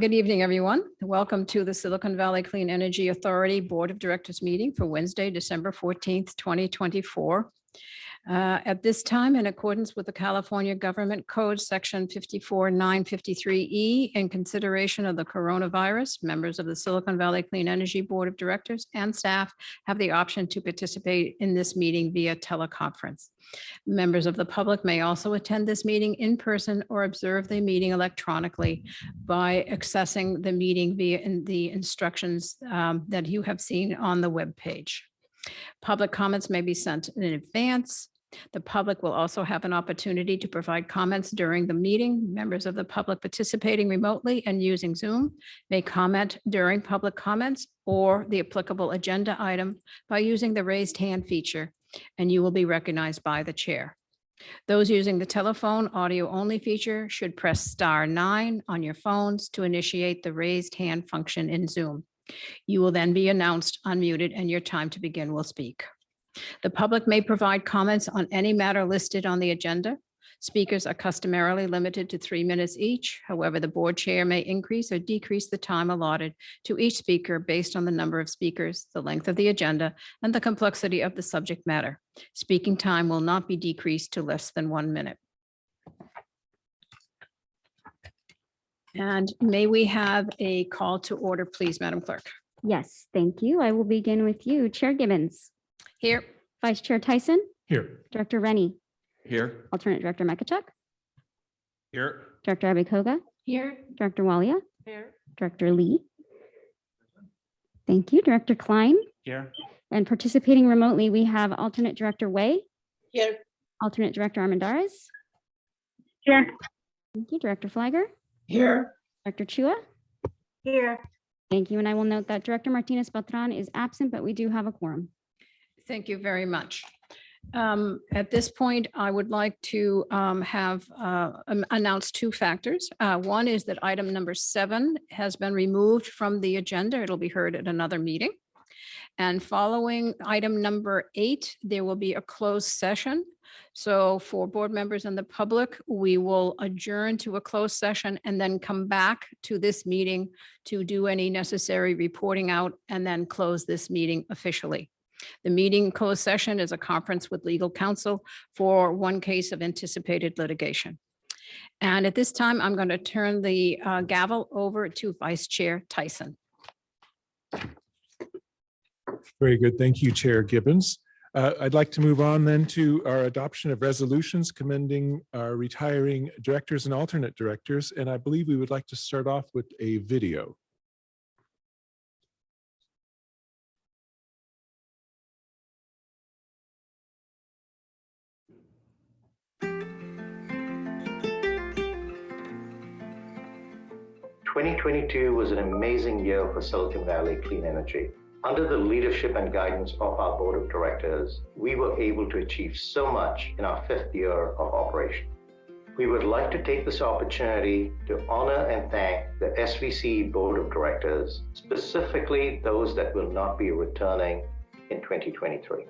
Good evening, everyone. Welcome to the Silicon Valley Clean Energy Authority Board of Directors meeting for Wednesday, December 14th, 2024. At this time, in accordance with the California Government Code, Section 54953E, in consideration of the coronavirus, members of the Silicon Valley Clean Energy Board of Directors and staff have the option to participate in this meeting via teleconference. Members of the public may also attend this meeting in person or observe the meeting electronically by accessing the meeting via the instructions that you have seen on the web page. Public comments may be sent in advance. The public will also have an opportunity to provide comments during the meeting. Members of the public participating remotely and using Zoom may comment during public comments or the applicable agenda item by using the raised hand feature, and you will be recognized by the chair. Those using the telephone audio only feature should press *9 on your phones to initiate the raised hand function in Zoom. You will then be announced, unmuted, and your time to begin will speak. The public may provide comments on any matter listed on the agenda. Speakers are customarily limited to 3 minutes each. However, the board chair may increase or decrease the time allotted to each speaker based on the number of speakers, the length of the agenda, and the complexity of the subject matter. Speaking time will not be decreased to less than 1 minute. And may we have a call to order, please, Madam Clerk? Yes, thank you. I will begin with you. Chair Gibbons. Here. Vice Chair Tyson. Here. Director Rennie. Here. Alternate Director Mekachuk. Here. Director Abikoga. Here. Director Walia. Here. Director Lee. Thank you. Director Klein. Here. And participating remotely, we have Alternate Director Way. Here. Alternate Director Armendariz. Here. Thank you. Director Flagger. Here. Director Chua. Here. Thank you. And I will note that Director Martinez Beltran is absent, but we do have a quorum. Thank you very much. At this point, I would like to announce two factors. One is that item number 7 has been removed from the agenda. It'll be heard at another meeting. And following item number 8, there will be a closed session. So for board members and the public, we will adjourn to a closed session and then come back to this meeting to do any necessary reporting out and then close this meeting officially. The meeting closed session is a conference with legal counsel for one case of anticipated litigation. And at this time, I'm going to turn the gavel over to Vice Chair Tyson. Very good. Thank you, Chair Gibbons. I'd like to move on then to our adoption of resolutions commending our retiring directors and alternate directors. And I believe we would like to start off with a video. "2022 was an amazing year for Silicon Valley Clean Energy. Under the leadership and guidance of our board of directors, we were able to achieve so much in our 5th year of operation. We would like to take this opportunity to honor and thank the SVCE board of directors, specifically those that will not be returning in 2023.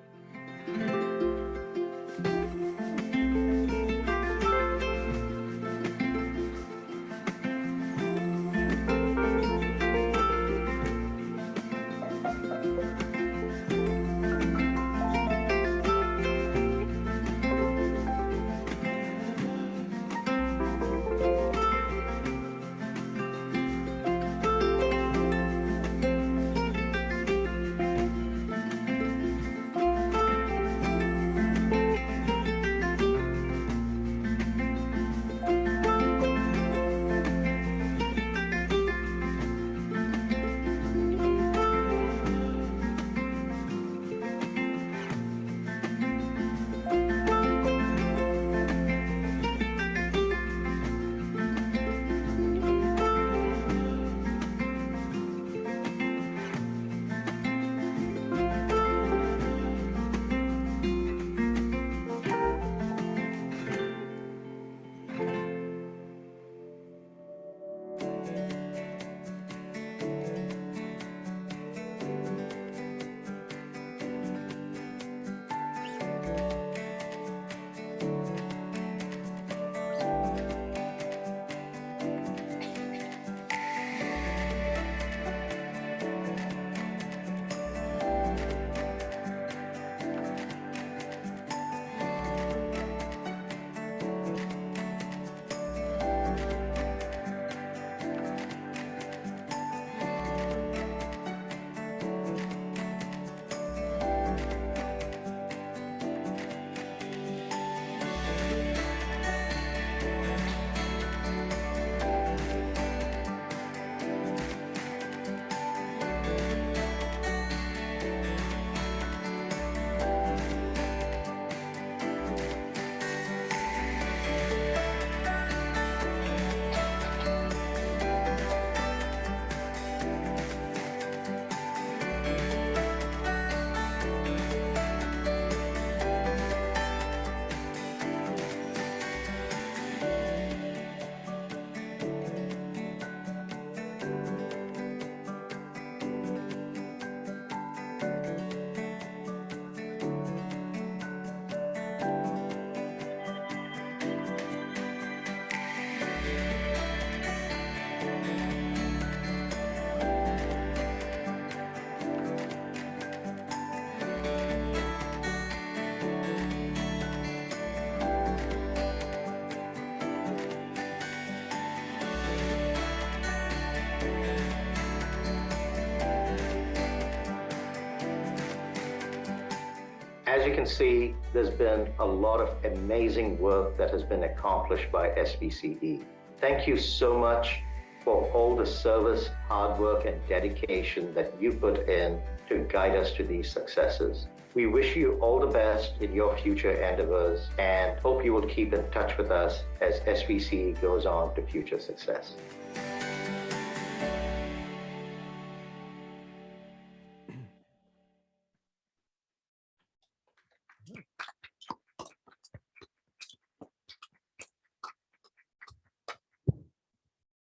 As you can see, there's been a lot of amazing work that has been accomplished by SVCE. Thank you so much for all the service, hard work, and dedication that you put in to guide us to these successes. We wish you all the best in your future endeavors and hope you will keep in touch with us as SVCE goes on to future success.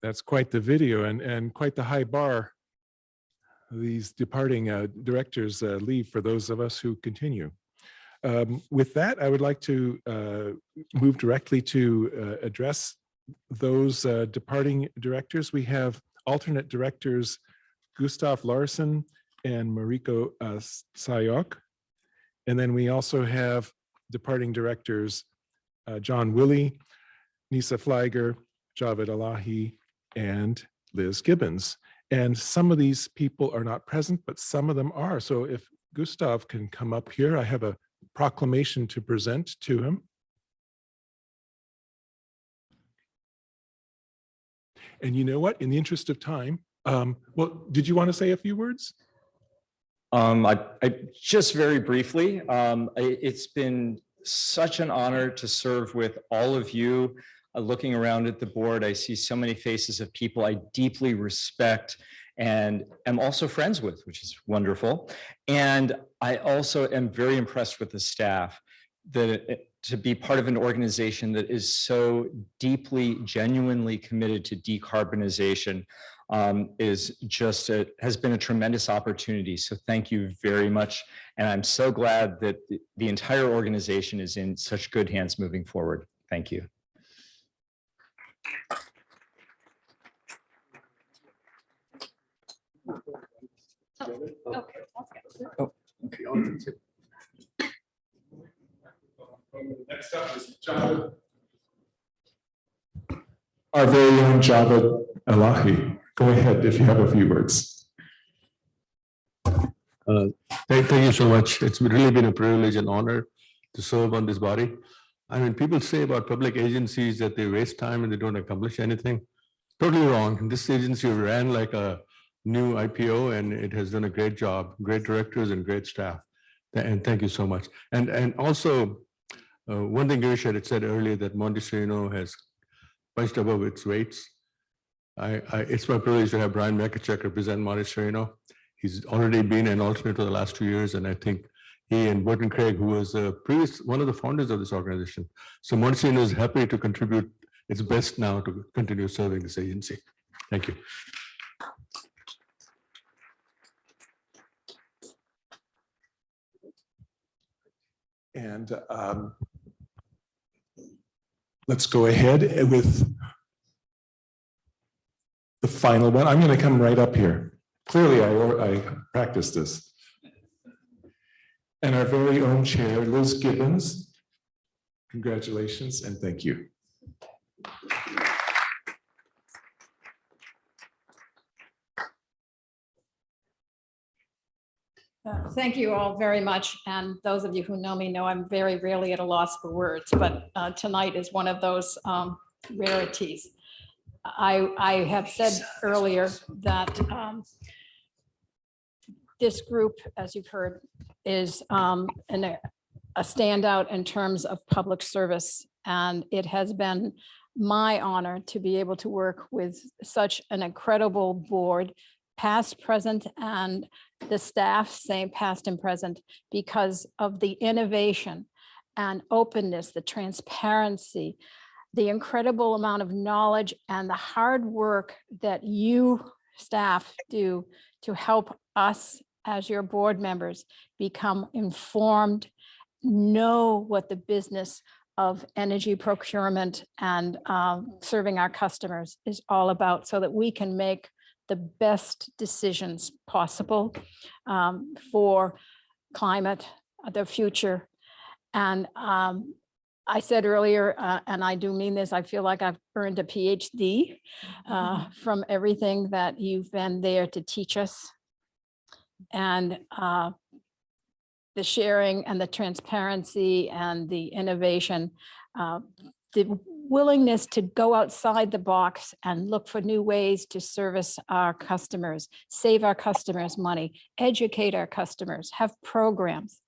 That's quite the video and quite the high bar these departing directors leave for those of us who continue. With that, I would like to move directly to address those departing directors. We have alternate directors Gustav Larson and Mariko Sayok. And then we also have departing directors John Willie, Nisa Flieger, Javed Alahi, and Liz Gibbons. And some of these people are not present, but some of them are. So if Gustav can come up here, I have a proclamation to present to him. And you know what, in the interest of time, well, did you want to say a few words? I just very briefly, it's been such an honor to serve with all of you. Looking around at the board, I see so many faces of people I deeply respect and am also friends with, which is wonderful. And I also am very impressed with the staff to be part of an organization that is so deeply, genuinely committed to decarbonization has been a tremendous opportunity. So thank you very much. And I'm so glad that the entire organization is in such good hands moving forward. Thank you. Next up is Javed. Our very own Javed Alahi. Go ahead if you have a few words. Thank you so much. It's really been a privilege and honor to serve on this body. I mean, people say about public agencies that they waste time and they don't accomplish anything. Totally wrong. This agency ran like a new IPO and it has done a great job, great directors and great staff. And thank you so much. And also, one thing Girish had said earlier that Montessorino has punched above its weights. It's my privilege to have Brian Mekachek represent Montessorino. He's already been an alternate for the last 2 years, and I think he and Burton Craig, who was one of the founders of this organization. So Montessorino is happy to contribute its best now to continue serving this agency. Thank you. And let's go ahead with the final one. I'm going to come right up here. Clearly, I practiced this. And our very own chair, Liz Gibbons. Congratulations and thank you. Thank you all very much. And those of you who know me know I'm very rarely at a loss for words, but tonight is one of those rarities. I have said earlier that this group, as you've heard, is a standout in terms of public service. And it has been my honor to be able to work with such an incredible board, past, present, and the staff, same past and present, because of the innovation and openness, the transparency, the incredible amount of knowledge and the hard work that you staff do to help us as your board members become informed, know what the business of energy procurement and serving our customers is all about, so that we can make the best decisions possible for climate, the future. And I said earlier, and I do mean this, I feel like I've earned a PhD from everything that you've been there to teach us. And the sharing and the transparency and the innovation, the willingness to go outside the box and look for new ways to service our customers, save our customers money, educate our customers, have programs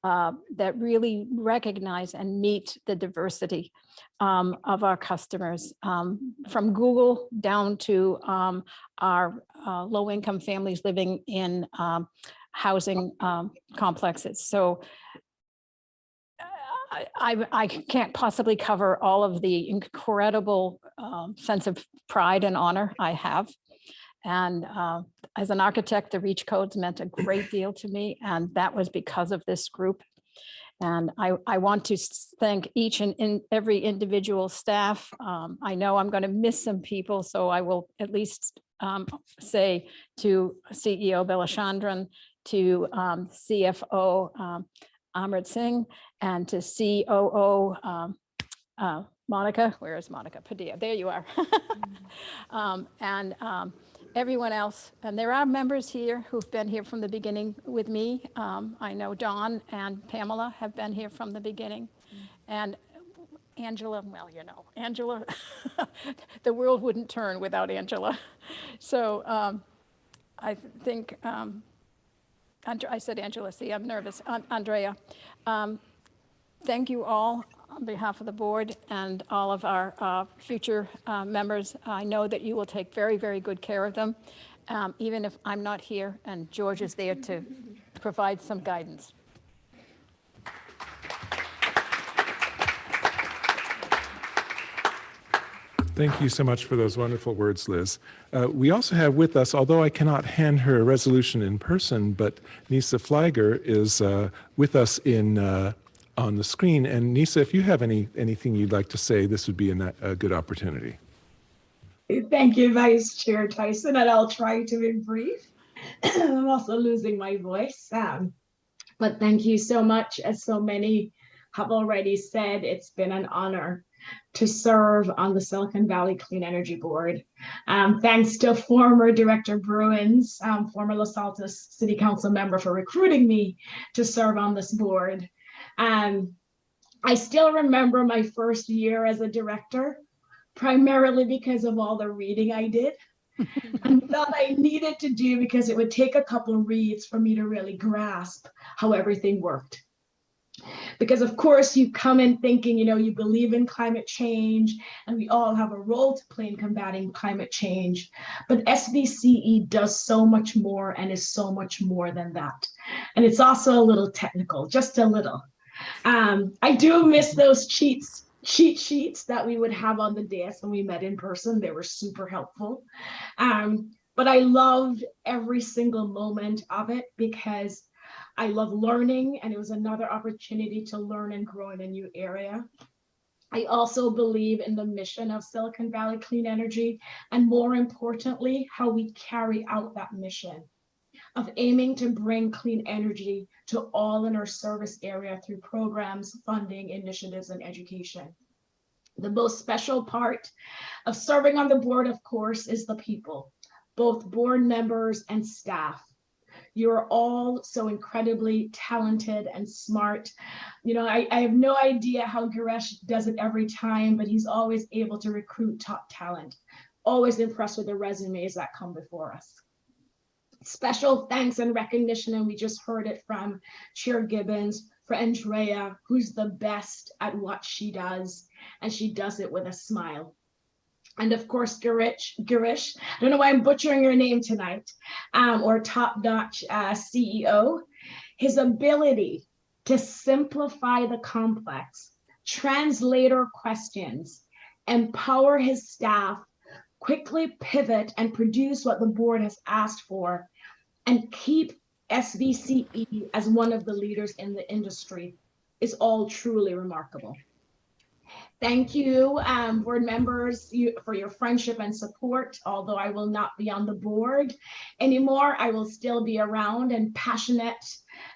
that really recognize and meet the diversity of our customers, from Google down to our low-income families living in housing complexes. So I can't possibly cover all of the incredible sense of pride and honor I have. And as an architect, the REACH codes meant a great deal to me, and that was because of this group. And I want to thank each and every individual staff. I know I'm going to miss some people, so I will at least say to CEO Balachandran, to CFO Amrit Singh, and to COO Monica, where is Monica Padilla? There you are. And everyone else, and there are members here who've been here from the beginning with me. I know Dawn and Pamela have been here from the beginning. And Angela, well, you know, Angela, the world wouldn't turn without Angela. So I think, I said Angela, see, I'm nervous. Andrea, thank you all on behalf of the board and all of our future members. I know that you will take very, very good care of them, even if I'm not here and George is there to provide some guidance. Thank you so much for those wonderful words, Liz. We also have with us, although I cannot hand her a resolution in person, but Nisa Fliger is with us on the screen. And Nisa, if you have anything you'd like to say, this would be a good opportunity. Thank you, Vice Chair Tyson, and I'll try to be brief. I'm also losing my voice, but thank you so much. As so many have already said, it's been an honor to serve on the Silicon Valley Clean Energy Board. Thanks to former Director Bruins, former Los Altos City Council member, for recruiting me to serve on this board. I still remember my first year as a director, primarily because of all the reading I did and thought I needed to do, because it would take a couple of reads for me to really grasp how everything worked. Because of course you come in thinking, you know, you believe in climate change and we all have a role to play in combating climate change, but SVCE does so much more and is so much more than that. And it's also a little technical, just a little. I do miss those cheat sheets that we would have on the dais when we met in person. They were super helpful. But I loved every single moment of it because I love learning, and it was another opportunity to learn and grow in a new area. I also believe in the mission of Silicon Valley Clean Energy, and more importantly, how we carry out that mission of aiming to bring clean energy to all in our service area through programs, funding, initiatives, and education. The most special part of serving on the board, of course, is the people, both board members and staff. You're all so incredibly talented and smart. You know, I have no idea how Giresh does it every time, but he's always able to recruit top talent. Always impressed with the resumes that come before us. Special thanks and recognition, and we just heard it from Chair Gibbons, for Andrea, who's the best at what she does, and she does it with a smile. And of course, Girish, I don't know why I'm butchering your name tonight, or top-notch CEO, his ability to simplify the complex, translate our questions, empower his staff, quickly pivot and produce what the board has asked for, and keep SVCE as one of the leaders in the industry is all truly remarkable. Thank you, board members, for your friendship and support. Although I will not be on the board anymore, I will still be around and passionate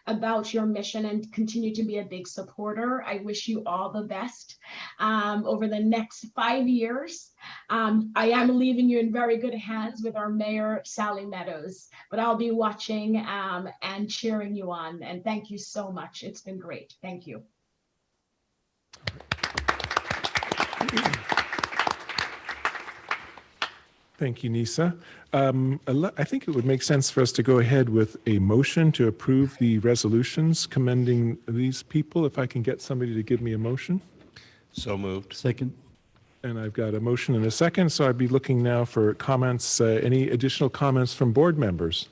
about your mission and continue to be a big supporter. I wish you all the best over the next 5 years. I am leaving you in very good hands with our Mayor, Sally Meadows, but I'll be watching and cheering you on. And thank you so much. It's been great. Thank you. Thank you, Nisa. I think it would make sense for us to go ahead with a motion to approve the resolutions commending these people. If I can get somebody to give me a motion. So moved. Second. And I've got a motion and a second, so I'd be looking now for comments, any additional comments from board members?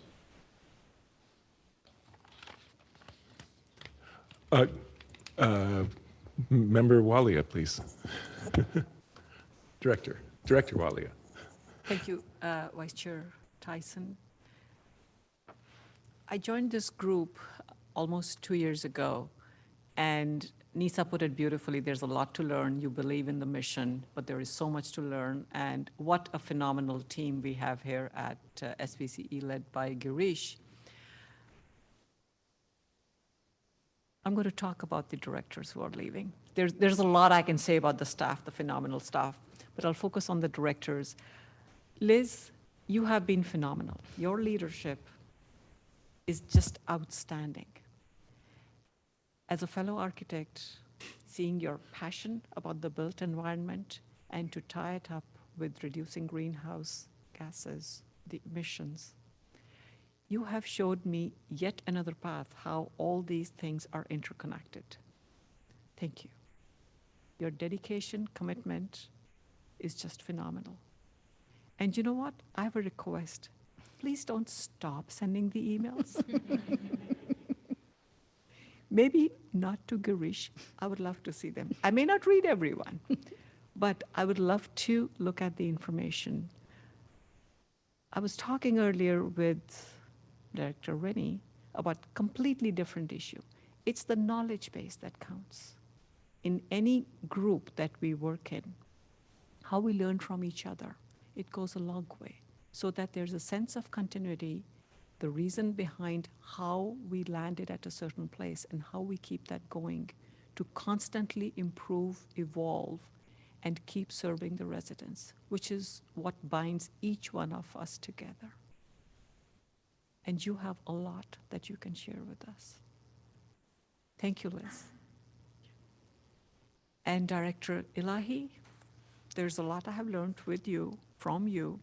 Member Walia, please. Director Walia. Thank you, Vice Chair Tyson. I joined this group almost 2 years ago, and Nisa put it beautifully. There's a lot to learn. You believe in the mission, but there is so much to learn. And what a phenomenal team we have here at SVCE, led by Girish. I'm going to talk about the directors who are leaving. There's a lot I can say about the staff, the phenomenal staff, but I'll focus on the directors. Liz, you have been phenomenal. Your leadership is just outstanding. As a fellow architect, seeing your passion about the built environment and to tie it up with reducing greenhouse gases, the emissions, you have showed me yet another path how all these things are interconnected. Thank you. Your dedication, commitment is just phenomenal. And you know what? I have a request. Please don't stop sending the emails. Maybe not to Girish. I would love to see them. I may not read everyone, but I would love to look at the information. I was talking earlier with Director Rennie about a completely different issue. It's the knowledge base that counts. In any group that we work in, how we learn from each other, it goes a long way, so that there's a sense of continuity, the reason behind how we landed at a certain place and how we keep that going to constantly improve, evolve, and keep serving the residents, which is what binds each one of us together. And you have a lot that you can share with us. Thank you, Liz. And Director Elahi, there's a lot I have learned with you, from you.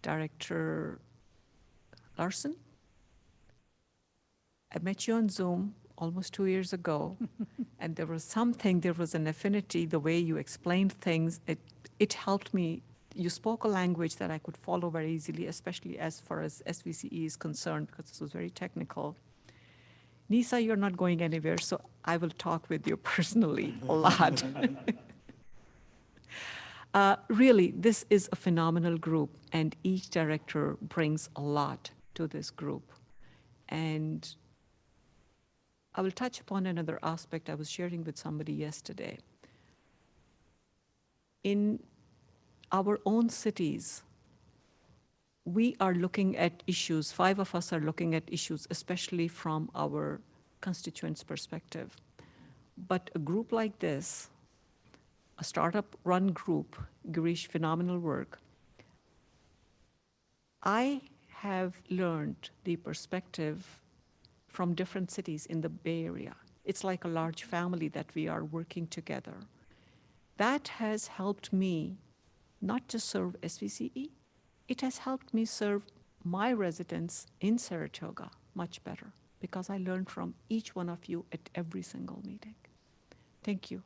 Director Larson, I met you on Zoom almost 2 years ago, and there was an affinity, the way you explained things, it helped me. You spoke a language that I could follow very easily, especially as far as SVCE is concerned, because this was very technical. Nisa, you're not going anywhere, so I will talk with you personally a lot. Really, this is a phenomenal group, and each director brings a lot to this group. And I will touch upon another aspect I was sharing with somebody yesterday. In our own cities, we are looking at issues, 5 of us are looking at issues, especially from our constituents' perspective. But a group like this, a startup-run group, Girish, phenomenal work. I have learned the perspective from different cities in the Bay Area. It's like a large family that we are working together. That has helped me not just serve SVCE, it has helped me serve my residents in Saratoga much better, because I learned from each one of you at every single meeting. Thank you.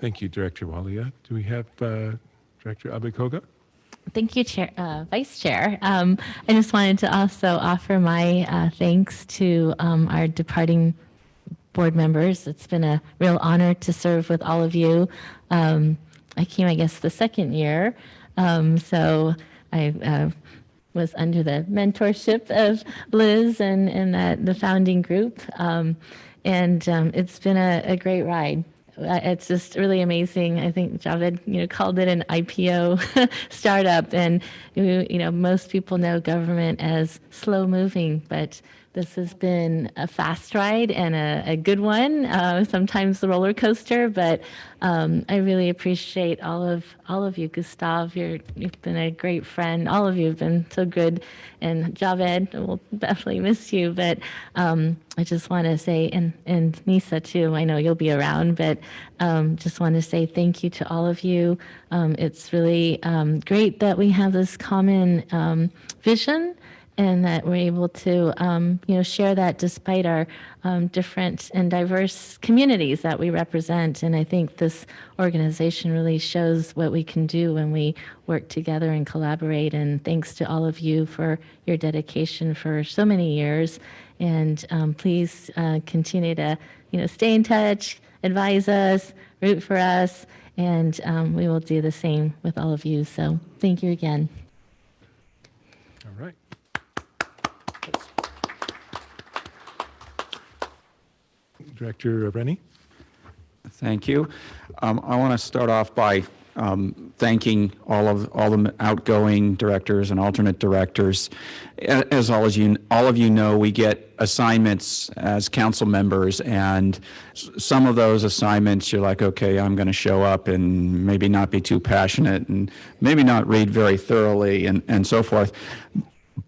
Thank you, Director Walia. Do we have Director Abikoga? Thank you, Vice Chair. I just wanted to also offer my thanks to our departing board members. It's been a real honor to serve with all of you. I came, I guess, the second year, so I was under the mentorship of Liz and the founding group, and it's been a great ride. it's just really amazing. I think Javed, called it an IPO startup, and most people know government as slow moving, but this has been a fast ride and a good one. Sometimes the roller coaster, but I really appreciate all of you, Gustav. You've been a great friend. All of you have been so good, and Javed, we'll definitely miss you. But I just want to say, and Nisa too. I know you'll be around, but just want to say thank you to all of you. It's really great that we have this common vision, and that we're able to, share that despite our different and diverse communities that we represent. And I think this organization really shows what we can do when we work together and collaborate. And thanks to all of you for your dedication for so many years. And please continue to, stay in touch, advise us, root for us, and we will do the same with all of you. So thank you again. All right. Director Rennie. Thank you. I want to start off by thanking all the outgoing directors and alternate directors. As all of you know, we get assignments as council members, and some of those assignments you're like, okay, I'm going to show up and maybe not be too passionate and maybe not read very thoroughly and so forth.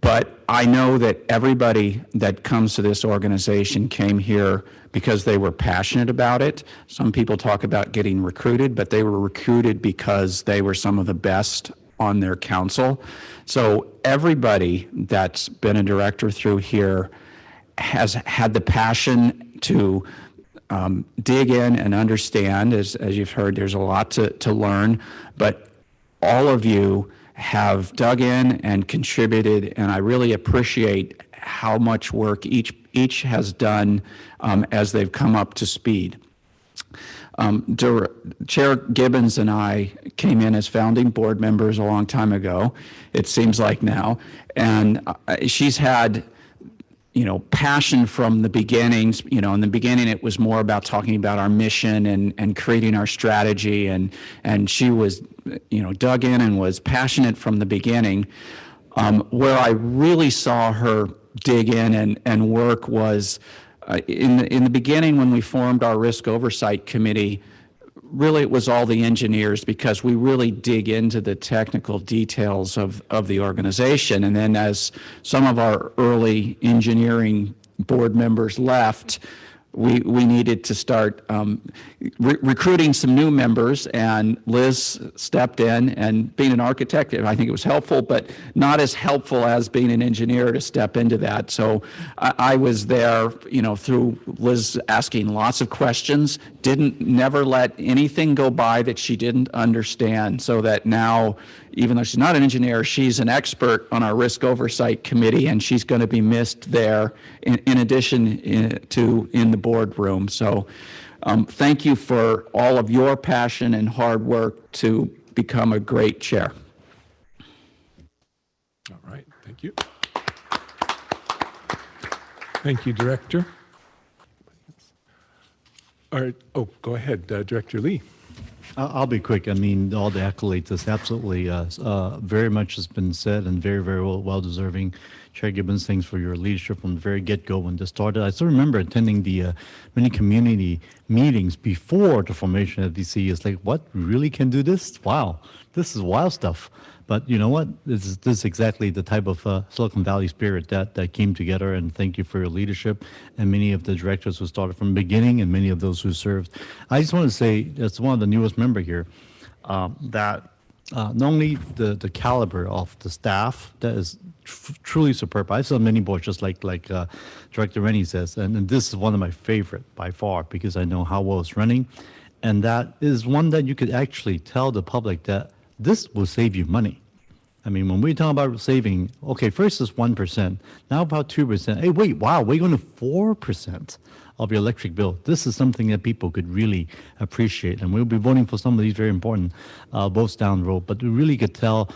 But I know that everybody that comes to this organization came here because they were passionate about it. Some people talk about getting recruited, but they were recruited because they were some of the best on their council. So everybody that's been a director through here has had the passion to dig in and understand. As you've heard, there's a lot to learn, but all of you have dug in and contributed, and I really appreciate how much work each has done as they've come up to speed. Chair Gibbons and I came in as founding board members a long time ago, it seems like now, and she's had passion from the beginnings. In the beginning, it was more about talking about our mission and creating our strategy. And she was, dug in and was passionate from the beginning. Where I really saw her dig in and work was in the beginning when we formed our risk oversight committee. Really, it was all the engineers, because we really dig into the technical details of the organization. And then as some of our early engineering board members left, we needed to start recruiting some new members, and Liz stepped in, and being an architect, I think it was helpful, but not as helpful as being an engineer to step into that. So I was there, through Liz asking lots of questions, never let anything go by that she didn't understand, so that now, even though she's not an engineer, she's an expert on our risk oversight committee, and she's going to be missed there in addition to in the boardroom. So thank you for all of your passion and hard work to become a great chair. All right, thank you. Thank you, Director. All right, go ahead, Director Lee. I'll be quick. I mean, all the accolades is absolutely very much has been said, and very, very well deserving. Chair Gibbons, thanks for your leadership from the very get-go when this started. I still remember attending the many community meetings before the formation of SVCE. It's like, what, we really can do this? Wow, this is wild stuff. But you know what? This is exactly the type of Silicon Valley spirit that came together, and thank you for your leadership and many of the directors who started from the beginning and many of those who served. I just want to say, as one of the newest member here, that not only the caliber of the staff that is truly superb. I saw many boards just like Director Rennie says, and this is one of my favorite by far, because I know how well it's running, and that is one that you could actually tell the public that this will save you money. I mean, when we talk about saving, okay, first is 1%, now about 2%. Hey, wait, wow, we're going to 4% of your electric bill. This is something that people could really appreciate, and we'll be voting for some of these very important votes down the road. But we really could tell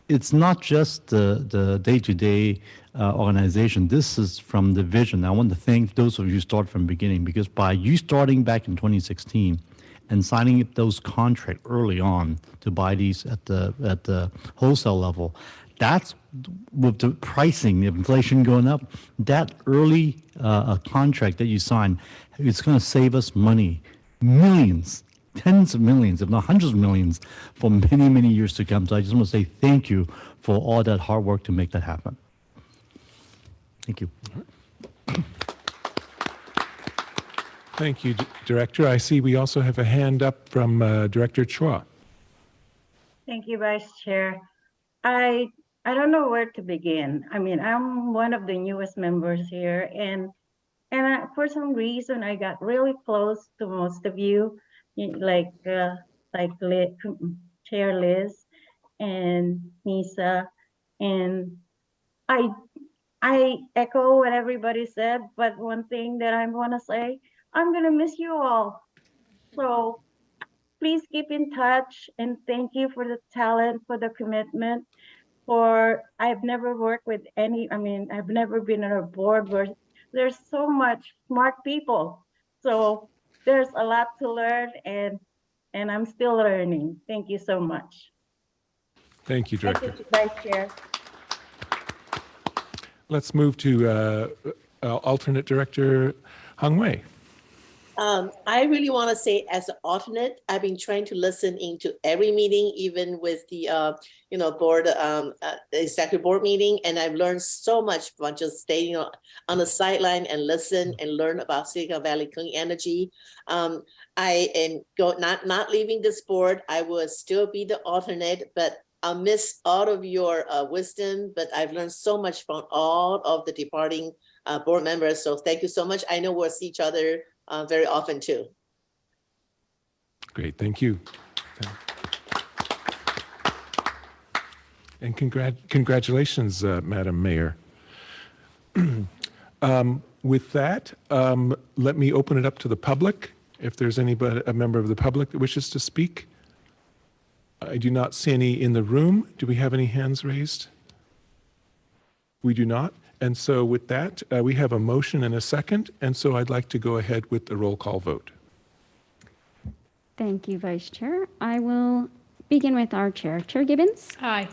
it's not just the day-to-day organization. This is from the vision. I want to thank those of you who started from the beginning, because by you starting back in 2016, and signing up those contracts early on to buy these at the wholesale level. That's with the pricing, the inflation going up, that early contract that you sign, it's going to save us money, millions, tens of millions, if not hundreds of millions, for many, many years to come. So I just want to say thank you for all that hard work to make that happen. Thank you. Thank you, Director. I see we also have a hand up from Director Chua. Thank you, Vice Chair. I don't know where to begin. I mean, I'm one of the newest members here, and for some reason I got really close to most of you, like Chair Liz and Nisa, and I echo what everybody said. But one thing that I want to say, I'm gonna miss you all. So please keep in touch, and thank you for the talent, for the commitment. I've never worked with I've never been on a board where there's so much smart people. So there's a lot to learn, and I'm still learning. Thank you so much. Thank you, Director. Thank you, Vice Chair. Let's move to Alternate Director Hung Wei. I really want to say, as an alternate, I've been trying to listen into every meeting, even with the board executive board meeting, and I've learned so much from just staying on the sideline and listen and learn about Silicon Valley Clean Energy. Not leaving this board. I will still be the alternate, but I'll miss all of your wisdom. But I've learned so much from all of the departing board members. So thank you so much. I know we'll see each other very often too. Great, thank you. And congratulations, Madam Mayor. With that, let me open it up to the public. If there's anybody, a member of the public that wishes to speak. I do not see any in the room. Do we have any hands raised? We do not. And so with that, we have a motion and a second. And so I'd like to go ahead with the roll call vote. Thank you, Vice Chair. I will begin with our chair. Chair Gibbons? Aye.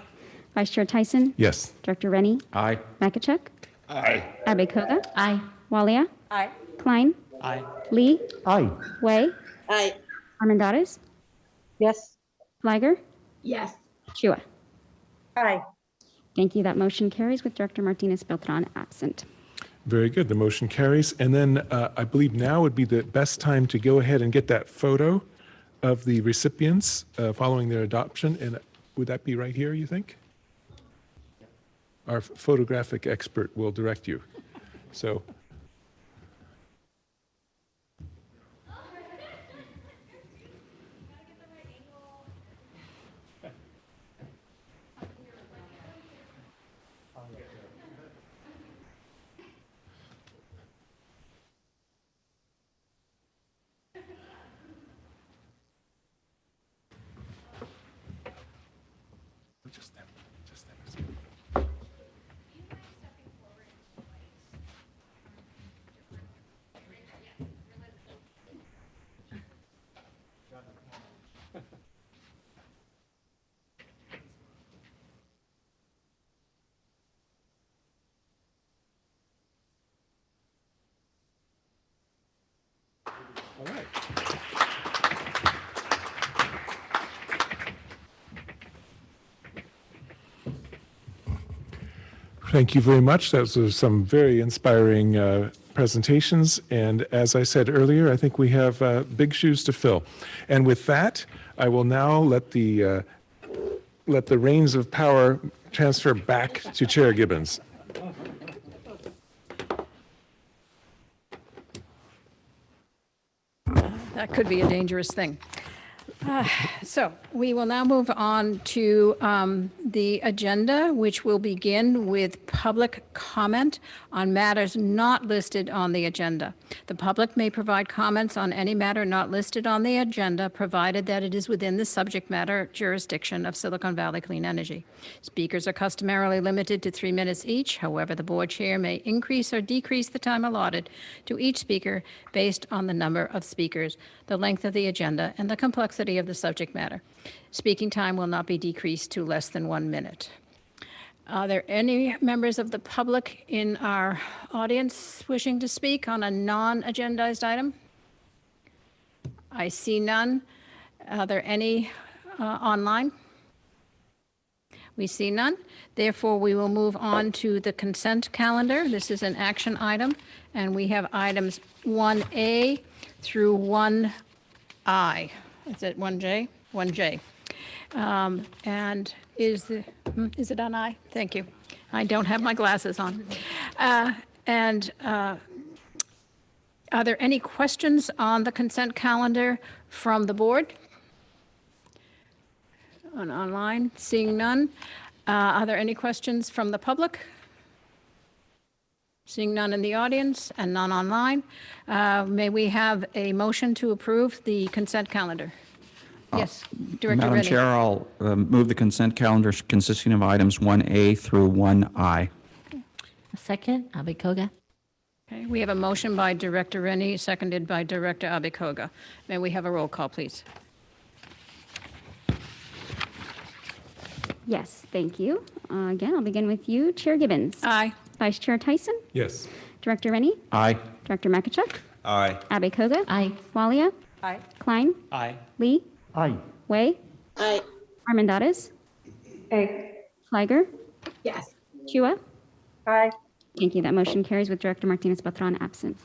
Vice Chair Tyson? Yes. Director Rennie? Aye. Makachuk? Aye. Abe Koga? Aye. Walia? Aye. Klein? Aye. Lee? Aye. Wei? Aye. Armendariz? Yes. Flagger? Yes. Chua? Aye. Thank you. That motion carries with Director Martinez Beltran absent. Very good. The motion carries. And then I believe now would be the best time to go ahead and get that photo of the recipients following their adoption. And would that be right here, you think? Our photographic expert will direct you. So. All right. Thank you very much. Those are some very inspiring presentations. And as I said earlier, I think we have big shoes to fill. And with that, I will now let the reins of power transfer back to Chair Gibbons. That could be a dangerous thing. So we will now move on to the agenda, which will begin with public comment on matters not listed on the agenda. The public may provide comments on any matter not listed on the agenda, provided that it is within the subject matter jurisdiction of Silicon Valley Clean Energy. Speakers are customarily limited to 3 minutes each. However, the board chair may increase or decrease the time allotted to each speaker based on the number of speakers, the length of the agenda, and the complexity of the subject matter. Speaking time will not be decreased to less than 1 minute. Are there any members of the public in our audience wishing to speak on a non-agendized item? I see none. Are there any online? We see none. Therefore, we will move on to the consent calendar. This is an action item, and we have items 1A through 1I. Is it 1J? 1J. And is it on I? Thank you. I don't have my glasses on. Are there any questions on the consent calendar from the board? Online, seeing none. Are there any questions from the public? Seeing none in the audience and none online. May we have a motion to approve the consent calendar? Yes, Director Madam Rennie. Chair, I'll move the consent calendar consisting of items 1A through 1I. A second, Abikoga. Okay, we have a motion by Director Rennie, seconded by Director Abikoga. May we have a roll call, please? Yes, thank you. Again, I'll begin with you, Chair Gibbons. Aye. Vice Chair Tyson, Yes. Director Rennie, Aye. Director Makachuk, Aye. Abby Koga, Aye. Walia, Aye. Klein, Aye. Lee, Aye. Wei, Aye. Armendariz, Aye. Fliger, Yes. Chua. Aye. Thank you. That motion carries with Director Martinez-Patron absent.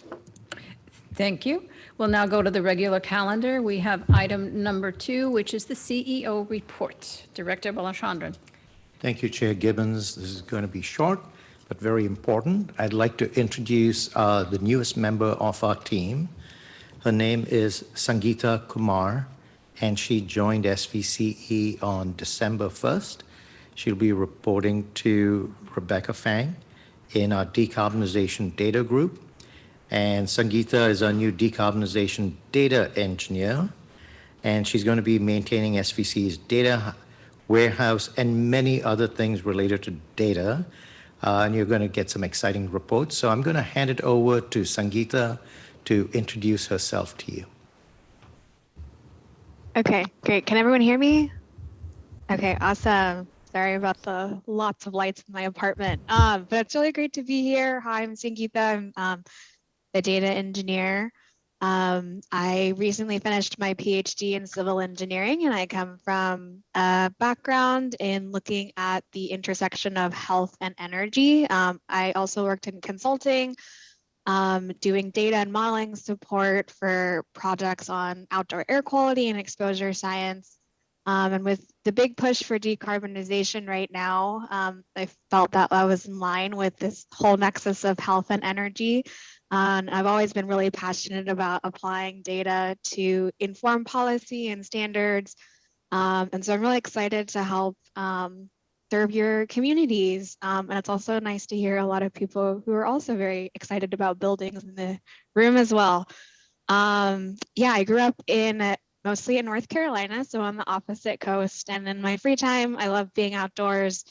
Thank you. We'll now go to the regular calendar. We have item number 2, which is the CEO report. Director Balachandran. Thank you, Chair Gibbons. This is going to be short, but very important. I'd like to introduce the newest member of our team. Her name is Sangeeta Kumar, and she joined SVCE on December 1st. She'll be reporting to Rebecca Fang in our decarbonization data group. And Sangeeta is our new decarbonization data engineer, and she's going to be maintaining SVC's data warehouse and many other things related to data. And you're going to get some exciting reports. So I'm going to hand it over to Sangeeta to introduce herself to you. Okay, great. Can everyone hear me? Okay, awesome. Sorry about the lots of lights in my apartment. But it's really great to be here. Hi, I'm Sangeeta. I'm the data engineer. I recently finished my PhD in civil engineering, and I come from a background in looking at the intersection of health and energy. I also worked in consulting, doing data and modeling support for projects on outdoor air quality and exposure science. And with the big push for decarbonization right now, I felt that I was in line with this whole nexus of health and energy. And I've always been really passionate about applying data to inform policy and standards. And so I'm really excited to help serve your communities. And it's also nice to hear a lot of people who are also very excited about buildings in the room as well. Yeah, I grew up mostly in North Carolina, so on the opposite coast. And in my free time, I love being outdoors,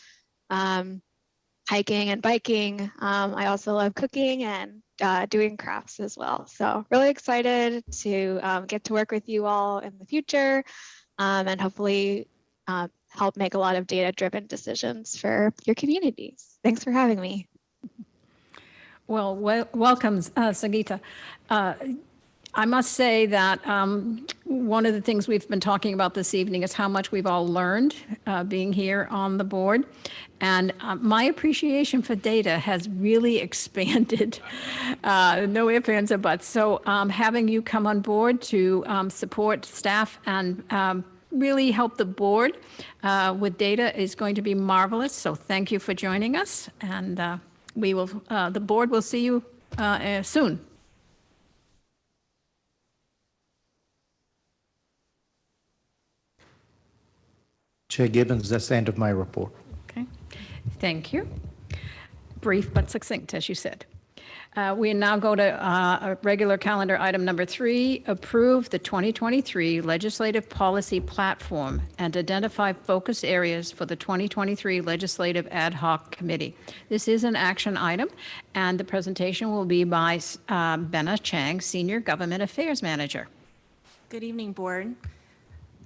hiking and biking. I also love cooking and doing crafts as well. So really excited to get to work with you all in the future and hopefully help make a lot of data-driven decisions for your communities. Thanks for having me. Well, welcome, Sangeeta. I must say that one of the things we've been talking about this evening is how much we've all learned being here on the board. And my appreciation for data has really expanded. No ifs, ands, or buts. So having you come on board to support staff and really help the board with data is going to be marvelous. So thank you for joining us. And the board will see you soon. Chair Gibbons, that's the end of my report. Okay, thank you. Brief but succinct, as you said. We now go to a regular calendar item number 3, approve the 2023 legislative policy platform and identify focus areas for the 2023 legislative ad hoc committee. This is an action item, and the presentation will be by Benna Chang, Senior Government Affairs Manager. Good evening, Board.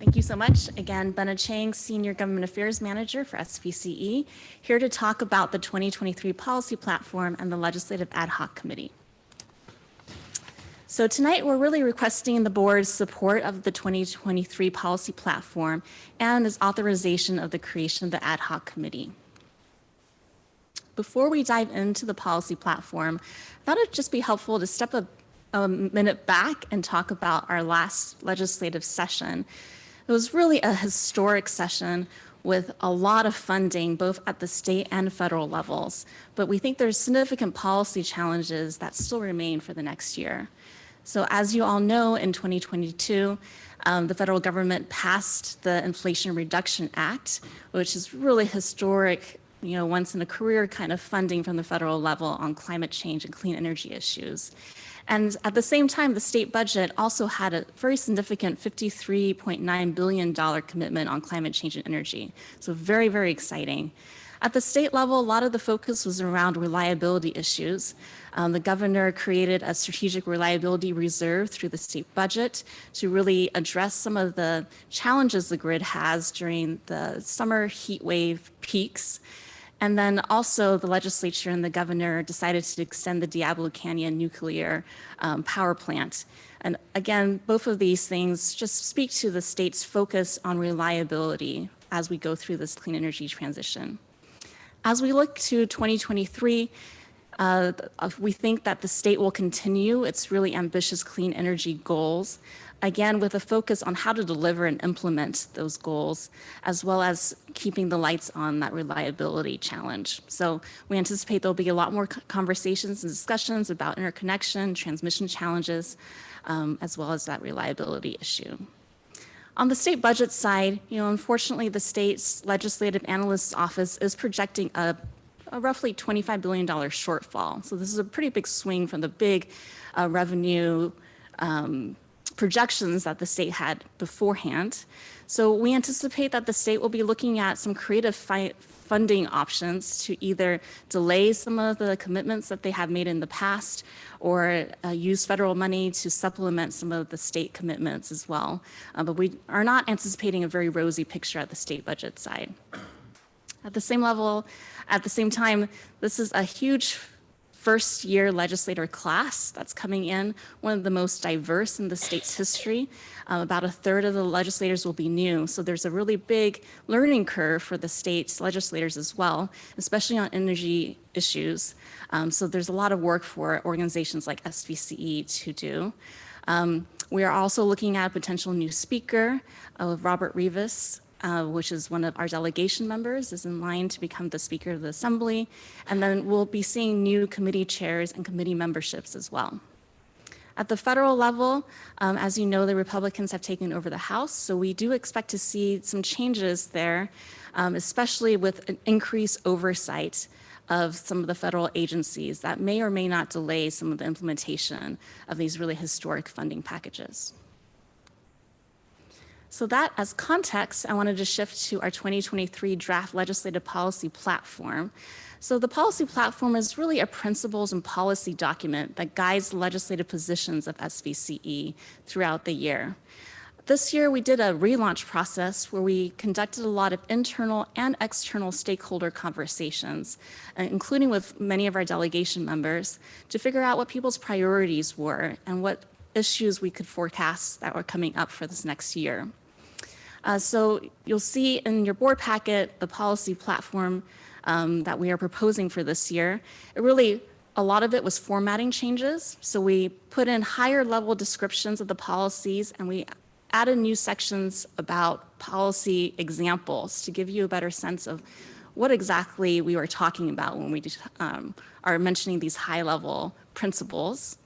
Thank you so much. Again, Benna Chang, Senior Government Affairs Manager for SVCE, here to talk about the 2023 policy platform and the Legislative Ad Hoc Committee. So tonight, we're really requesting the Board's support of the 2023 policy platform and its authorization of the creation of the Ad Hoc Committee. Before we dive into the policy platform, I thought it'd just be helpful to step a minute back and talk about our last legislative session. It was really a historic session with a lot of funding, both at the state and federal levels. But we think there's significant policy challenges that still remain for the next year. So as you all know, in 2022, the federal government passed the Inflation Reduction Act, which is really historic, once in a career kind of funding from the federal level on climate change and clean energy issues. And at the same time, the state budget also had a very significant $53.9 billion commitment on climate change and energy. So very, very exciting. At the state level, a lot of the focus was around reliability issues. The governor created a strategic reliability reserve through the state budget to really address some of the challenges the grid has during the summer heat wave peaks. And then also the legislature and the governor decided to extend the Diablo Canyon nuclear power plant. And again, both of these things just speak to the state's focus on reliability as we go through this clean energy transition. As we look to 2023, we think that the state will continue its really ambitious clean energy goals, again, with a focus on how to deliver and implement those goals, as well as keeping the lights on that reliability challenge. So we anticipate there'll be a lot more conversations and discussions about interconnection, transmission challenges, as well as that reliability issue. On the state budget side, unfortunately, the state's legislative analyst's office is projecting a roughly $25 billion shortfall. So this is a pretty big swing from the big revenue projections that the state had beforehand. So we anticipate that the state will be looking at some creative funding options to either delay some of the commitments that they have made in the past or use federal money to supplement some of the state commitments as well. But we are not anticipating a very rosy picture at the state budget side. At the same time, this is a huge first-year legislator class that's coming in, one of the most diverse in the state's history. About a third of the legislators will be new, so there's a really big learning curve for the state's legislators as well, especially on energy issues. So there's a lot of work for organizations like SVCE to do. We are also looking at a potential new speaker, Robert Rivas, which is one of our delegation members, is in line to become the Speaker of the Assembly. And then we'll be seeing new committee chairs and committee memberships as well. At the federal level, as you know, the Republicans have taken over the House, so we do expect to see some changes there, especially with an increased oversight of some of the federal agencies that may or may not delay some of the implementation of these really historic funding packages. So that as context, I wanted to shift to our 2023 draft legislative policy platform. So the policy platform is really a principles and policy document that guides the legislative positions of SVCE throughout the year. This year, we did a relaunch process where we conducted a lot of internal and external stakeholder conversations, including with many of our delegation members, to figure out what people's priorities were and what issues we could forecast that were coming up for this next year. So you'll see in your board packet the policy platform that we are proposing for this year. A lot of it was formatting changes. So we put in higher level descriptions of the policies, and we added new sections about policy examples to give you a better sense of what exactly we were talking about when we are mentioning these high level principles.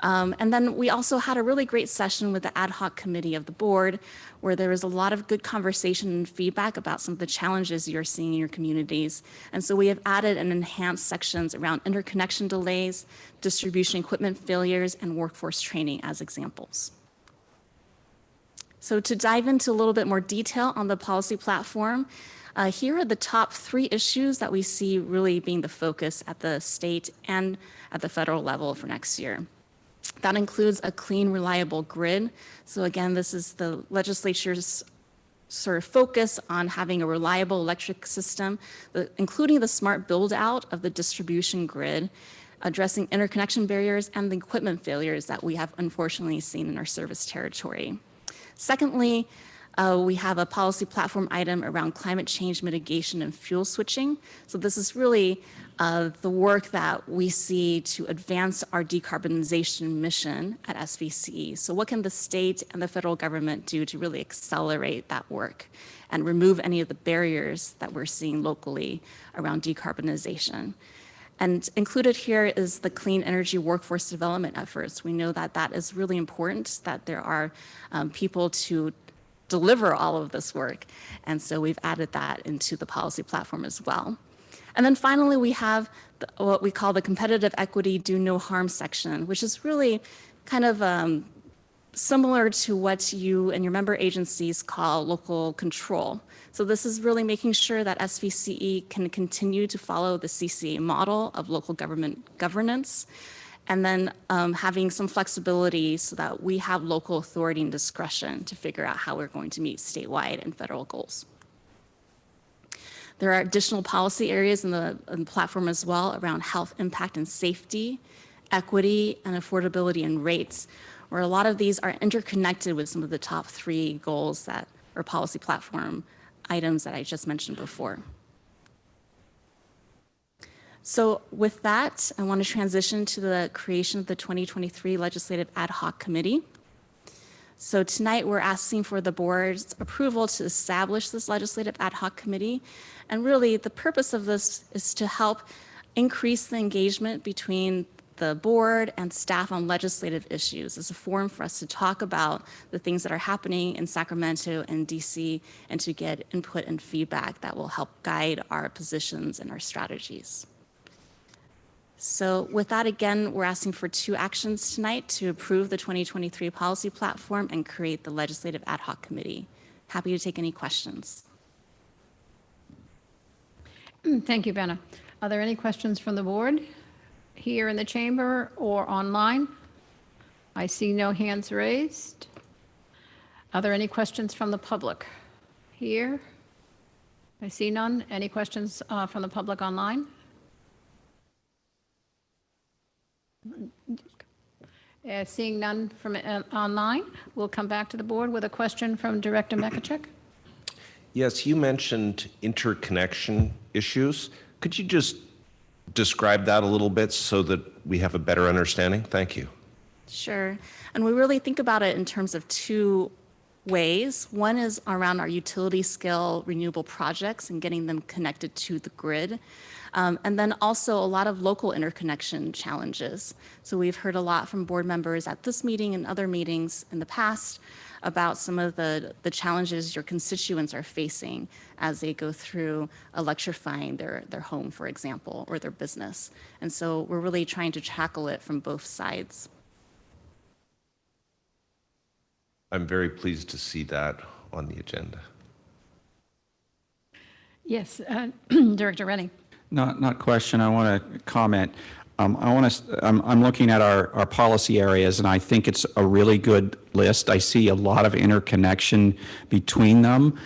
And then we also had a really great session with the ad hoc committee of the board, where there was a lot of good conversation and feedback about some of the challenges you're seeing in your communities. And so we have added and enhanced sections around interconnection delays, distribution equipment failures, and workforce training as examples. So to dive into a little bit more detail on the policy platform, here are the top 3 issues that we see really being the focus at the state and at the federal level for next year. That includes a clean, reliable grid. So again, this is the legislature's sort of focus on having a reliable electric system, including the smart build out of the distribution grid, addressing interconnection barriers and the equipment failures that we have unfortunately seen in our service territory. Secondly, we have a policy platform item around climate change mitigation and fuel switching. So this is really the work that we see to advance our decarbonization mission at SVCE. So what can the state and the federal government do to really accelerate that work and remove any of the barriers that we're seeing locally around decarbonization? And included here is the clean energy workforce development efforts. We know that that is really important, that there are people to deliver all of this work. And so we've added that into the policy platform as well. And then finally, we have what we call the competitive equity do no harm section, which is really kind of similar to what you and your member agencies call local control. So this is really making sure that SVCE can continue to follow the CCA model of local government governance, and then having some flexibility so that we have local authority and discretion to figure out how we're going to meet statewide and federal goals. There are additional policy areas in the platform as well around health impact and safety, equity, and affordability and rates, where a lot of these are interconnected with some of the top 3 goals that or policy platform items that I just mentioned before. So with that, I want to transition to the creation of the 2023 Legislative Ad Hoc Committee. So tonight we're asking for the board's approval to establish this Legislative Ad Hoc Committee. And really the purpose of this is to help increase the engagement between the board and staff on legislative issues as a forum for us to talk about the things that are happening in Sacramento and DC and to get input and feedback that will help guide our positions and our strategies. So with that, again, we're asking for 2 actions tonight to approve the 2023 policy platform and create the Legislative Ad Hoc Committee. Happy to take any questions. Thank you, Benna. Are there any questions from the board here in the chamber or online? I see no hands raised. Are there any questions from the public here? I see none. Any questions from the public online? Seeing none from online, we'll come back to the board with a question from Director Mekachek. Yes, you mentioned interconnection issues. Could you just describe that a little bit so that we have a better understanding? Thank you. Sure. And we really think about it in terms of 2 ways. One is around our utility scale renewable projects and getting them connected to the grid. And then also a lot of local interconnection challenges. So we've heard a lot from board members at this meeting and other meetings in the past about some of the challenges your constituents are facing as they go through electrifying their home, for example, or their business. And so we're really trying to tackle it from both sides. I'm very pleased to see that on the agenda. Yes, Director Rennie. Not question. I want to comment. I'm looking at our policy areas, and I think it's a really good list. I see a lot of interconnection between them.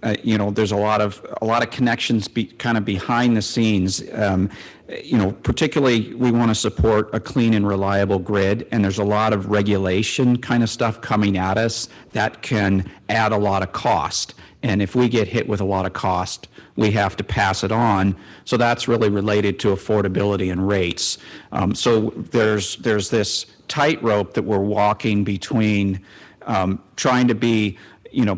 There's a lot of connections kind of behind the scenes. Particularly we want to support a clean and reliable grid, and there's a lot of regulation kind of stuff coming at us that can add a lot of cost. And if we get hit with a lot of cost, we have to pass it on. So that's really related to affordability and rates. So there's this tightrope that we're walking between trying to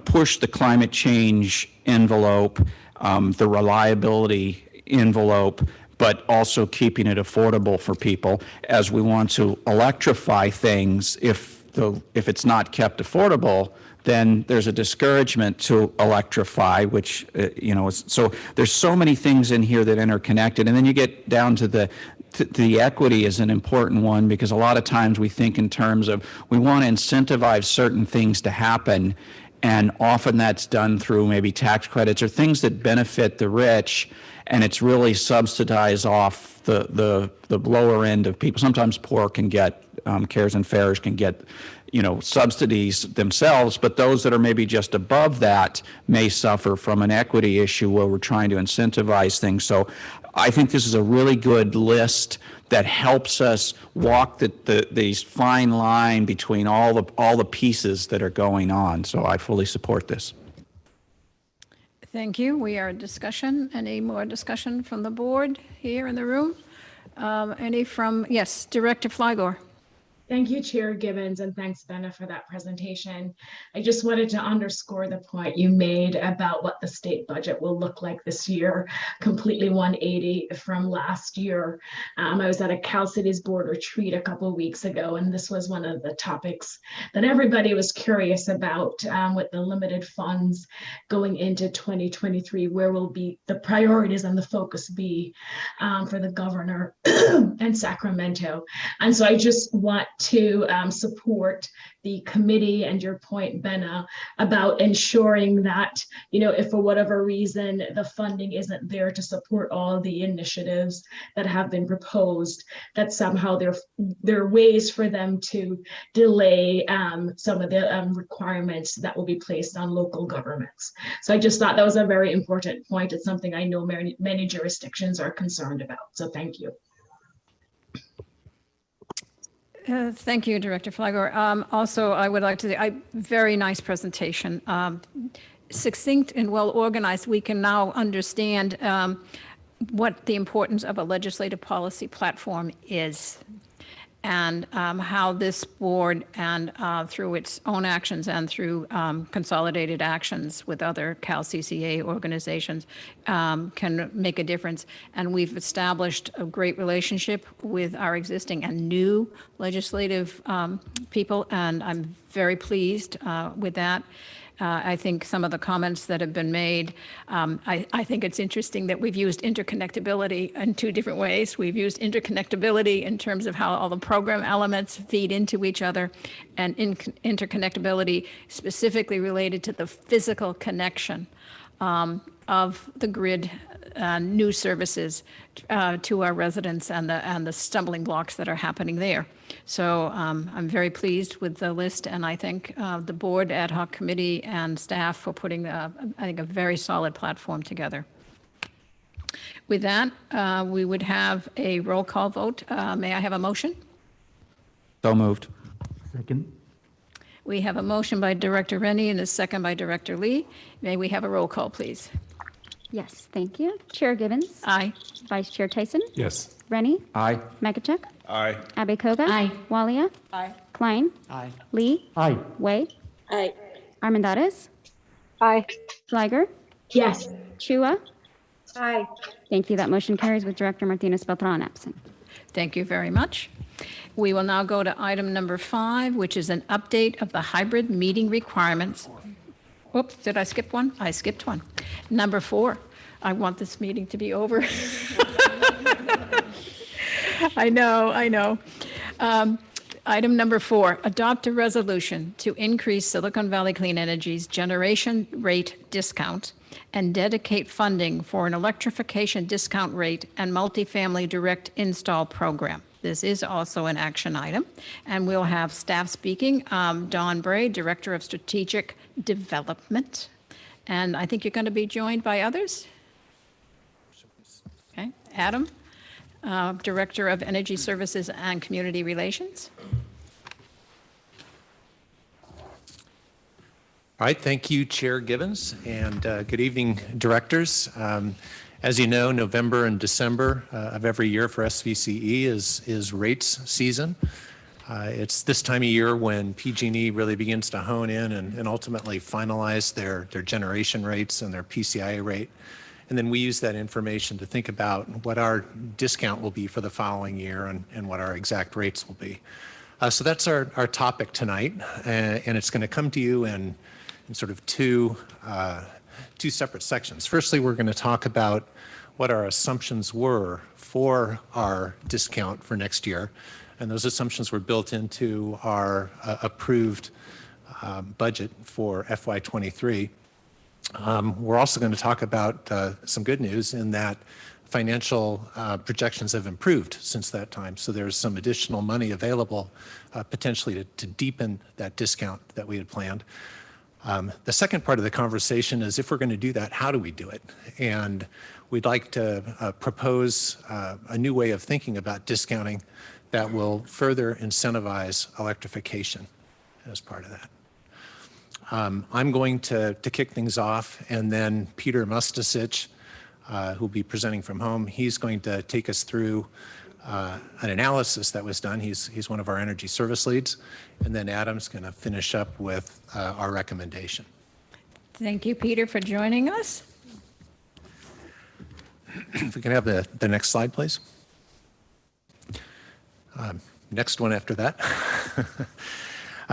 push the climate change envelope, the reliability envelope, but also keeping it affordable for people. As we want to electrify things, if it's not kept affordable, then there's a discouragement to electrify, which, so there's so many things in here that interconnected. And then you get down to the equity is an important one, because a lot of times we think in terms of we want to incentivize certain things to happen, and often that's done through maybe tax credits or things that benefit the rich, and it's really subsidized off the lower end of people. Sometimes poor can get cares and fares can get subsidies themselves, but those that are maybe just above that may suffer from an equity issue where we're trying to incentivize things. So I think this is a really good list that helps us walk these fine line between all the pieces that are going on. So I fully support this. Thank you. We are at discussion. Any more discussion from the board here in the room? Yes, Director Flygore. Thank you, Chair Gibbons, and thanks, Benna, for that presentation. I just wanted to underscore the point you made about what the state budget will look like this year, completely 180 from last year. I was at a Cal Cities board retreat a couple of weeks ago, and this was one of the topics that everybody was curious about with the limited funds going into 2023. Where will be the priorities and the focus be for the governor and Sacramento? And so I just want to support the committee and your point, Benna, about ensuring that, if for whatever reason the funding isn't there to support all the initiatives that have been proposed, that somehow there are ways for them to delay some of the requirements that will be placed on local governments. So I just thought that was a very important point. It's something I know many jurisdictions are concerned about. So thank you. Thank you, Director Flygore. Also, I would like to say, very nice presentation. Succinct and well organized. We can now understand what the importance of a legislative policy platform is, and how this board, and through its own actions and through consolidated actions with other Cal CCA organizations, can make a difference. And we've established a great relationship with our existing and new legislative people, and I'm very pleased with that. I think some of the comments that have been made, I think it's interesting that we've used interconnectability in two different ways. We've used interconnectability in terms of how all the program elements feed into each other, and interconnectability specifically related to the physical connection of the grid new services to our residents, and the stumbling blocks that are happening there. So I'm very pleased with the list, and I thank the board, ad hoc committee, and staff for putting, I think, a very solid platform together. With that, we would have a roll call vote. May I have a motion? So moved. Second. We have a motion by Director Rennie and a second by Director Lee. May we have a roll call, please? Yes, thank you. Chair Gibbons. Aye. Vice Chair Tyson. Yes. Rennie. Aye. Magachek. Aye. Abe-Koga. Aye. Walia. Aye. Klein. Aye. Lee. Aye. Way. Aye. Armendariz. Aye. Flygore. Yes. Chua. Aye. Thank you. That motion carries with Director Martinez-Beltran absent. Thank you very much. We will now go to item number 5, which is an update of the hybrid meeting requirements. Oops, did I skip one? I skipped one. Number 4. I want this meeting to be over. I know. Item number 4, adopt a resolution to increase Silicon Valley Clean Energy's generation rate discount and dedicate funding for an electrification discount rate and multifamily direct install program. This is also an action item, and we'll have staff speaking. Dawn Bray, Director of Strategic Development, and I think you're going to be joined by others. Okay, Adam, Director of Energy Services and Community Relations. All right, thank you, Chair Gibbons, and good evening, directors. As you know, November and December of every year for SVCE is rates season. It's this time of year when PG&E really begins to hone in and ultimately finalize their generation rates and their PCIA rate. And then we use that information to think about what our discount will be for the following year and what our exact rates will be. So that's our topic tonight, and it's going to come to you in sort of two separate sections. Firstly, we're going to talk about what our assumptions were for our discount for next year, and those assumptions were built into our approved budget for FY23. We're also going to talk about some good news in that financial projections have improved since that time. So there's some additional money available potentially to deepen that discount that we had planned. The second part of the conversation is, if we're going to do that, how do we do it? And we'd like to propose a new way of thinking about discounting that will further incentivize electrification as part of that. I'm going to kick things off, and then Peter Mustasich, who'll be presenting from home, he's going to take us through an analysis that was done. He's one of our energy service leads, and then Adam's going to finish up with our recommendation. Thank you, Peter, for joining us. If we can have the next slide, please. Next one after that.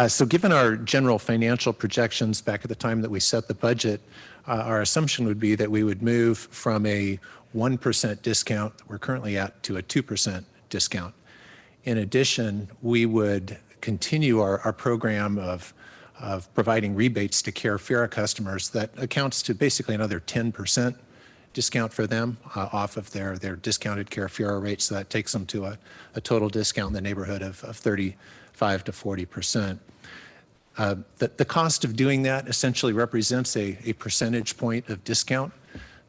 So given our general financial projections back at the time that we set the budget, our assumption would be that we would move from a 1% discount that we're currently at to a 2% discount. In addition, we would continue our program of providing rebates to CareFera customers that accounts to basically another 10% discount for them off of their discounted CareFera rates. So that takes them to a total discount in the neighborhood of 35 to 40%. The cost of doing that essentially represents a percentage point of discount.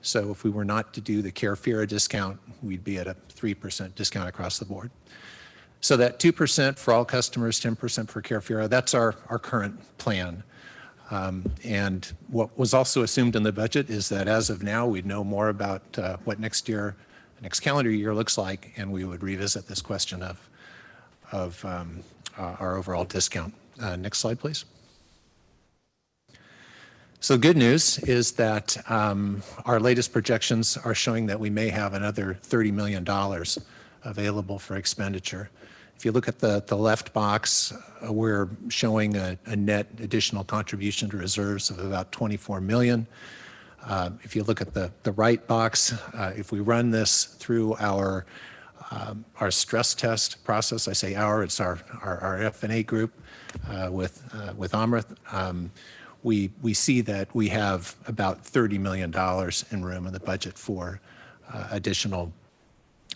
So if we were not to do the CareFera discount, we'd be at a 3% discount across the board. So that 2% for all customers, 10% for CareFera, that's our current plan. And what was also assumed in the budget is that as of now, we'd know more about what next calendar year looks like, and we would revisit this question of our overall discount. Next slide, please. So good news is that our latest projections are showing that we may have another $30 million available for expenditure. If you look at the left box, we're showing a net additional contribution to reserves of about $24 million. If you look at the right box, if we run this through our stress test process, I say it's our F&A group with Amrit, we see that we have about $30 million in room in the budget for additional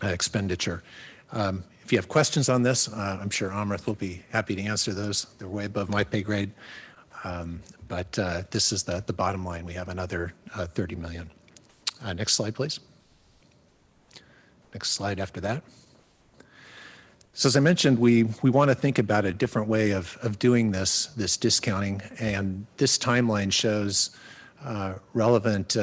expendish. If you have questions on this, I'm sure Amrit will be happy to answer those. They're way above my pay grade. But this is the bottom line. We have another $30 million. Next slide, please. Next slide after that. So as I mentioned, we want to think about a different way of doing this discounting, and this timeline shows relevant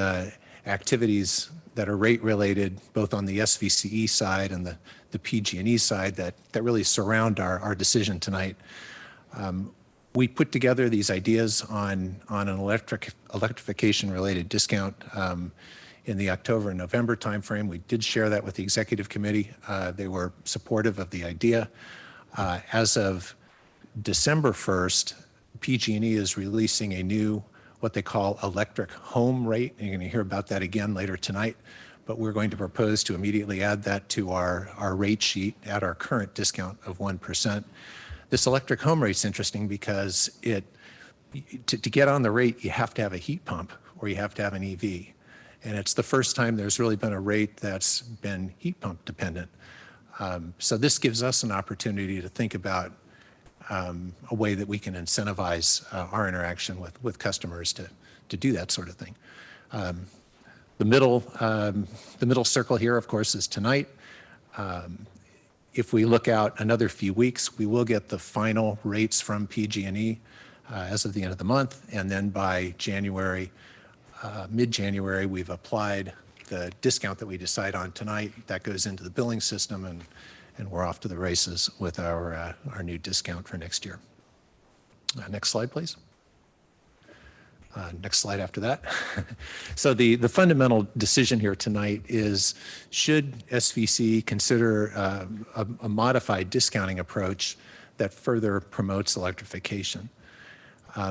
activities that are rate related, both on the SVCE side and the PG&E side that really surround our decision tonight. We put together these ideas on an electrification related discount in the October and November timeframe. We did share that with the executive committee. They were supportive of the idea. As of December 1st, PG&E is releasing a new, what they call electric home rate. And you're going to hear about that again later tonight. But we're going to propose to immediately add that to our rate sheet at our current discount of 1%. This electric home rate's interesting because to get on the rate, you have to have a heat pump or you have to have an EV. And it's the first time there's really been a rate that's been heat pump dependent. So this gives us an opportunity to think about a way that we can incentivize our interaction with customers to do that sort of thing. The middle circle here, of course, is tonight. If we look out another few weeks, we will get the final rates from PG&E as of the end of the month, and then by January, mid-January, we've applied the discount that we decide on tonight. That goes into the billing system, and we're off to the races with our new discount for next year. Next slide, please. Next slide after that. So the fundamental decision here tonight is, should SVC consider a modified discounting approach that further promotes electrification?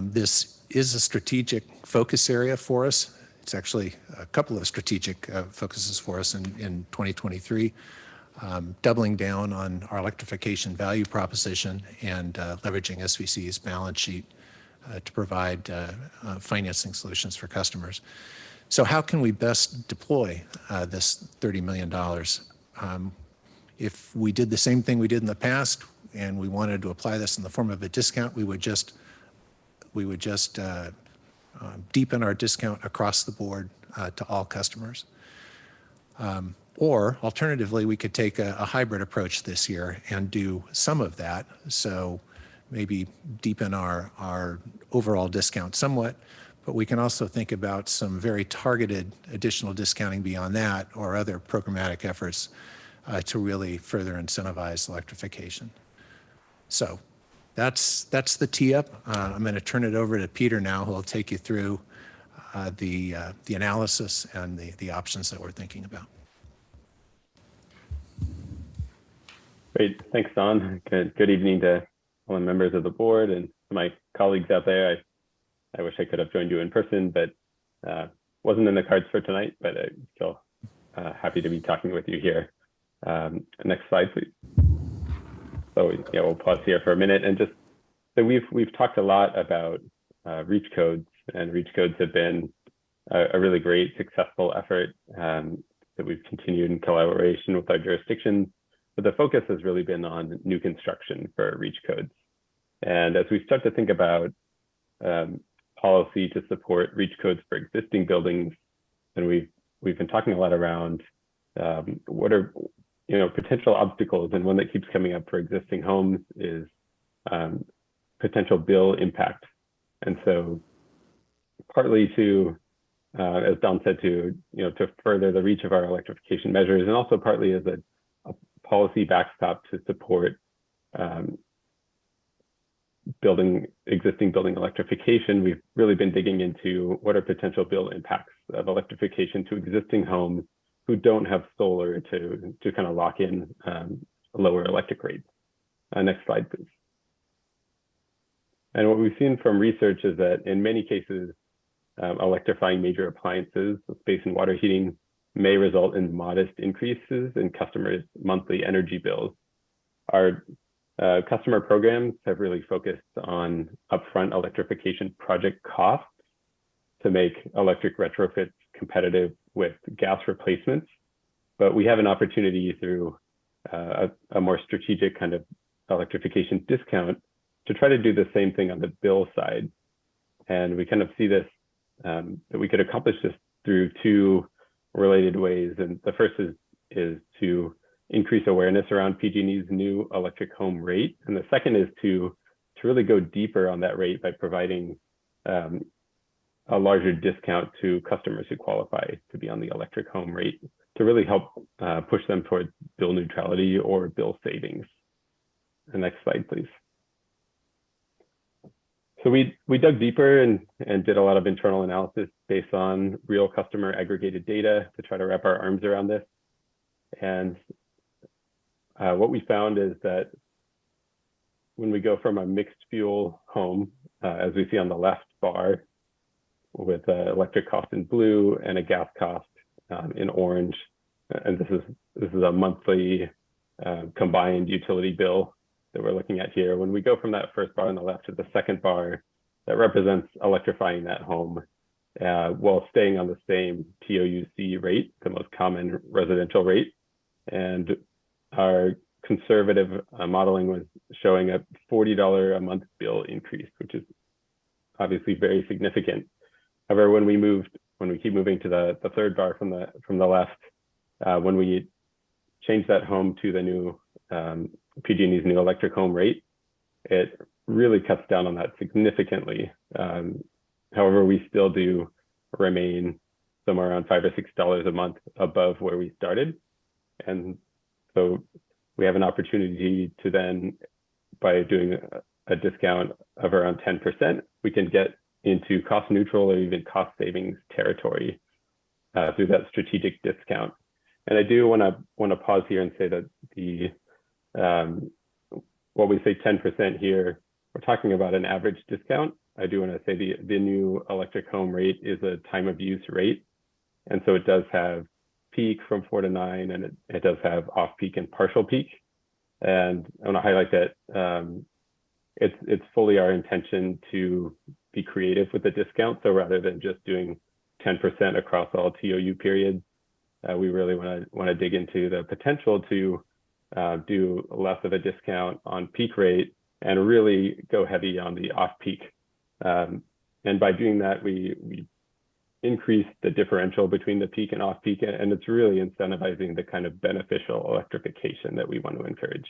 This is a strategic focus area for us. It's actually a couple of strategic focuses for us in 2023. Doubling down on our electrification value proposition and leveraging SVC's balance sheet to provide financing solutions for customers. So how can we best deploy this $30 million? If we did the same thing we did in the past and we wanted to apply this in the form of a discount, we would just deepen our discount across the board to all customers. Or alternatively, we could take a hybrid approach this year and do some of that. So maybe deepen our overall discount somewhat, but we can also think about some very targeted additional discounting beyond that or other programmatic efforts to really further incentivize electrification. So that's the tee up. I'm going to turn it over to Peter now, who will take you through the analysis and the options that we're thinking about. Great. Thanks, Don. Good evening to all the members of the board and my colleagues out there. I wish I could have joined you in person, but wasn't in the cards for tonight, but I'm still happy to be talking with you here. Next slide, please. So yeah, we'll pause here for a minute and just, so we've talked a lot about reach codes, and reach codes have been a really great, successful effort that we've continued in collaboration with our jurisdictions. But the focus has really been on new construction for reach codes. And as we start to think about policy to support reach codes for existing buildings, and we've been talking a lot around what are potential obstacles, and one that keeps coming up for existing homes is potential bill impact. And so partly to, as Don said, to further the reach of our electrification measures, and also partly as a policy backstop to support existing building electrification, we've really been digging into what are potential bill impacts of electrification to existing homes who don't have solar to kind of lock in lower electric rates. Next slide, please. And what we've seen from research is that in many cases, electrifying major appliances, space and water heating, may result in modest increases in customers' monthly energy bills. Our customer programs have really focused on upfront electrification project costs to make electric retrofits competitive with gas replacements. But we have an opportunity through a more strategic kind of electrification discount to try to do the same thing on the bill side. And we kind of see this, that we could accomplish this through two related ways. And the first is to increase awareness around PG&E's new electric home rate. And the second is to really go deeper on that rate by providing a larger discount to customers who qualify to be on the electric home rate, to really help push them towards bill neutrality or bill savings. The next slide, please. So we dug deeper and did a lot of internal analysis based on real customer aggregated data to try to wrap our arms around this. And what we found is that when we go from a mixed fuel home, as we see on the left bar, with electric cost in blue and a gas cost in orange, and this is a monthly combined utility bill that we're looking at here. When we go from that first bar on the left to the second bar, that represents electrifying that home while staying on the same TOUC rate, the most common residential rate. And our conservative modeling was showing a $40 a month bill increase, which is obviously very significant. However, when we keep moving to the third bar from the left, when we change that home to the new PG&E's new electric home rate, it really cuts down on that significantly. However, we still do remain somewhere around $5 or $6 a month above where we started. And so we have an opportunity to then, by doing a discount of around 10%, we can get into cost neutral or even cost savings territory through that strategic discount. And I do want to pause here and say that the what we say 10% here, we're talking about an average discount. I do want to say the new electric home rate is a time of use rate. And so it does have peak from 4 to 9, and it does have off peak and partial peak. And I want to highlight that it's fully our intention to be creative with the discount. So rather than just doing 10% across all TOU periods, we really want to dig into the potential to do less of a discount on peak rate and really go heavy on the off peak. And by doing that, we increase the differential between the peak and off peak, and it's really incentivizing the kind of beneficial electrification that we want to encourage.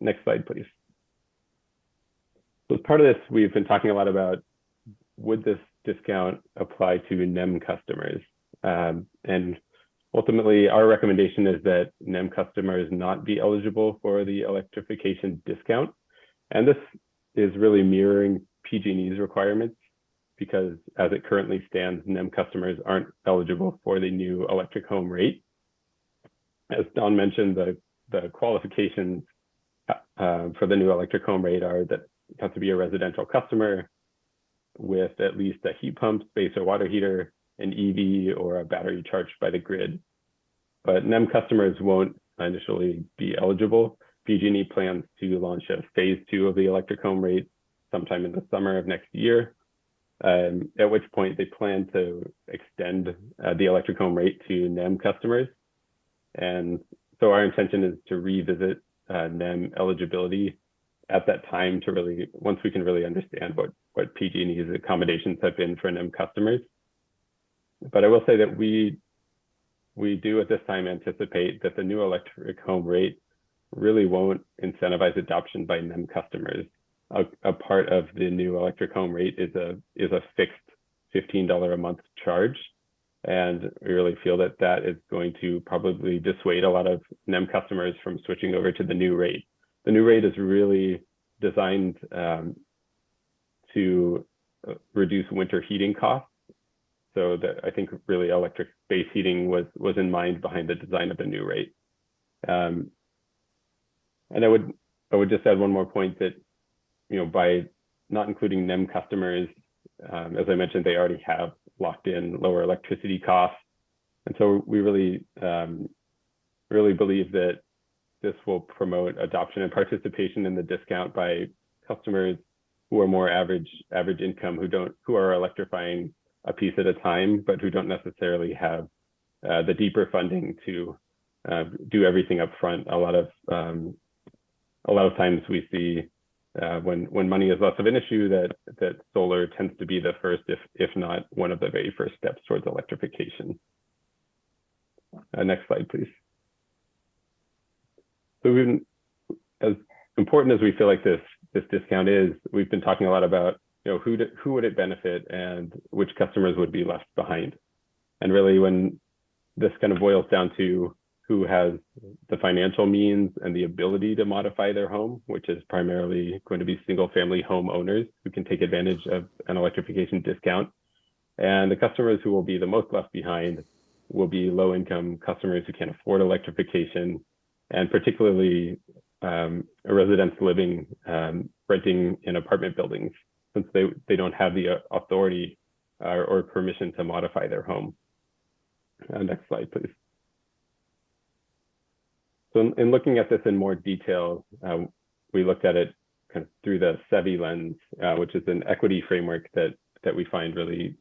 Next slide, please. So as part of this, we've been talking a lot about, would this discount apply to NEM customers? And ultimately, our recommendation is that NEM customers not be eligible for the electrification discount. And this is really mirroring PG&E's requirements, because as it currently stands, NEM customers aren't eligible for the new electric home rate. As Don mentioned, the qualifications for the new electric home rate are that you have to be a residential customer with at least a heat pump, space or water heater, an EV, or a battery charged by the grid. But NEM customers won't initially be eligible. PG&E plans to launch a phase 2 of the electric home rate sometime in the summer of next year, at which point they plan to extend the electric home rate to NEM customers. And so our intention is to revisit NEM eligibility at that time to really, once we can really understand what PG&E's accommodations have been for NEM customers. But I will say that we do at this time anticipate that the new electric home rate really won't incentivize adoption by NEM customers. A part of the new electric home rate is a fixed $15 a month charge. And we really feel that that is going to probably dissuade a lot of NEM customers from switching over to the new rate. The new rate is really designed to reduce winter heating costs. So that I think really electric space heating was in mind behind the design of the new rate. And I would just add one more point that, by not including NEM customers, as I mentioned, they already have locked in lower electricity costs. And so we really believe that this will promote adoption and participation in the discount by customers who are more average income, who are electrifying a piece at a time, but who don't necessarily have the deeper funding to do everything up front. A lot of times we see when money is less of an issue, that solar tends to be the first, if not one of the very first steps towards electrification. Next slide, please. So as important as we feel like this discount is, we've been talking a lot about who would it benefit and which customers would be left behind. And really, when this kind of boils down to who has the financial means and the ability to modify their home, which is primarily going to be single family home owners who can take advantage of an electrification discount. And the customers who will be the most left behind will be low income customers who can't afford electrification, and particularly residents living, renting in apartment buildings, since they don't have the authority or permission to modify their home. Next slide, please. So in looking at this in more detail, we looked at it kind of through the SVCE lens, which is an equity framework that we find really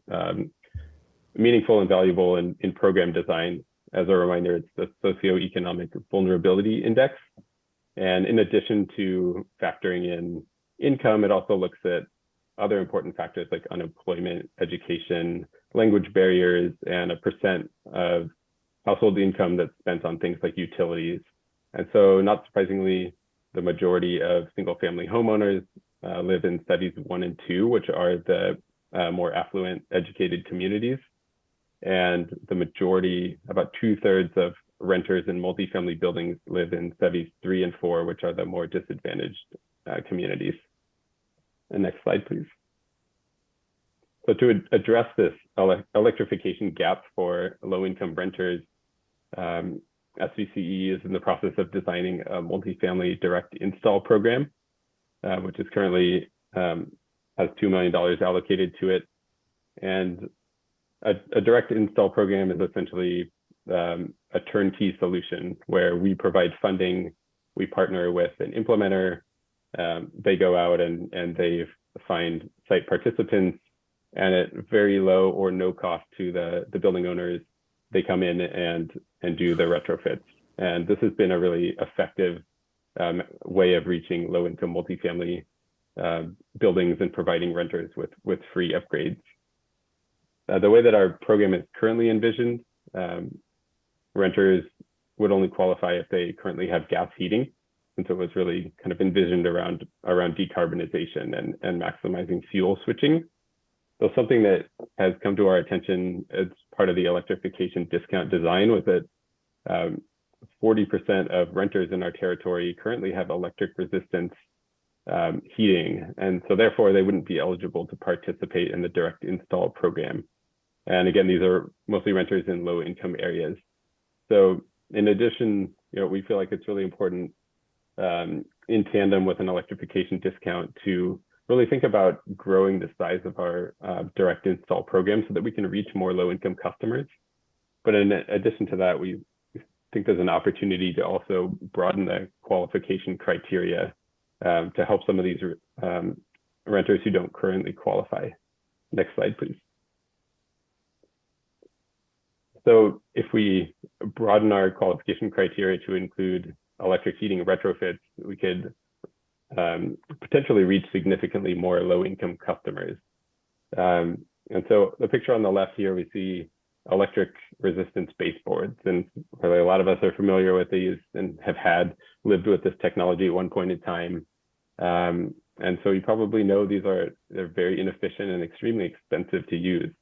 meaningful and valuable in program design. As a reminder, it's the Socioeconomic Vulnerability Index. And in addition to factoring in income, it also looks at other important factors like unemployment, education, language barriers, and a percent of household income that's spent on things like utilities. And so not surprisingly, the majority of single family homeowners live in SVCEs 1 and 2, which are the more affluent, educated communities. And the majority, about 2/3 of renters in multifamily buildings live in SVCEs 3 and 4, which are the more disadvantaged communities. And next slide, please. So to address this electrification gap for low-income renters, SVCE is in the process of designing a multifamily direct install program, which is currently has $2 million allocated to it. And a direct install program is essentially a turnkey solution where we provide funding, we partner with an implementer, they go out and they find site participants, and at very low or no cost to the building owners, they come in and do the retrofits. And this has been a really effective way of reaching low-income multifamily buildings and providing renters with free upgrades. The way that our program is currently envisioned, renters would only qualify if they currently have gas heating. And so it was really kind of envisioned around decarbonization and maximizing fuel switching. So something that has come to our attention as part of the electrification discount design was that 40% of renters in our territory currently have electric resistance heating. And so therefore they wouldn't be eligible to participate in the direct install program. And again, these are mostly renters in low income areas. So in addition, we feel like it's really important in tandem with an electrification discount to really think about growing the size of our direct install program so that we can reach more low income customers. But in addition to that, we think there's an opportunity to also broaden the qualification criteria to help some of these renters who don't currently qualify. Next slide, please. So if we broaden our qualification criteria to include electric heating retrofits, we could potentially reach significantly more low-income customers. And so the picture on the left here, we see electric resistance baseboards, and really a lot of us are familiar with these and have lived with this technology at one point in time. And so you probably know they're very inefficient and extremely expensive to use.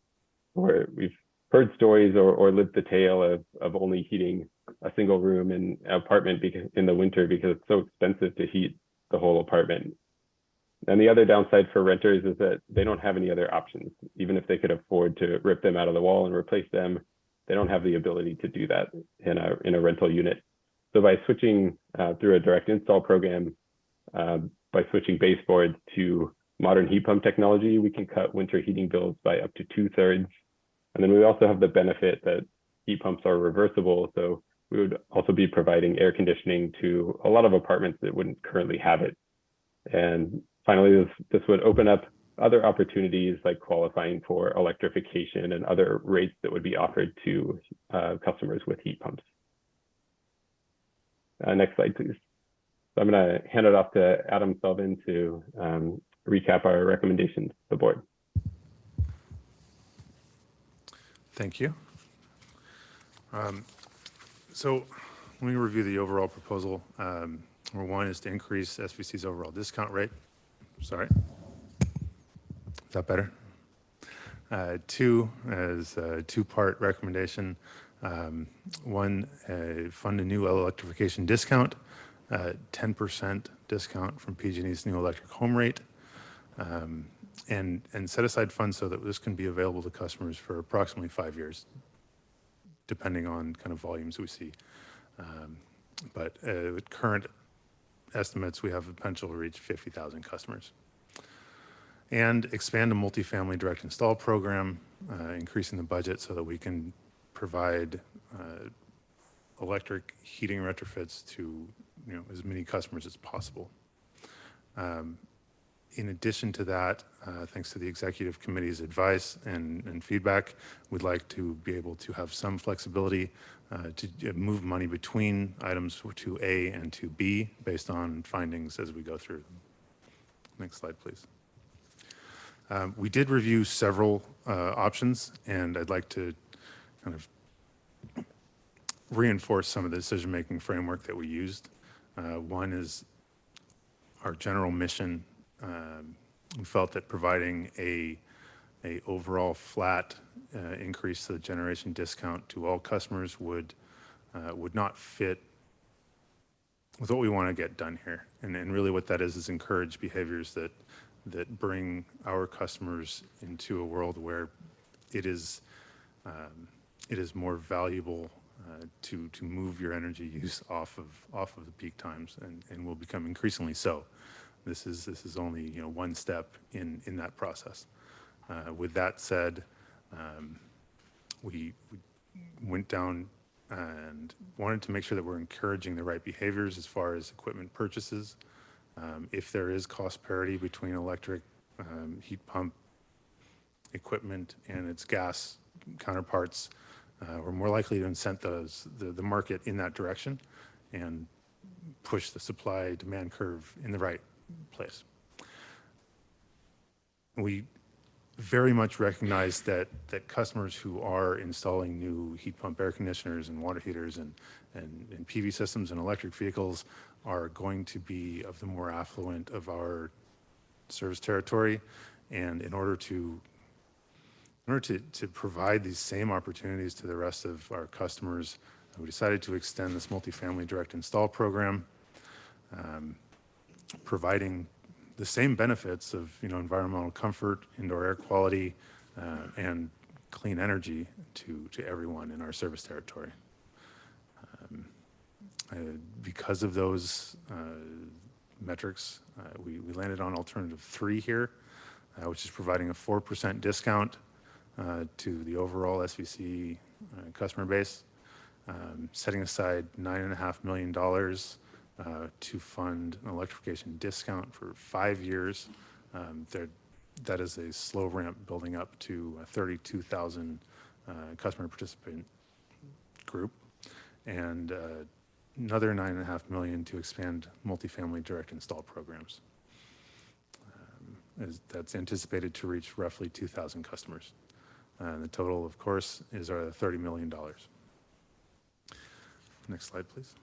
Or we've heard stories or lived the tale of only heating a single room in an apartment in the winter because it's so expensive to heat the whole apartment. And the other downside for renters is that they don't have any other options. Even if they could afford to rip them out of the wall and replace them, they don't have the ability to do that in a rental unit. So by switching through a direct install program, by switching baseboards to modern heat pump technology, we can cut winter heating bills by up to 2/3. And then we also have the benefit that heat pumps are reversible. So we would also be providing air conditioning to a lot of apartments that wouldn't currently have it. And finally, this would open up other opportunities like qualifying for electrification and other rates that would be offered to customers with heat pumps. Next slide, please. So I'm going to hand it off to Adam Sullivan to recap our recommendations to the board. Thank you. So when we review the overall proposal, number one is to increase SVC's overall discount rate. Sorry. Is that better? Two is a two-part recommendation. One, fund a new electrification discount, 10% discount from PG&E's new electric home rate, and set aside funds so that this can be available to customers for approximately 5 years, depending on kind of volumes we see. But with current estimates, we have the potential to reach 50,000 customers. And expand a multifamily direct install program, increasing the budget so that we can provide electric heating retrofits to as many customers as possible. In addition to that, thanks to the executive committee's advice and feedback, we'd like to be able to have some flexibility to move money between items 2A and 2B based on findings as we go through them. Next slide, please. We did review several options, and I'd like to kind of reinforce some of the decision-making framework that we used. One is our general mission. We felt that providing a overall flat increase to the generation discount to all customers would not fit with what we want to get done here. And really what that is encourage behaviors that that bring our customers into a world where it is more valuable to move your energy use off of the peak times, and will become increasingly so. This is only one step in that process. With that said, we went down and wanted to make sure that we're encouraging the right behaviors as far as equipment purchases. If there is cost parity between electric heat pump equipment and its gas counterparts, we're more likely to incent the market in that direction and push the supply-demand curve in the right place. We very much recognize that customers who are installing new heat pump air conditioners and water heaters and PV systems and electric vehicles are going to be of the more affluent of our service territory. And in order to provide these same opportunities to the rest of our customers, we decided to extend this multifamily direct install program, providing the same benefits of environmental comfort, indoor air quality, and clean energy to everyone in our service territory. Because of those metrics, we landed on alternative 3 here, which is providing a 4% discount to the overall SVCE customer base, setting aside $9.5 million to fund an electrification discount for 5 years. That is a slow ramp building up to a 32,000 customer participant group, and another $9.5 million to expand multifamily direct install programs. That's anticipated to reach roughly 2,000 customers. The total, of course, is $30 million. Next slide, please.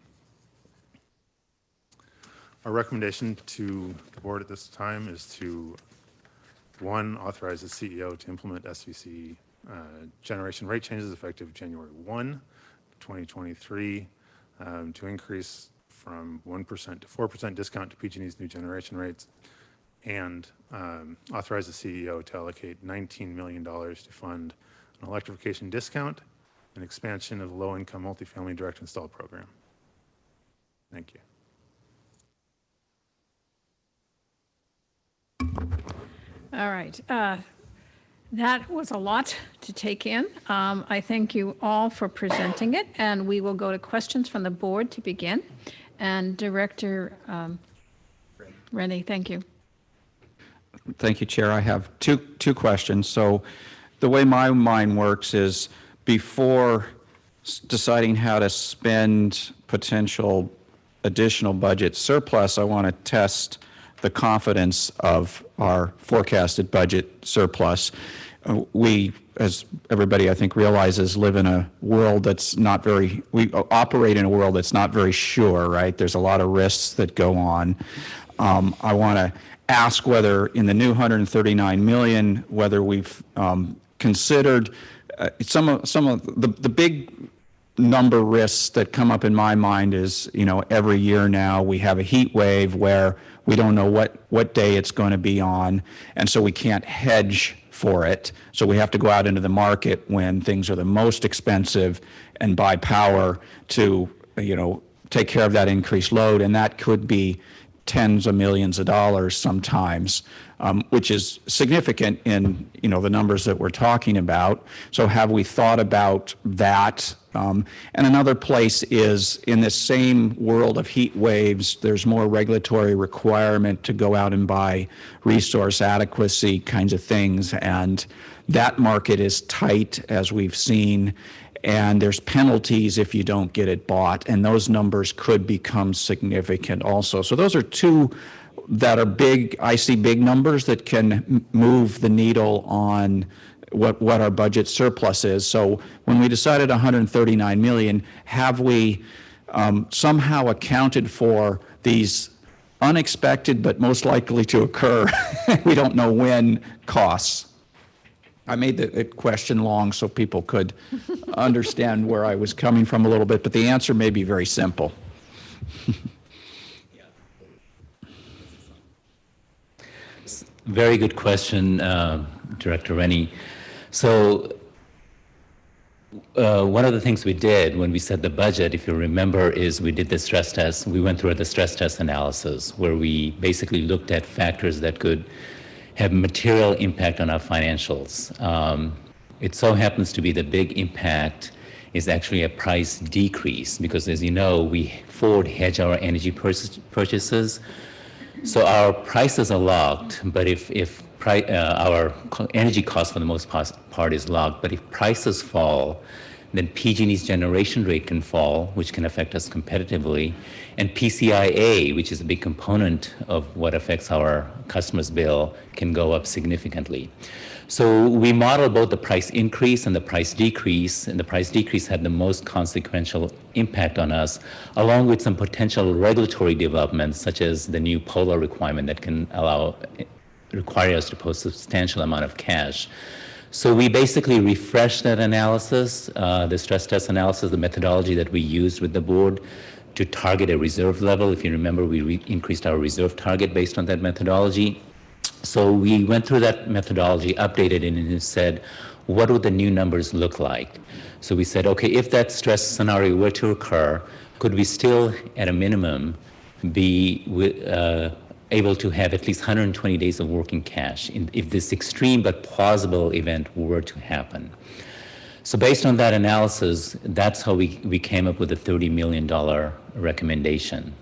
Our recommendation to the board at this time is to, 1, authorize the CEO to implement SVCE generation rate changes effective January 1, 2023, to increase from 1% to 4% discount to PG&E's new generation rates, and authorize the CEO to allocate $19 million to fund an electrification discount and expansion of the low-income multifamily direct install program. Thank you. All right. That was a lot to take in. I thank you all for presenting it, and we will go to questions from the board to begin. And Director Rennie, thank you. Thank you, Chair. I have two questions. So the way my mind works is before deciding how to spend potential additional budget surplus, I want to test the confidence of our forecasted budget surplus. We, as everybody I think realizes, live in a world that's not very, we operate in a world that's not very sure, right? There's a lot of risks that go on. I want to ask whether in the new 139 million, whether we've considered some of the big number risks that come up in my mind is, every year now we have a heat wave where we don't know what day it's going to be on, and so we can't hedge for it. So we have to go out into the market when things are the most expensive and buy power to, take care of that increased load, and that could be tens of millions of dollars sometimes, which is significant in the numbers that we're talking about. So have we thought about that? And another place is in this same world of heat waves, there's more regulatory requirement to go out and buy resource adequacy kinds of things, and that market is tight, as we've seen. And there's penalties if you don't get it bought, and those numbers could become significant also. So those are two that are big. I see big numbers that can move the needle on what our budget surplus is. So when we decided 139 million, have we somehow accounted for these unexpected but most likely to occur, we don't know when, costs? I made the question long so people could understand where I was coming from a little bit, but the answer may be very simple. Very good question, Director Rennie. So one of the things we did when we set the budget, if you remember, is we did the stress test. We went through the stress test analysis where we basically looked at factors that could have material impact on our financials. It so happens to be the big impact is actually a price decrease because, as you know, we forward hedge our energy purchases. So our prices are locked, but if our energy cost for the most part is locked, but if prices fall, then PG&E's generation rate can fall, which can affect us competitively, and PCIA, which is a big component of what affects our customers' bill, can go up significantly. So we model both the price increase and the price decrease, and the price decrease had the most consequential impact on us, along with some potential regulatory developments, such as the new POLA requirement that can require us to post a substantial amount of cash. So we basically refreshed that analysis, the stress test analysis, the methodology that we used with the board to target a reserve level. If you remember, we increased our reserve target based on that methodology. So we went through that methodology, updated it, and said, what would the new numbers look like? So we said, okay, if that stress scenario were to occur, could we still, at a minimum, be able to have at least 120 days of working cash if this extreme but plausible event were to happen? So based on that analysis, that's how we came up with a $30 million recommendation.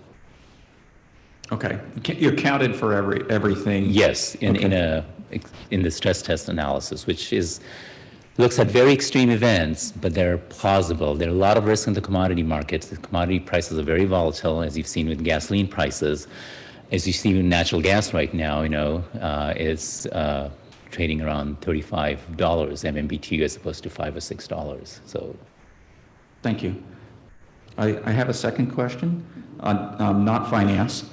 Okay, you accounted for everything? Yes, in the stress test analysis, which looks at very extreme events, but they're plausible. There are a lot of risks in the commodity markets. The commodity prices are very volatile, as you've seen with gasoline prices. As you see with natural gas right now, it's trading around $35 MMBTU as opposed to $5 or $6. So, thank you. I have a second question on not finance.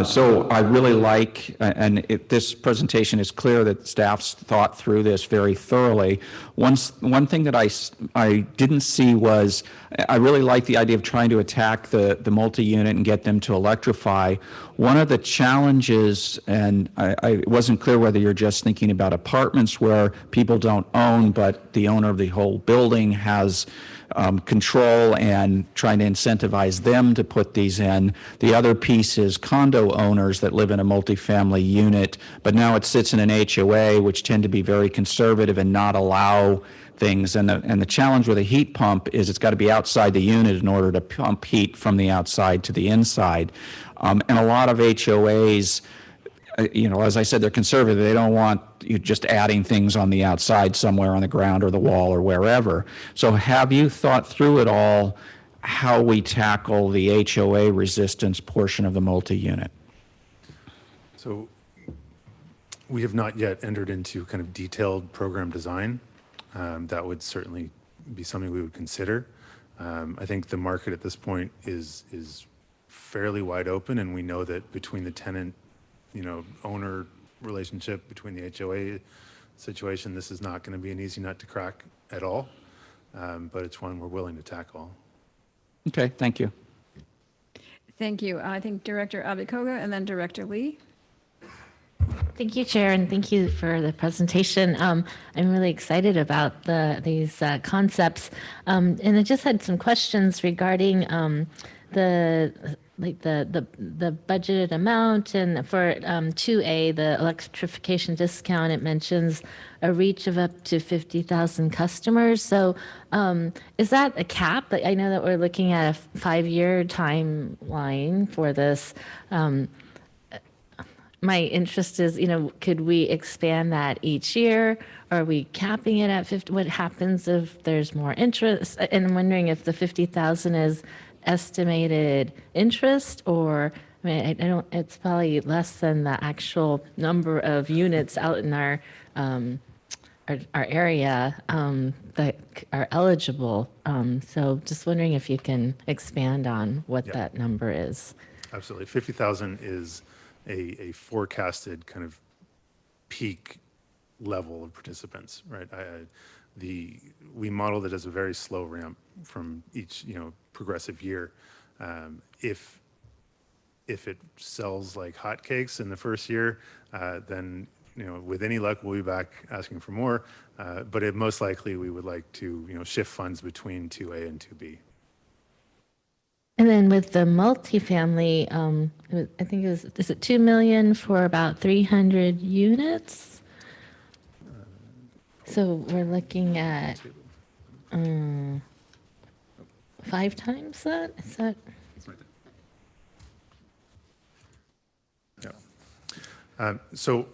So I really like, and this presentation is clear that staff's thought through this very thoroughly. One thing that I didn't see was, I really like the idea of trying to attack the multi-unit and get them to electrify. One of the challenges, and I wasn't clear whether you're just thinking about apartments where people don't own, but the owner of the whole building has control and trying to incentivize them to put these in. The other piece is condo owners that live in a multifamily unit, but now it sits in an HOA, which tend to be very conservative and not allow things. And the challenge with a heat pump is it's got to be outside the unit in order to pump heat from the outside to the inside. And a lot of HOAs, as I said, they're conservative. They don't want you just adding things on the outside somewhere on the ground or the wall or wherever. So have you thought through at all how we tackle the HOA resistance portion of the multi-unit? So we have not yet entered into kind of detailed program design. That would certainly be something we would consider. I think the market at this point is fairly wide open, and we know that between the tenant owner relationship, between the HOA situation, this is not going to be an easy nut to crack at all, but it's one we're willing to tackle. Okay, thank you. Thank you. I think Director Abikoga and then Director Lee. Thank you, Chair, and thank you for the presentation. I'm really excited about these concepts, and I just had some questions regarding the budgeted amount, and for 2A, the electrification discount, it mentions a reach of up to 50,000 customers. So is that a cap? I know that we're looking at a 5-year timeline for this. My interest is, could we expand that each year? Are we capping it at 50? What happens if there's more interest? And I'm wondering if the 50,000 is estimated interest, or I don't. It's probably less than the actual number of units out in our area that are eligible. So just wondering if you can expand on what that number is. Absolutely, 50,000 is a forecasted kind of peak level of participants, right? We modeled it as a very slow ramp from each progressive year. If if it sells like hotcakes in the first year, then with any luck, we'll be back asking for more. But most likely, we would like to shift funds between 2A and 2B. And then with the multifamily, I think is it 2 million for about 300 units? So we're looking at 5 times that? Is that? So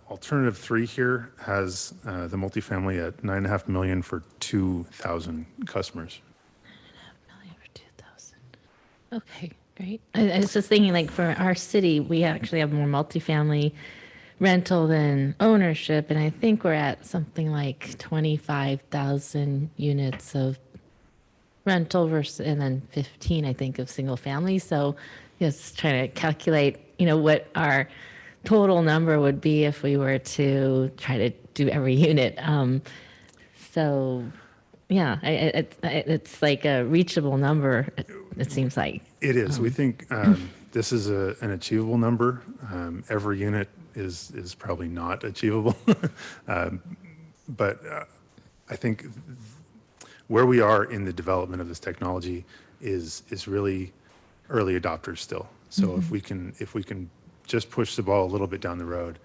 alternative 3 here has the multifamily at 9.5 million for 2,000 customers. Okay, great. I was just thinking, like, for our city, we actually have more multifamily rental than ownership, and I think we're at something like 25,000 units of rental versus, and then 15, I think, of single family. So just trying to calculate, what our total number would be if we were to try to do every unit. So yeah, it's like a reachable number, it seems like. It is. We think this is an achievable number. Every unit is probably not achievable. But I think where we are in the development of this technology is really early adopters still. So if we can just push the ball a little bit down the road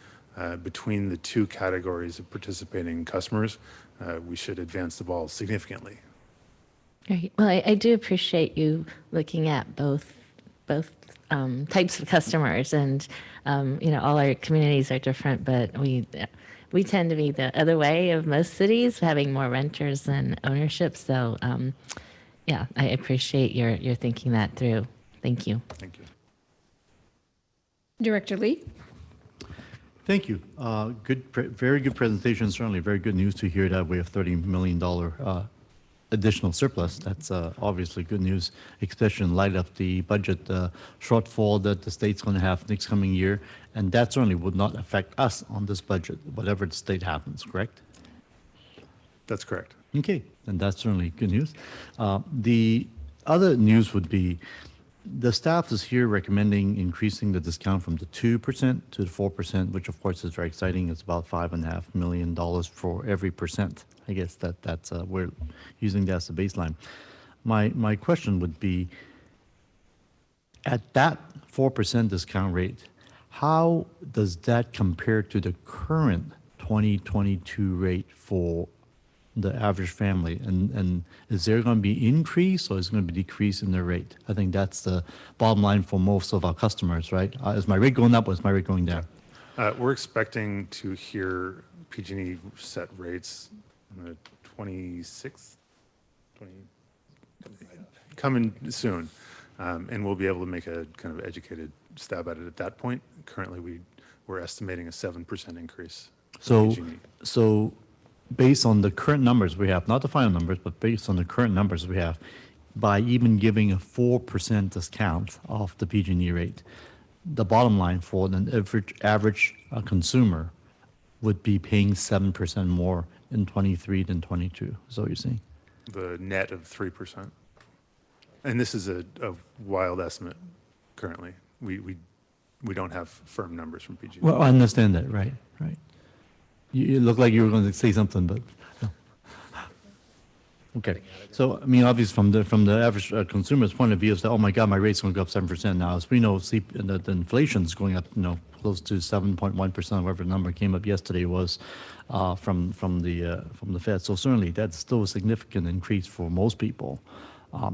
between the 2 categories of participating customers, we should advance the ball significantly. Great. Well, I do appreciate you looking at both types of customers, and all our communities are different, but we tend to be the other way of most cities, having more renters than ownership. So yeah, I appreciate your thinking that through. Thank you. Thank you. Director Lee. Thank you. Very good presentation. Certainly very good news to hear that we have $30 million additional surplus. That's obviously good news, especially in light of the budget shortfall that the state's going to have next coming year. And that certainly would not affect us on this budget, whatever the state happens, correct? That's correct. Okay, and that's certainly good news. The other news would be the staff is here recommending increasing the discount from the 2% to the 4%, which of course is very exciting. It's about $5.5 million for every percent. I guess that's we're using that as a baseline. My question would be, at that 4% discount rate, how does that compare to the current 2022 rate for the average family? And is there going to be increase, or is it going to be decrease in the rate? I think that's the bottom line for most of our customers, right? Is my rate going up, or is my rate going down? We're expecting to hear PG&E set rates on the 26th, coming soon, and we'll be able to make a kind of educated stab at it at that point. Currently, we're estimating a 7% increase. So based on the current numbers we have, not the final numbers, but based on the current numbers we have, by even giving a 4% discount off the PG&E rate, the bottom line for an average consumer would be paying 7% more in 23 than 22. Is that what you're saying? The net of 3%. And this is a wild estimate currently. We don't have firm numbers from PG&E. Well, I understand that, right. You look like you were going to say something, but no. Okay. So, I mean, obviously, from the average consumer's point of view, it's that, oh my God, my rate's going to go up 7% now. As we know, the inflation's going up, close to 7.1%, whatever the number came up yesterday was from the Fed. So certainly, that's still a significant increase for most people.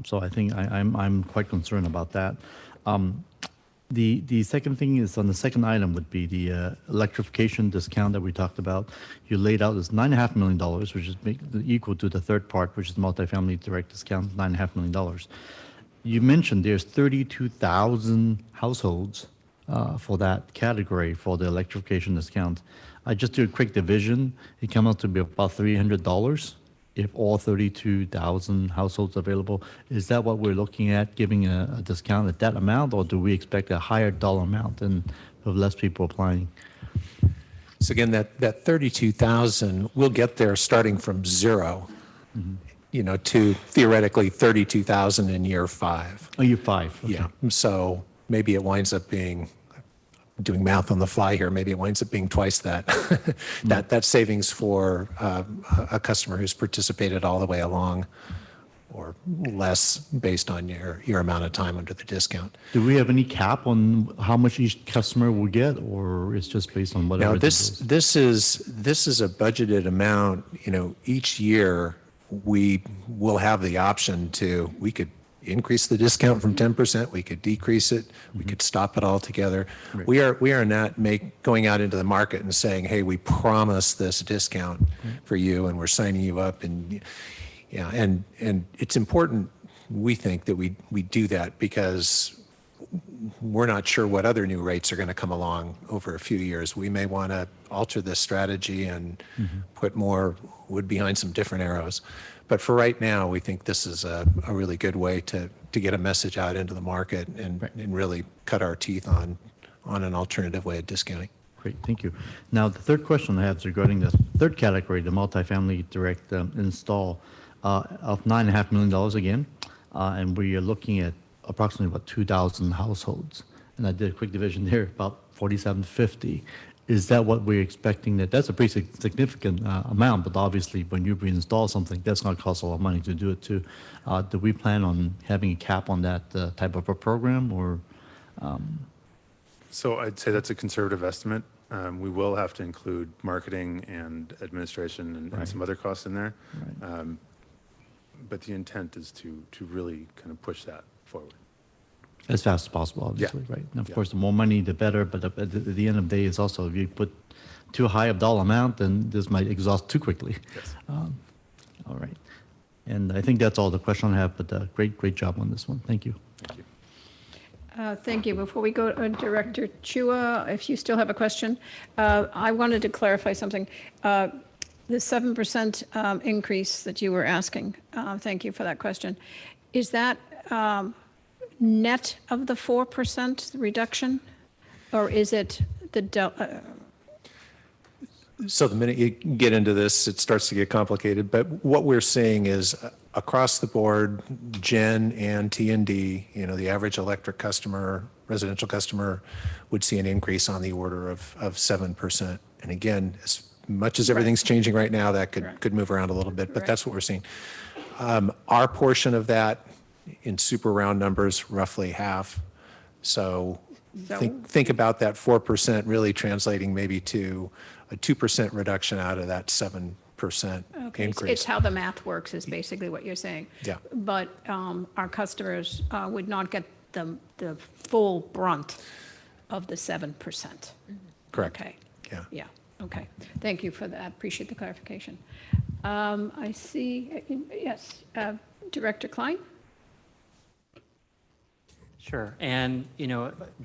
So I think I'm quite concerned about that. The second thing is on the second item would be the electrification discount that we talked about. You laid out as $9.5 million, which is equal to the third part, which is multifamily direct discount, $9.5 million. You mentioned there's 32,000 households for that category for the electrification discount. I just did a quick division. It came out to be about $300 if all 32,000 households available. Is that what we're looking at, giving a discount at that amount, or do we expect a higher dollar amount and with less people applying? So again, that 32,000, we'll get there starting from 0. Mm-hmm. to theoretically 32,000 in year 5. Oh, year 5. Okay. Yeah. So maybe it winds up being, doing math on the fly here, maybe it winds up being twice that. That savings for a customer who's participated all the way along, or less based on your amount of time under the discount. Do we have any cap on how much each customer will get, or it's just based on whatever? Now, this is a budgeted amount. Each year we will have the option to, we could increase the discount from 10%, we could decrease it, we could stop it altogether. Right. We are not going out into the market and saying, hey, we promise this discount for you and we're signing you up. And and it's important, we think, that we do that, because we're not sure what other new rates are going to come along over a few years. We may want to alter this strategy and put more wood behind some different arrows. But for right now, we think this is a really good way to get a message out into the market and really cut our teeth on an alternative way of discounting. Great, thank you. Now, the third question I have is regarding the third category, the multifamily direct install of $9.5 million again. And we are looking at approximately about 2,000 households. And I did a quick division there, about 4,750. Is that what we're expecting? That's a pretty significant amount, but obviously when you reinstall something, that's going to cost a lot of money to do it too. Do we plan on having a cap on that type of a program, or? So I'd say that's a conservative estimate. We will have to include marketing and administration and some other costs in there. But the intent is to really kind of push that forward. As fast as possible, obviously, right? And of course, the more money, the better. But at the end of the day, it's also, if you put too high of dollar amount, then this might exhaust too quickly. Yes. All right. And I think that's all the question I have, but great job on this one. Thank you. Thank you. Thank you. Before we go to Director Chua, if you still have a question, I wanted to clarify something. The 7% increase that you were asking, thank you for that question. Is that net of the 4% reduction, or is it the So the minute you get into this, it starts to get complicated. But what we're seeing is across the board, Gen and T&D, the average electric customer, residential customer, would see an increase on the order of 7%. And again, as much as everything's changing right now, that could move around a little bit, but that's what we're seeing. Our portion of that, in super round numbers, roughly half. So think about that 4% really translating maybe to a 2% reduction out of that 7% increase. It's how the math works, is basically what you're saying. Yeah. But our customers would not get the full brunt of the 7%. Correct. Okay. Yeah. Yeah. Okay. Thank you for that. I appreciate the clarification. I see, yes, Director Klein? Sure. And,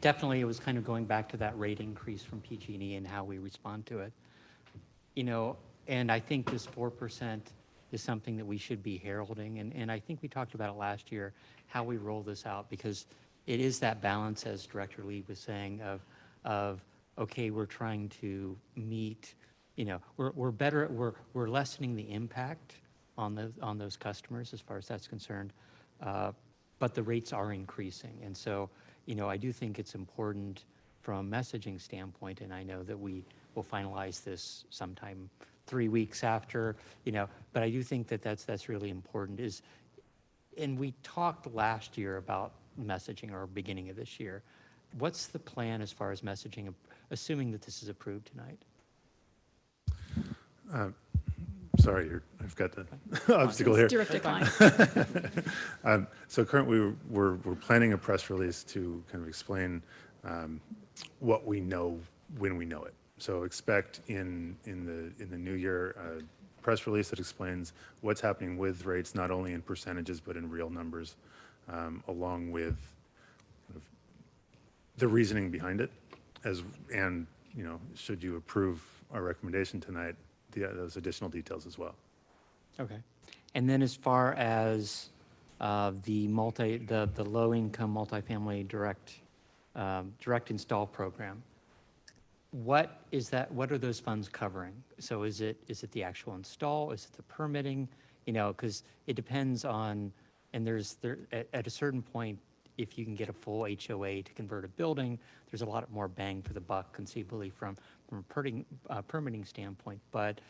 definitely it was kind of going back to that rate increase from PG&E and how we respond to it. And I think this 4% is something that we should be heralding. And I think we talked about it last year, how we roll this out, because it is that balance, as Director Lee was saying, of okay, we're trying to meet, we're lessening the impact on those customers as far as that's concerned. But the rates are increasing. And so, I do think it's important from a messaging standpoint, and I know that we will finalize this sometime 3 weeks after, but I do think that that's really important. And we talked last year about messaging, or beginning of this year. What's the plan as far as messaging, assuming that this is approved tonight? Sorry, I've got the obstacle here. Director Klein. So currently, we're planning a press release to kind of explain what we know when we know it. So expect in the new year a press release that explains what's happening with rates, not only in percentages but in real numbers, along with the reasoning behind it, and should you approve our recommendation tonight, those additional details as well. Okay. And then as far as the low-income multifamily direct install program, what is that? What are those funds covering? So is it the actual install? Is it the permitting? you know, because it depends on, and at a certain point, if you can get a full HOA to convert a building, there's a lot more bang for the buck conceivably from a permitting standpoint, but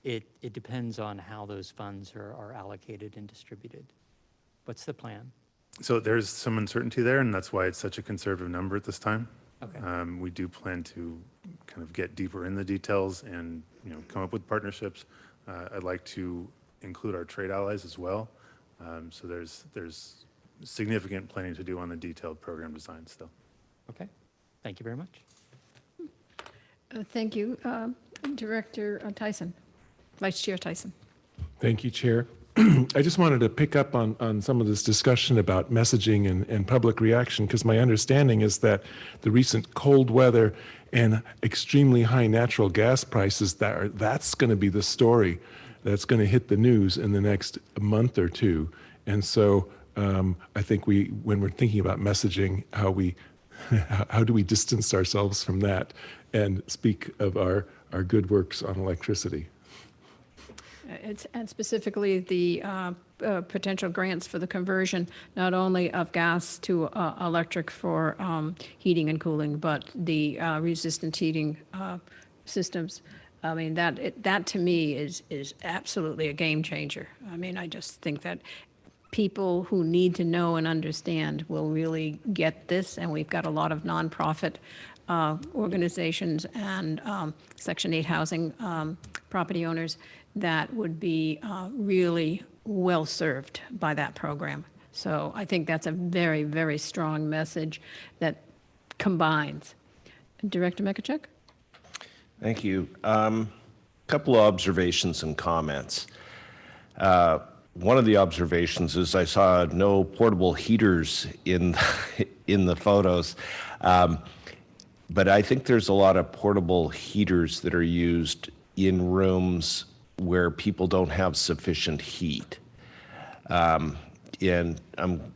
it depends on how those funds are allocated and distributed. What's the plan? So there's some uncertainty there, and that's why it's such a conservative number at this time. Okay. We do plan to kind of get deeper in the details and, you know, come up with partnerships. I'd like to include our trade allies as well. So there's significant planning to do on the detailed program design still. Okay, thank you very much. Thank you, Director Tyson, Vice Chair Tyson. Thank you, Chair. I just wanted to pick up on some of this discussion about messaging and public reaction, because my understanding is that the recent cold weather and extremely high natural gas prices, that's going to be the story that's going to hit the news in the next month or two. And so I think when we're thinking about messaging, how do we distance ourselves from that and speak of our good works on electricity? And specifically the potential grants for the conversion, not only of gas to electric for heating and cooling, but the resistant heating systems. I mean, that to me is absolutely a game changer. I mean, I just think that people who need to know and understand will really get this, and we've got a lot of nonprofit organizations and Section 8 housing property owners that would be really well served by that program. So I think that's a very, very strong message that combines. Director Mekachek? Thank you. Couple of observations and comments. One of the observations is I saw no portable heaters in the photos. But I think there's a lot of portable heaters that are used in rooms where people don't have sufficient heat. And I'm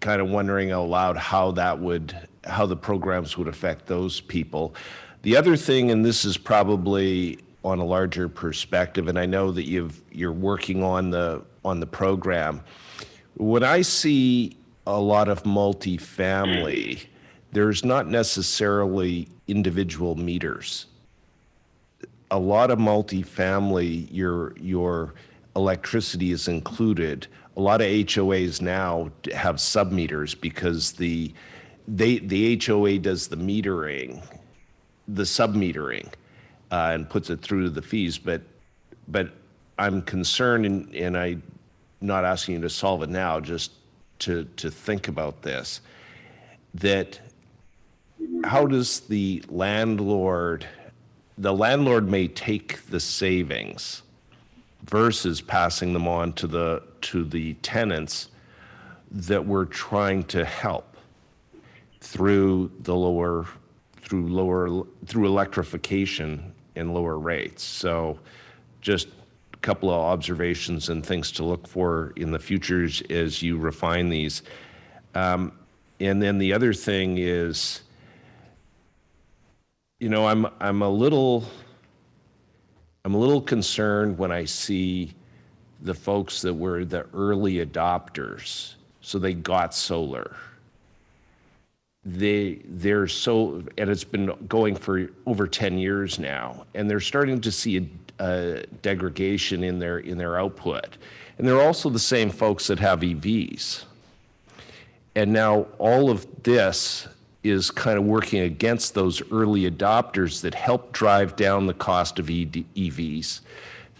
kind of wondering out loud how the programs would affect those people. The other thing, and this is probably on a larger perspective, and I know that you're working on the program. When I see a lot of multifamily, there's not necessarily individual meters. A lot of multifamily, your electricity is included. A lot of HOAs now have sub-meters because the HOA does the metering, the sub-metering, and puts it through to the fees. But I'm concerned, and I'm not asking you to solve it now, just to think about this, that how does the landlord may take the savings versus passing them on to the tenants that we're trying to help through electrification and lower rates. So just a couple of observations and things to look for in the futures as you refine these. And then the other thing is, you know, I'm a little concerned when I see the folks that were the early adopters, so they got solar. They're so, and it's been going for over 10 years now, and they're starting to see a degradation in their output. And they're also the same folks that have EVs. And now all of this is kind of working against those early adopters that help drive down the cost of EVs,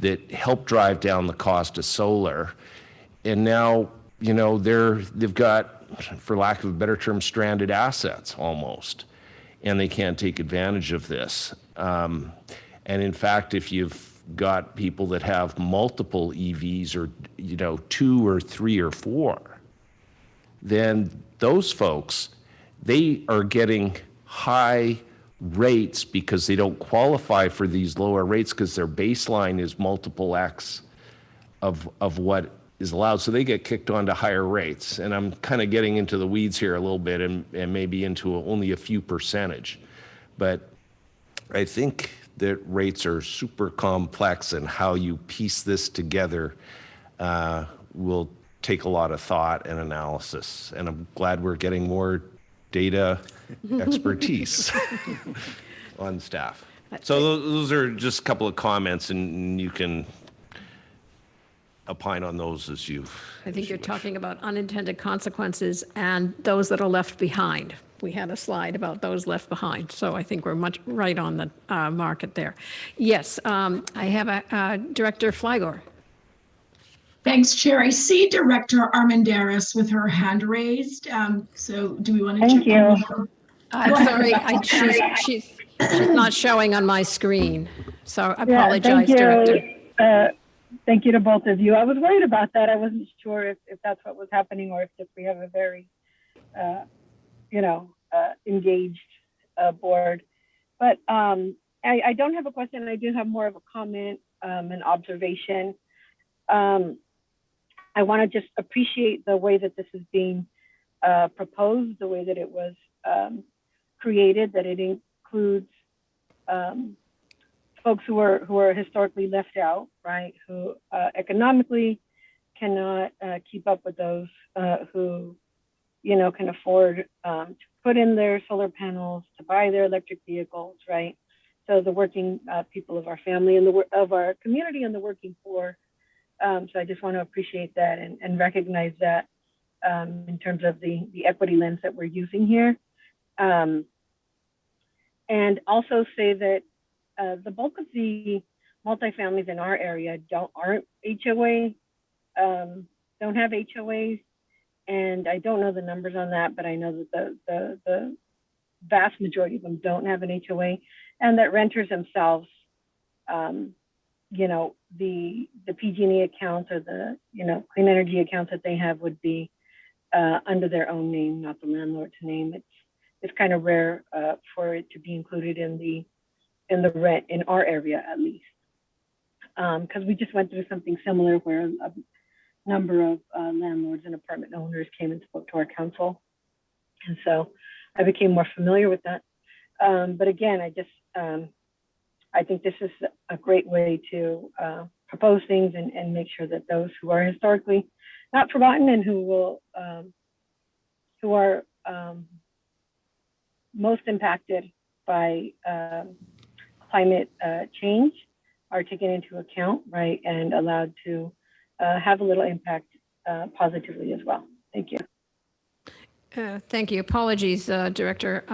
that help drive down the cost of solar. And now, you know, they've got, for lack of a better term, stranded assets almost, and they can't take advantage of this. And in fact, if you've got people that have multiple EVs, or, you know, 2 or 3 or 4, then those folks, they are getting high rates because they don't qualify for these lower rates because their baseline is multiple X of what is allowed. So they get kicked onto higher rates. And I'm kind of getting into the weeds here a little bit and maybe into only a few percentage. But I think that rates are super complex, and how you piece this together will take a lot of thought and analysis. And I'm glad we're getting more data expertise on staff. So those are just a couple of comments, and you can opine on those as you. I think you're talking about unintended consequences and those that are left behind. We had a slide about those left behind, so I think we're much right on the market there. Yes, I have Director Flygore. Thanks, Chair. I see Director Armendariz with her hand raised. So do we want to Thank check? you. I'm sorry, she's not showing on my screen, so I apologize, Director. Thank you to both of you. I was worried about that. I wasn't sure if that's what was happening or if just we have a very, engaged board. But I don't have a question. I do have more of a comment, an observation. I want to just appreciate the way that this is being proposed, the way that it was created, that it includes folks who are historically left out, right? Who economically cannot keep up with those who, can afford to put in their solar panels, to buy their electric vehicles, right? So the working people of our family and of our community and the working poor. So I just want to appreciate that and recognize that in terms of the equity lens that we're using here. And also say that the bulk of the multifamilies in our area aren't HOA, don't have HOAs. And I don't know the numbers on that, but I know that the vast majority of them don't have an HOA, and that renters themselves, the PG&E accounts or the, clean energy accounts that they have would be under their own name, not the landlord's name. It's kind of rare for it to be included in the rent in our area, at least. Because we just went through something similar where a number of landlords and apartment owners came and spoke to our council. And so I became more familiar with that. But again, I think this is a great way to propose things and make sure that those who are historically not forgotten and who are most impacted by climate change are taken into account, right, and allowed to have a little impact positively as well. Thank you. Thank you. Apologies, Director.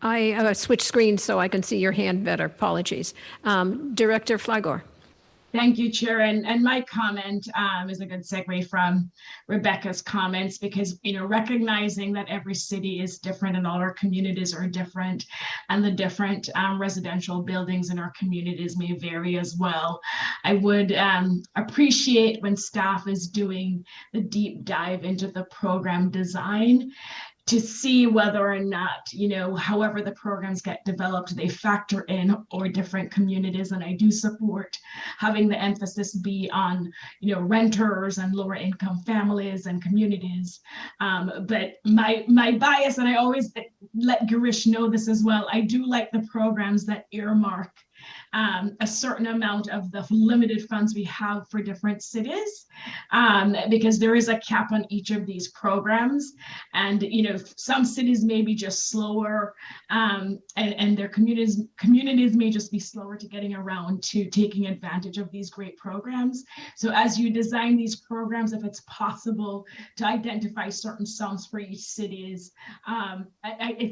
I switched screens so I can see your hand better. Apologies. Director Flygore. Thank you, Chair. And my comment is a good segue from Rebecca's comments because, recognizing that every city is different and all our communities are different and the different residential buildings in our communities may vary as well. I would appreciate when staff is doing the deep dive into the program design to see whether or not, however the programs get developed, they factor in or different communities. And I do support having the emphasis be on, renters and lower income families and communities. But my bias, and I always let Girish know this as well, I do like the programs that earmark a certain amount of the limited funds we have for different cities, because there is a cap on each of these programs. And, some cities may be just slower and their communities may just be slower to getting around to taking advantage of these great programs. So as you design these programs, if it's possible to identify certain sums for each cities, I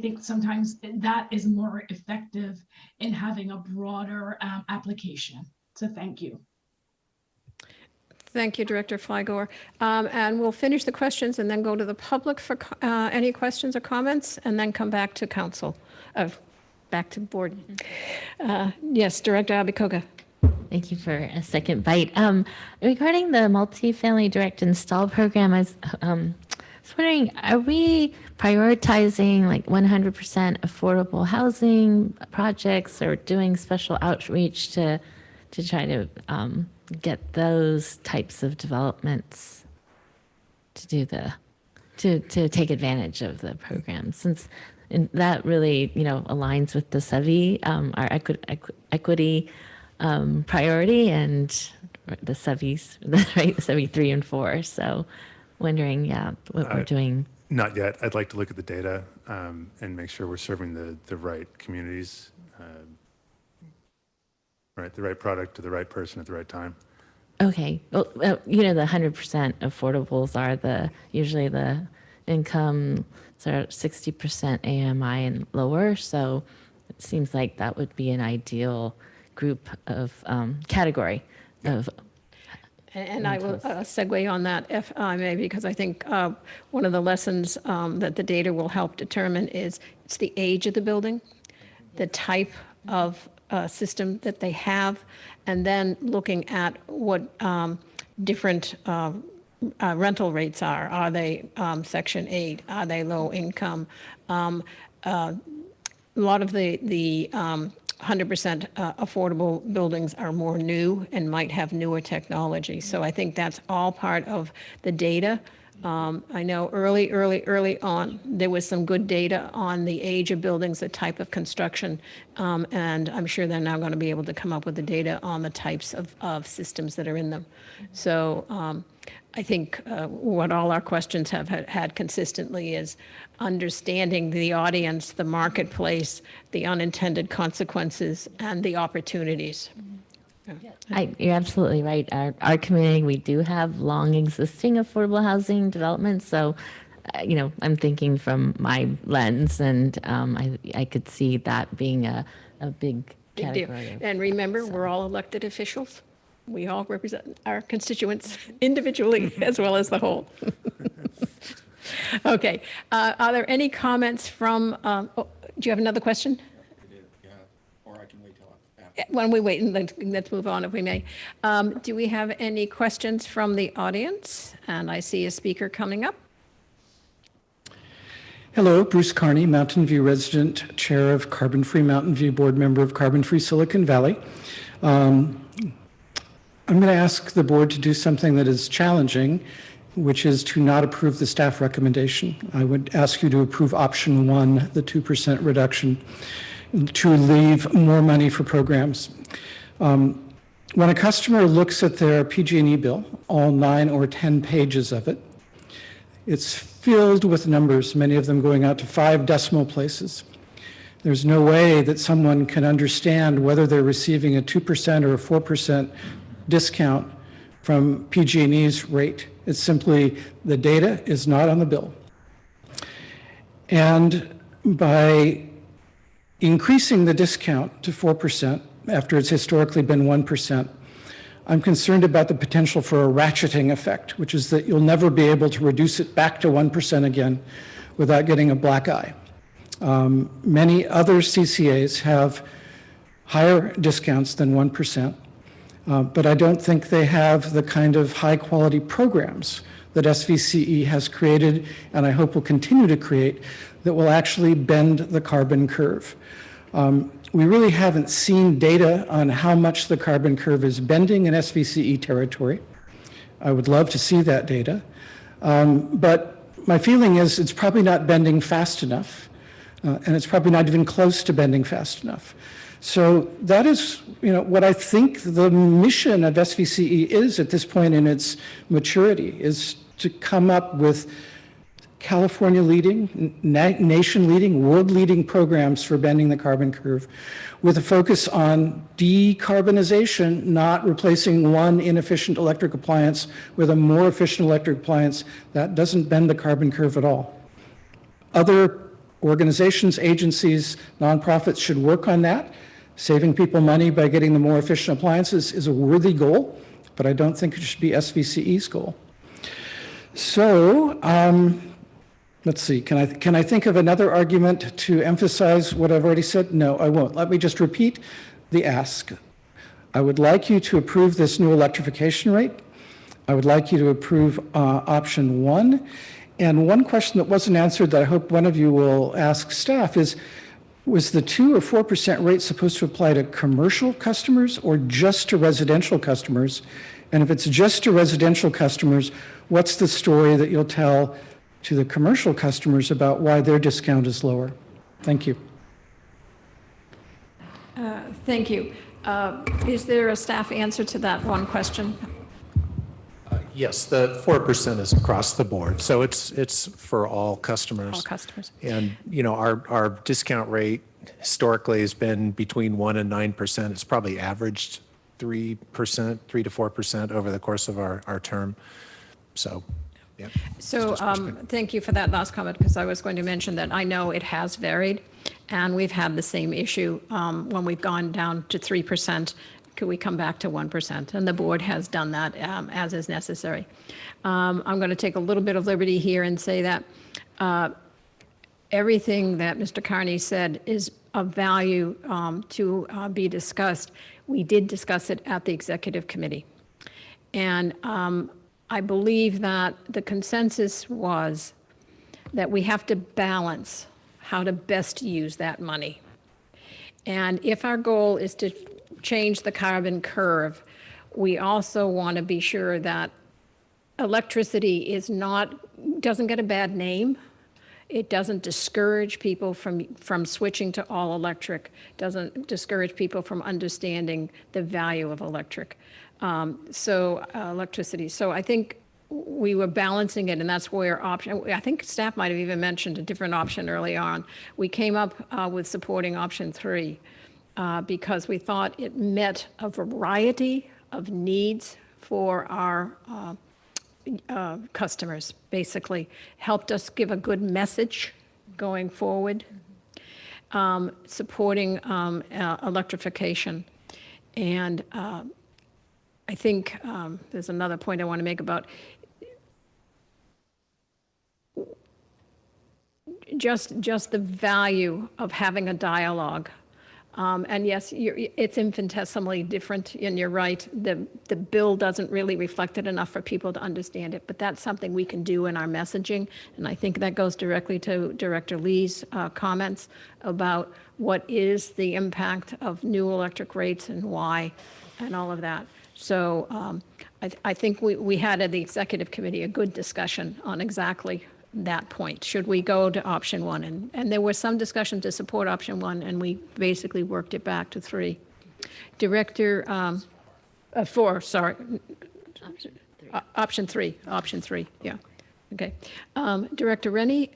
think sometimes that is more effective in having a broader application. So thank you. Thank you, Director Flygore. And we'll finish the questions and then go to the public for any questions or comments, and then come back to council, back to board. Yes, Director Abikoga. Thank you for a second bite. Regarding the multifamily direct install program, I was wondering, are we prioritizing like 100% affordable housing projects or doing special outreach to try to get those types of developments to do to take advantage of the program, since that really aligns with the SVCE, our equity priority, and the SEVIs, right? SEVI 3 and 4. So wondering, yeah, what we're doing. Not yet. I'd like to look at the data and make sure we're serving the right communities, right, the right product to the right person at the right time. Okay. Well, you know, the 100% affordables are usually the income, so 60% AMI and lower. So it seems like that would be an ideal group of category of. And I will segue on that, if I may, because I think one of the lessons that the data will help determine is it's the age of the building, the type of system that they have, and then looking at what different rental rates are. Are they Section 8? Are they low income? A lot of the 100% affordable buildings are more new and might have newer technology. So I think that's all part of the data. I know early on, there was some good data on the age of buildings, the type of construction, and I'm sure they're now going to be able to come up with the data on the types of systems that are in them. So I think what all our questions have had consistently is understanding the audience, the marketplace, the unintended consequences, and the opportunities. You're absolutely right. Our community, we do have long existing affordable housing developments. So, you know, I'm thinking from my lens, and I could see that being a big Big deal. category. And remember, we're all elected officials. We all represent our constituents individually as well as the whole. Okay. Are there any comments from, do you have another question? Or I can wait till Why don't we wait and let's move on if we may. Do we have any questions from the audience? And I see a speaker coming up. Hello, Bruce Carney, Mountain View resident, chair of Carbon Free Mountain View, board member of Carbon Free Silicon Valley. I'm going to ask the board to do something that is challenging, which is to not approve the staff recommendation. I would ask you to approve option 1, the 2% reduction, to leave more money for programs. When a customer looks at their PG&E bill, all 9 or 10 pages of it, it's filled with numbers, many of them going out to 5 decimal places. There's no way that someone can understand whether they're receiving a 2% or a 4% discount from PG&E's rate. It's simply the data is not on the bill. And by increasing the discount to 4% after it's historically been 1%, I'm concerned about the potential for a ratcheting effect, which is that you'll never be able to reduce it back to 1% again without getting a black eye. Many other CCAs have higher discounts than 1%, but I don't think they have the kind of high quality programs that SVCE has created, and I hope will continue to create, that will actually bend the carbon curve. We really haven't seen data on how much the carbon curve is bending in SVCE territory. I would love to see that data. But my feeling is it's probably not bending fast enough, and it's probably not even close to bending fast enough. So that is, what I think the mission of SVCE is at this point in its maturity, is to come up with California leading, nation leading, world leading programs for bending the carbon curve with a focus on decarbonization, not replacing one inefficient electric appliance with a more efficient electric appliance. That doesn't bend the carbon curve at all. Other organizations, agencies, nonprofits should work on that. Saving people money by getting the more efficient appliances is a worthy goal, but I don't think it should be SVCE's goal. So, let's see, can I think of another argument to emphasize what I've already said? No, I won't. Let me just repeat the ask. I would like you to approve this new electrification rate. I would like you to approve option 1. And one question that wasn't answered that I hope one of you will ask staff is, was the 2 or 4% rate supposed to apply to commercial customers or just to residential customers? And if it's just to residential customers, what's the story that you'll tell to the commercial customers about why their discount is lower? Thank you. Thank you. Is there a staff answer to that one question? Yes, the 4% is across the board. So it's for all customers. All customers. And, our discount rate historically has been between 1% and 9%. It's probably averaged 3%, 3 to 4% over the course of our term. So, yeah. So thank you for that last comment, because I was going to mention that I know it has varied, and we've had the same issue when we've gone down to 3%. Could we come back to 1%? And the board has done that as is necessary. I'm going to take a little bit of liberty here and say that everything that Mr. Carney said is of value to be discussed. We did discuss it at the executive committee. And I believe that the consensus was that we have to balance how to best use that money. And if our goal is to change the carbon curve, we also want to be sure that electricity doesn't get a bad name. It doesn't discourage people from switching to all electric, doesn't discourage people from understanding the value of electricity. So I think we were balancing it, and that's where I think staff might have even mentioned a different option early on. We came up with supporting option 3 because we thought it met a variety of needs for our customers, basically helped us give a good message going forward, supporting electrification. And I think there's another point I want to make about just the value of having a dialogue. And yes, it's infinitesimally different, and you're right, the bill doesn't really reflect it enough for people to understand it, but that's something we can do in our messaging, and I think that goes directly to Director Lee's comments about what is the impact of new electric rates and why, and all of that. So I think we had at the executive committee a good discussion on exactly that point. Should we go to option 1? And there was some discussion to support option 1, and we basically worked it back to 3. Director, 4, sorry. Option 3, yeah. Okay. Director Rennie?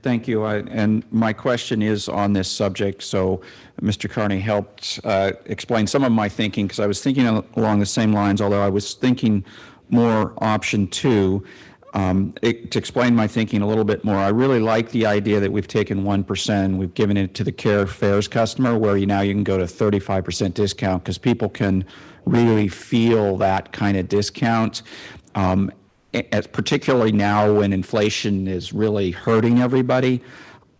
Thank you. And my question is on this subject. So Mr. Carney helped explain some of my thinking, because I was thinking along the same lines, although I was thinking more option 2. To explain my thinking a little bit more, I really like the idea that we've taken 1%, we've given it to the Care Fares customer, where now you can go to 35% discount, because people can really feel that kind of discount. Particularly now when inflation is really hurting everybody,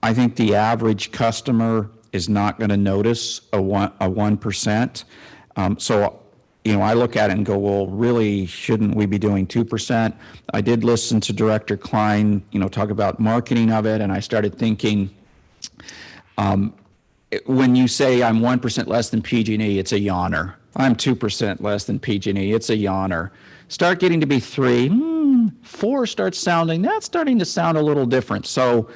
I think the average customer is not going to notice a 1%. So I look at it and go, well, really, shouldn't we be doing 2%? I did listen to Director Klein, talk about marketing of it, and I started thinking, when you say I'm 1% less than PG&E, it's a yawner. I'm 2% less than PG&E, it's a yawner. Start getting to be 3, 4 starts sounding, that's starting to sound a little different. So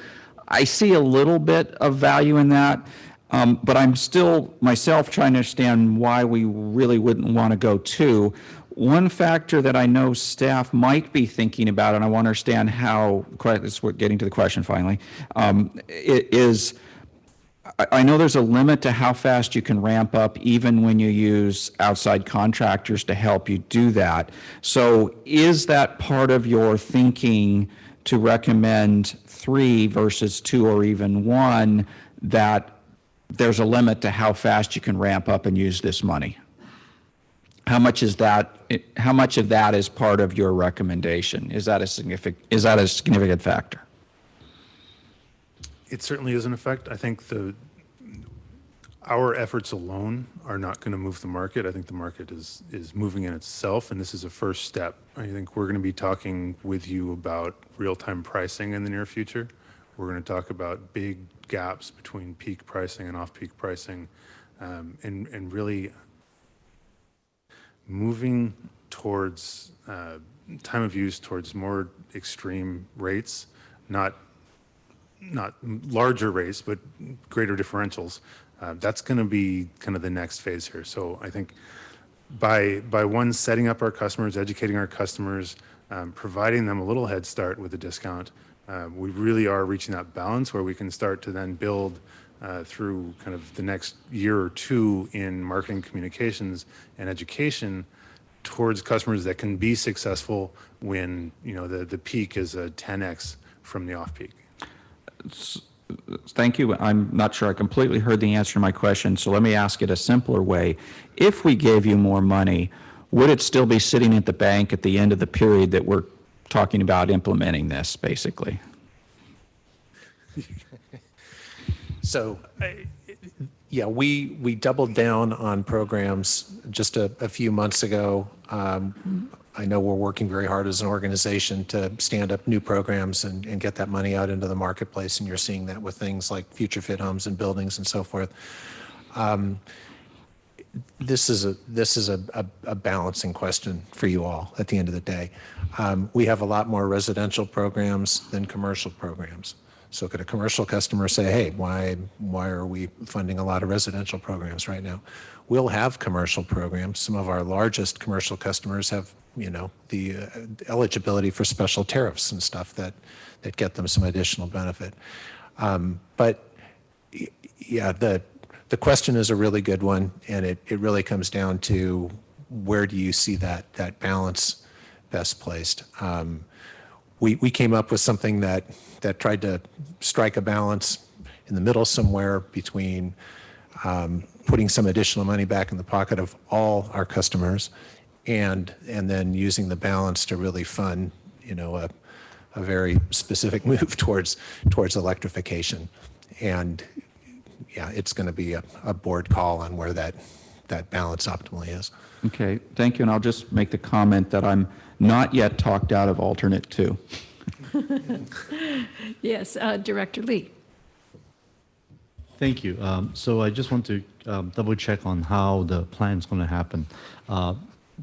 I see a little bit of value in that. But I'm still myself trying to understand why we really wouldn't want to go 2. One factor that I know staff might be thinking about, and I want to understand how, this is getting to the question finally, is I know there's a limit to how fast you can ramp up even when you use outside contractors to help you do that. So is that part of your thinking to recommend 3 versus 2 or even 1, that there's a limit to how fast you can ramp up and use this money? How much of that is part of your recommendation? Is that a significant factor? It certainly is an effect. I think our efforts alone are not going to move the market. I think the market is moving in itself, and this is a first step. I think we're going to be talking with you about real-time pricing in the near future. We're going to talk about big gaps between peak pricing and off-peak pricing, and really moving towards time of use towards more extreme rates, not larger rates, but greater differentials, That's going to be kind of the next phase here. So I think by one, setting up our customers, educating our customers, providing them a little head start with a discount, we really are reaching that balance where we can start to then build through kind of the next year or two in marketing, communications, and education towards customers that can be successful when, you know, the peak is a 10x from the off peak. Thank you. I'm not sure I completely heard the answer to my question, so let me ask it a simpler way. If we gave you more money, would it still be sitting at the bank at the end of the period that we're talking about implementing this, basically? So, yeah, we doubled down on programs just a few months ago. I know we're working very hard as an organization to stand up new programs and get that money out into the marketplace, and you're seeing that with things like Future Fit homes and buildings and so forth. This is a balancing question for you all at the end of the day. We have a lot more residential programs than commercial programs. So could a commercial customer say, hey, why are we funding a lot of residential programs right now? We'll have commercial programs. Some of our largest commercial customers have, you know, the eligibility for special tariffs and stuff that get them some additional benefit. But yeah, the question is a really good one, and it really comes down to where do you see that balance best placed? We came up with something that tried to strike a balance in the middle somewhere between putting some additional money back in the pocket of all our customers and then using the balance to really fund, you know, a very specific move towards electrification. And yeah, it's going to be a board call on where that balance optimally is. Okay, thank you. And I'll just make the comment that I'm not yet talked out of alternate 2. Yes, Director Lee. Thank you. So I just want to double check on how the plan is going to happen.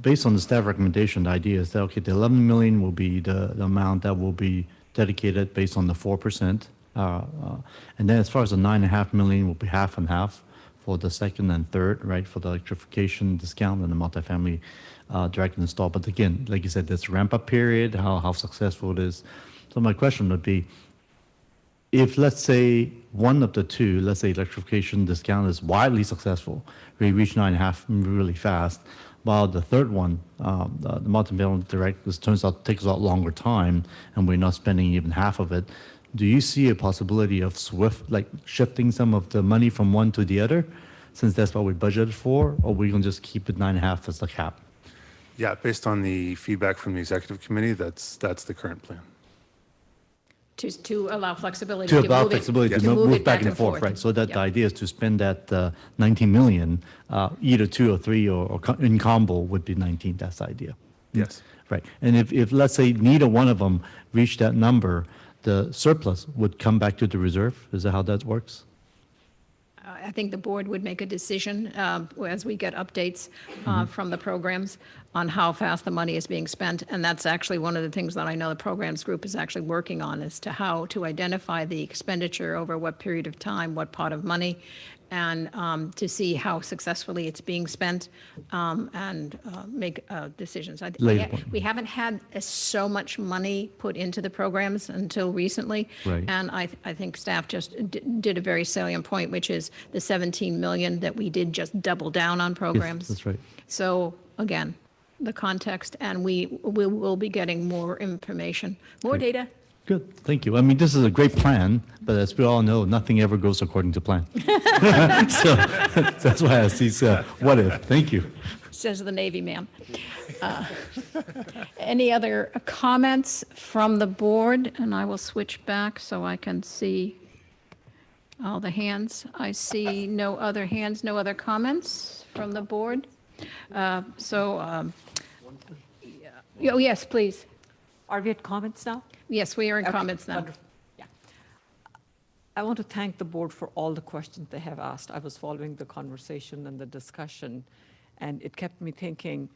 Based on the staff recommendation, the idea is that, okay, the 11 million will be the amount that will be dedicated based on the 4%. And then as far as the 9.5 million will be half and half for the second and third, right, for the electrification discount and the multifamily direct install. But again, like you said, this ramp up period, how successful it is. So my question would be, if let's say one of the two, let's say electrification discount is widely successful, we reach 9.5 really fast, while the third one, the multi-million direct, this turns out takes a lot longer time, and we're not spending even half of it. Do you see a possibility of shifting some of the money from one to the other, since that's what we budgeted for, or we can just keep it 9.5 as the cap? Yeah, based on the feedback from the executive committee, that's the current plan. To allow flexibility. To allow flexibility to move back and forth, right? So that the idea is to spend that 19 million, either 2 or 3 or in combo would be 19. That's the idea. Yes. Right. And if let's say neither one of them reach that number, the surplus would come back to the reserve. Is that how that works? I think the board would make a decision as we get updates from the programs on how fast the money is being spent. And that's actually one of the things that I know the programs group is actually working on, as to how to identify the expenditure over what period of time, what pot of money, and to see how successfully it's being spent and make decisions. We haven't had so much money put into the programs until recently. Right. And I think staff just did a very salient point, which is the 17 million that we did just double down on programs. Yes, that's right. So again, the context, and we will be getting more information, more data. Good, thank you. I mean, this is a great plan, but as we all know, nothing ever goes according to plan. So that's why I see what if. Thank you. Says the Navy man. Any other comments from the board? And I will switch back so I can see all the hands. I see no other hands, no other comments from the board. Yes, please. Are we at comments now? Yes, we are in Okay, comments now. wonderful. Yeah. I want to thank the board for all the questions they have asked. I was following the conversation and the discussion, and it kept me thinking,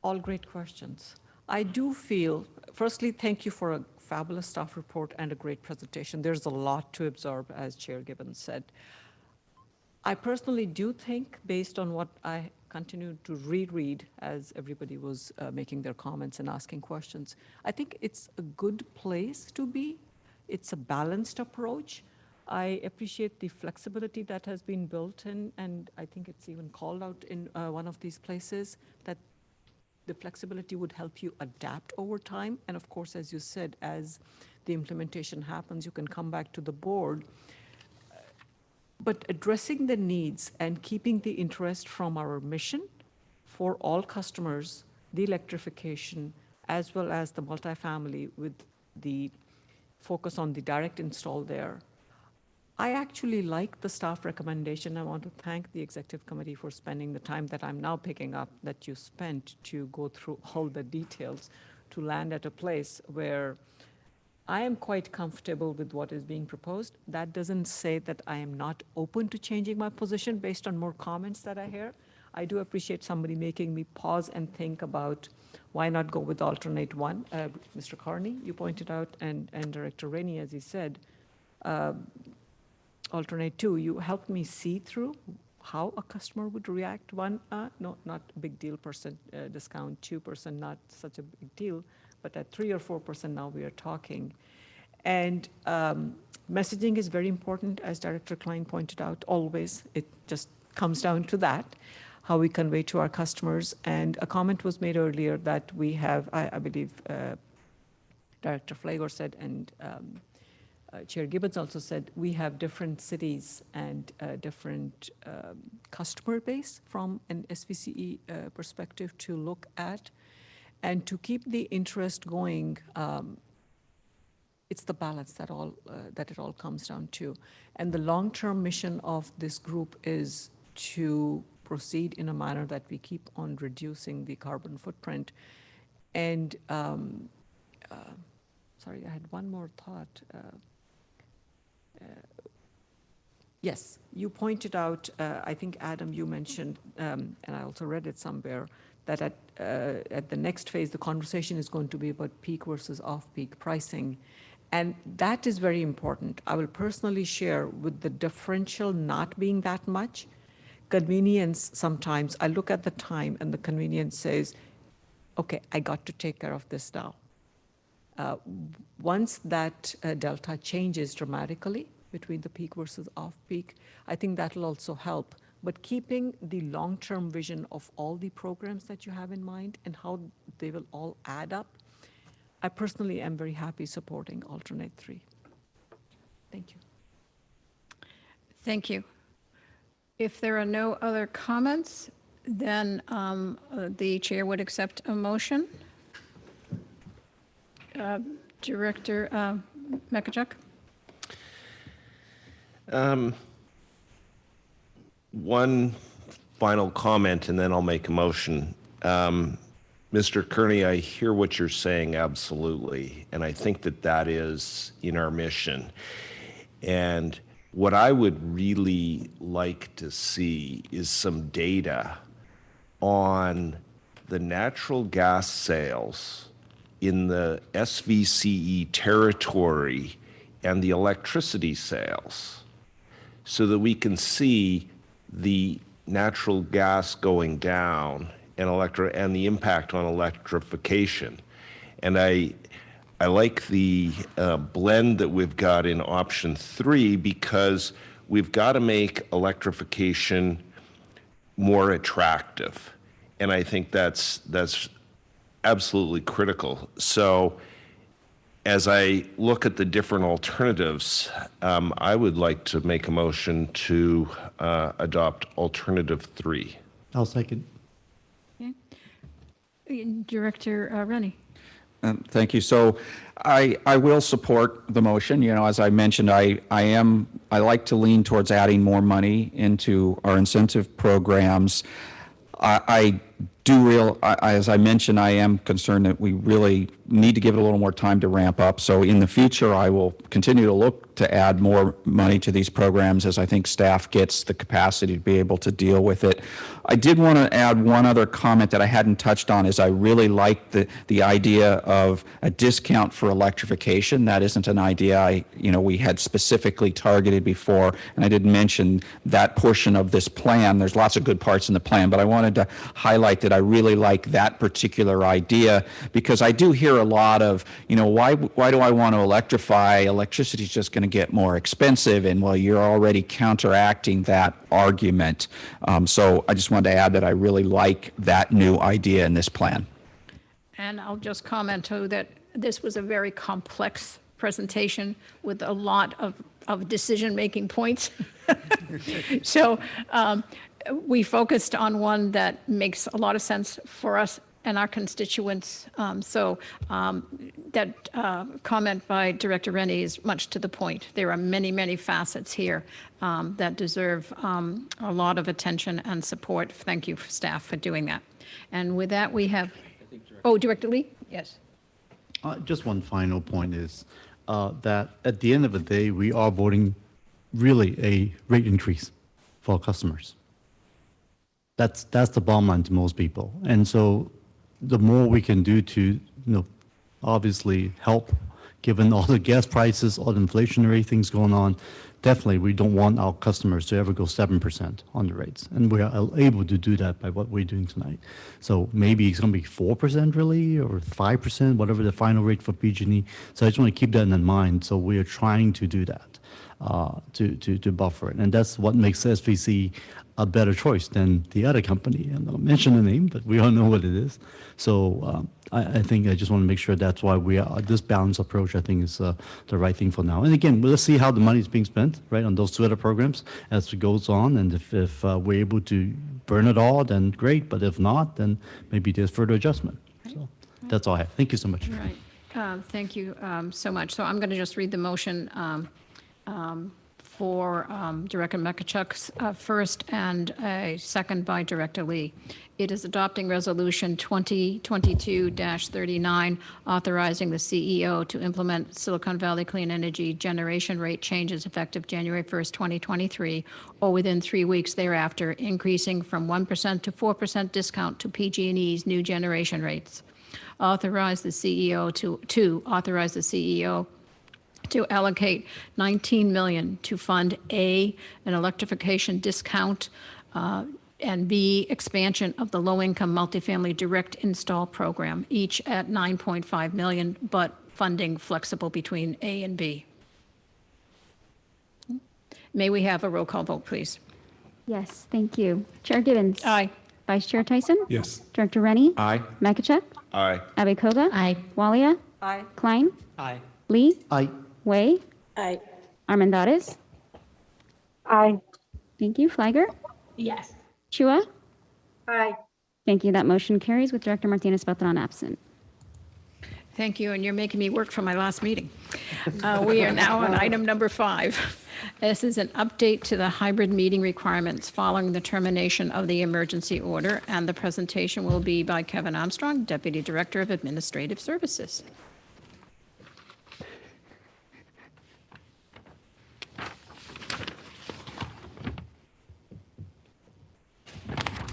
all great questions. I do feel, firstly, thank you for a fabulous staff report and a great presentation. There's a lot to absorb, as Chair Gibbons said. I personally do think, based on what I continued to reread as everybody was making their comments and asking questions, I think it's a good place to be. It's a balanced approach. I appreciate the flexibility that has been built in, and I think it's even called out in one of these places, that the flexibility would help you adapt over time. And of course, as you said, as the implementation happens, you can come back to the board. But addressing the needs and keeping the interest from our mission for all customers, the electrification, as well as the multifamily with the focus on the direct install there. I actually like the staff recommendation. I want to thank the executive committee for spending the time that I'm now picking up that you spent to go through all the details to land at a place where I am quite comfortable with what is being proposed. That doesn't say that I am not open to changing my position based on more comments that I hear. I do appreciate somebody making me pause and think about why not go with alternate one. Mr. Carney, you pointed out, and Director Rainey, as he said, alternate two, you helped me see through how a customer would react. One, no, not a big deal percent discount, 2%, not such a big deal, but at 3 or 4% now we are talking. And messaging is very important, as Director Klein pointed out, always. It just comes down to that, how we convey to our customers. And a comment was made earlier that we have, I believe Director Flagor said, and Chair Gibbons also said, we have different cities and different customer base from an SVCE perspective to look at. And to keep the interest going, it's the balance that it all comes down to. And the long-term mission of this group is to proceed in a manner that we keep on reducing the carbon footprint. And sorry, I had one more thought. Yes, you pointed out, I think, Adam, you mentioned, and I also read it somewhere, that at the next phase, the conversation is going to be about peak versus off-peak pricing. And that is very important. I will personally share, with the differential not being that much, convenience sometimes, I look at the time and the convenience says, okay, I got to take care of this now. Once that delta changes dramatically between the peak versus off-peak, I think that will also help. But keeping the long-term vision of all the programs that you have in mind and how they will all add up, I personally am very happy supporting alternate 3. Thank you. Thank you. If there are no other comments, then the chair would accept a motion. Director Mekachuk? One final comment, and then I'll make a motion. Mr. Kearney, I hear what you're saying, absolutely, and I think that that is in our mission. And what I would really like to see is some data on the natural gas sales in the SVCE territory and the electricity sales, so that we can see the natural gas going down and the impact on electrification. And I like the blend that we've got in option 3, because we've got to make electrification more attractive. And I think that's absolutely critical. So as I look at the different alternatives, I would like to make a motion to adopt alternative 3. I'll second. Okay. Director Rennie. Thank you. So I will support the motion. You know, as I mentioned, I like to lean towards adding more money into our incentive programs. As I mentioned, I am concerned that we really need to give it a little more time to ramp up. So in the future, I will continue to look to add more money to these programs as I think staff gets the capacity to be able to deal with it. I did want to add one other comment that I hadn't touched on is I really like the idea of a discount for electrification. That isn't an idea we had specifically targeted before, and I did mention that portion of this plan. There's lots of good parts in the plan, but I wanted to highlight that I really like that particular idea because I do hear a lot of, why do I want to electrify? Electricity is just going to get more expensive, and well, you're already counteracting that argument. So I just wanted to add that I really like that new idea in this plan. And I'll just comment too that this was a very complex presentation with a lot of decision-making points. So we focused on one that makes a lot of sense for us and our constituents. That comment by Director Rennie is much to the point. There are many, many facets here that deserve a lot of attention and support. Thank you, staff, for doing that. And with that, we have, Director Lee? Yes. Just one final point is that at the end of the day, we are voting really a rate increase for our customers. That's the bottom line to most people. And so the more we can do to, obviously help, given all the gas prices, all the inflationary things going on, definitely we don't want our customers to ever go 7% on the rates. And we are able to do that by what we're doing tonight. So maybe it's going to be 4% really, or 5%, whatever the final rate for PG&E. So I just want to keep that in mind. So we are trying to do that, to buffer it. And that's what makes SVCE a better choice than the other company. And I'll mention the name, but we all know what it is. So I think I just want to make sure that's why we are, this balanced approach, I think, is the right thing for now. And again, let's see how the money is being spent, right, on those two other programs as it goes on. And if we're able to burn it all, then great. But if not, then maybe there's further adjustment. So that's all I have. Thank you so much. Right. Thank you so much. So I'm going to just read the motion for Director Mekachuk's first and a second by Director Lee. It is adopting Resolution 2022-39, authorizing the CEO to implement Silicon Valley Clean Energy generation rate changes effective January 1st, 2023, or within 3 weeks thereafter, increasing from 1% to 4% discount to PG&E's new generation rates. Authorize the CEO to allocate $19 million to fund A, an electrification discount, and B, expansion of the low-income multifamily direct install program, each at $9.5 million, but funding flexible between A and B. May we have a roll call vote, please? Yes, thank you. Chair Gibbons? Aye. Vice Chair Tyson? Yes. Director Rennie? Aye. Makachuk? Aye. Abekoga? Aye. Walia? Aye. Klein? Aye. Lee? Aye. Way? Aye. Armendariz? Aye. Thank you. Flagger? Yes. Chua? Aye. Thank you. That motion carries with Director Martinez-Beltran absent. Thank you, and you're making me work for my last meeting. We are now on item number 5. This is an update to the hybrid meeting requirements following the termination of the emergency order, and the presentation will be by Kevin Armstrong, Deputy Director of Administrative Services.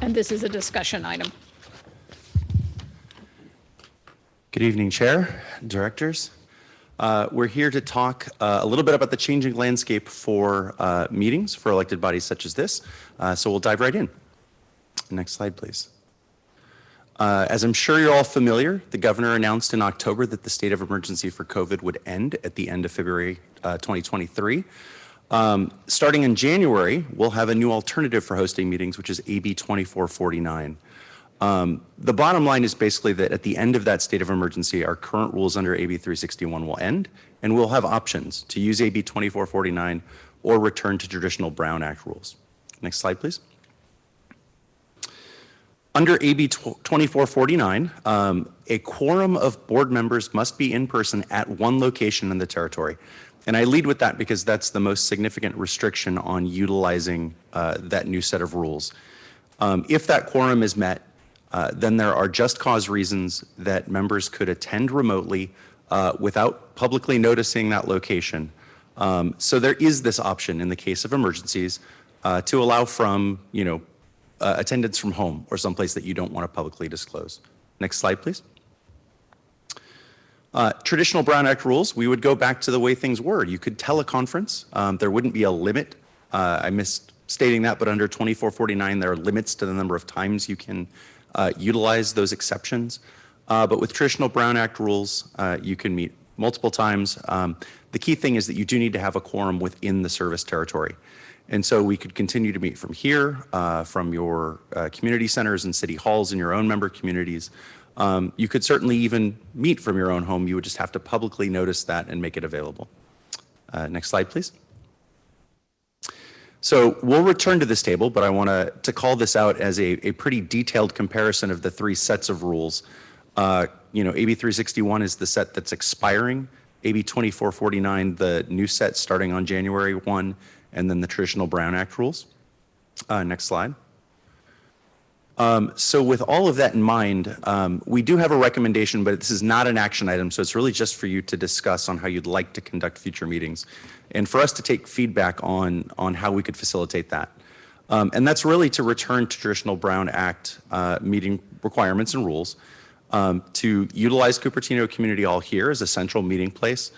And this is a discussion item. Good evening, Chair, Directors. We're here to talk a little bit about the changing landscape for meetings for elected bodies such as this. So we'll dive right in. Next slide, please. As I'm sure you're all familiar, the governor announced in October that the state of emergency for COVID would end at the end of February 2023. Starting in January, we'll have a new alternative for hosting meetings, which is AB 2449. The bottom line is basically that at the end of that state of emergency, our current rules under AB 361 will end, and we'll have options to use AB 2449 or return to traditional Brown Act rules. Next slide, please. Under AB 2449, a quorum of board members must be in person at one location in the territory. And I lead with that because that's the most significant restriction on utilizing that new set of rules. If that quorum is met, Then there are just cause reasons that members could attend remotely without publicly noticing that location. So there is this option in the case of emergencies to allow from, attendance from home or someplace that you don't want to publicly disclose. Next slide, please. Traditional Brown Act rules, we would go back to the way things were. You could teleconference. There wouldn't be a limit. I missed stating that, but under 2449, there are limits to the number of times you can utilize those exceptions. But with traditional Brown Act rules, you can meet multiple times. The key thing is that you do need to have a quorum within the service territory. And so we could continue to meet from here, from your community centers and city halls in your own member communities. You could certainly even meet from your own home. You would just have to publicly notice that and make it available. Next slide, please. So we'll return to this table, but I want to call this out as a pretty detailed comparison of the three sets of rules. AB 361 is the set that's expiring, AB 2449, the new set starting on January 1, and then the traditional Brown Act rules. Next slide. So with all of that in mind, we do have a recommendation, but this is not an action item, so it's really just for you to discuss on how you'd like to conduct future meetings and for us to take feedback on how we could facilitate that. And that's really to return to traditional Brown Act meeting requirements and rules, to utilize Cupertino Community Hall here as a central meeting place,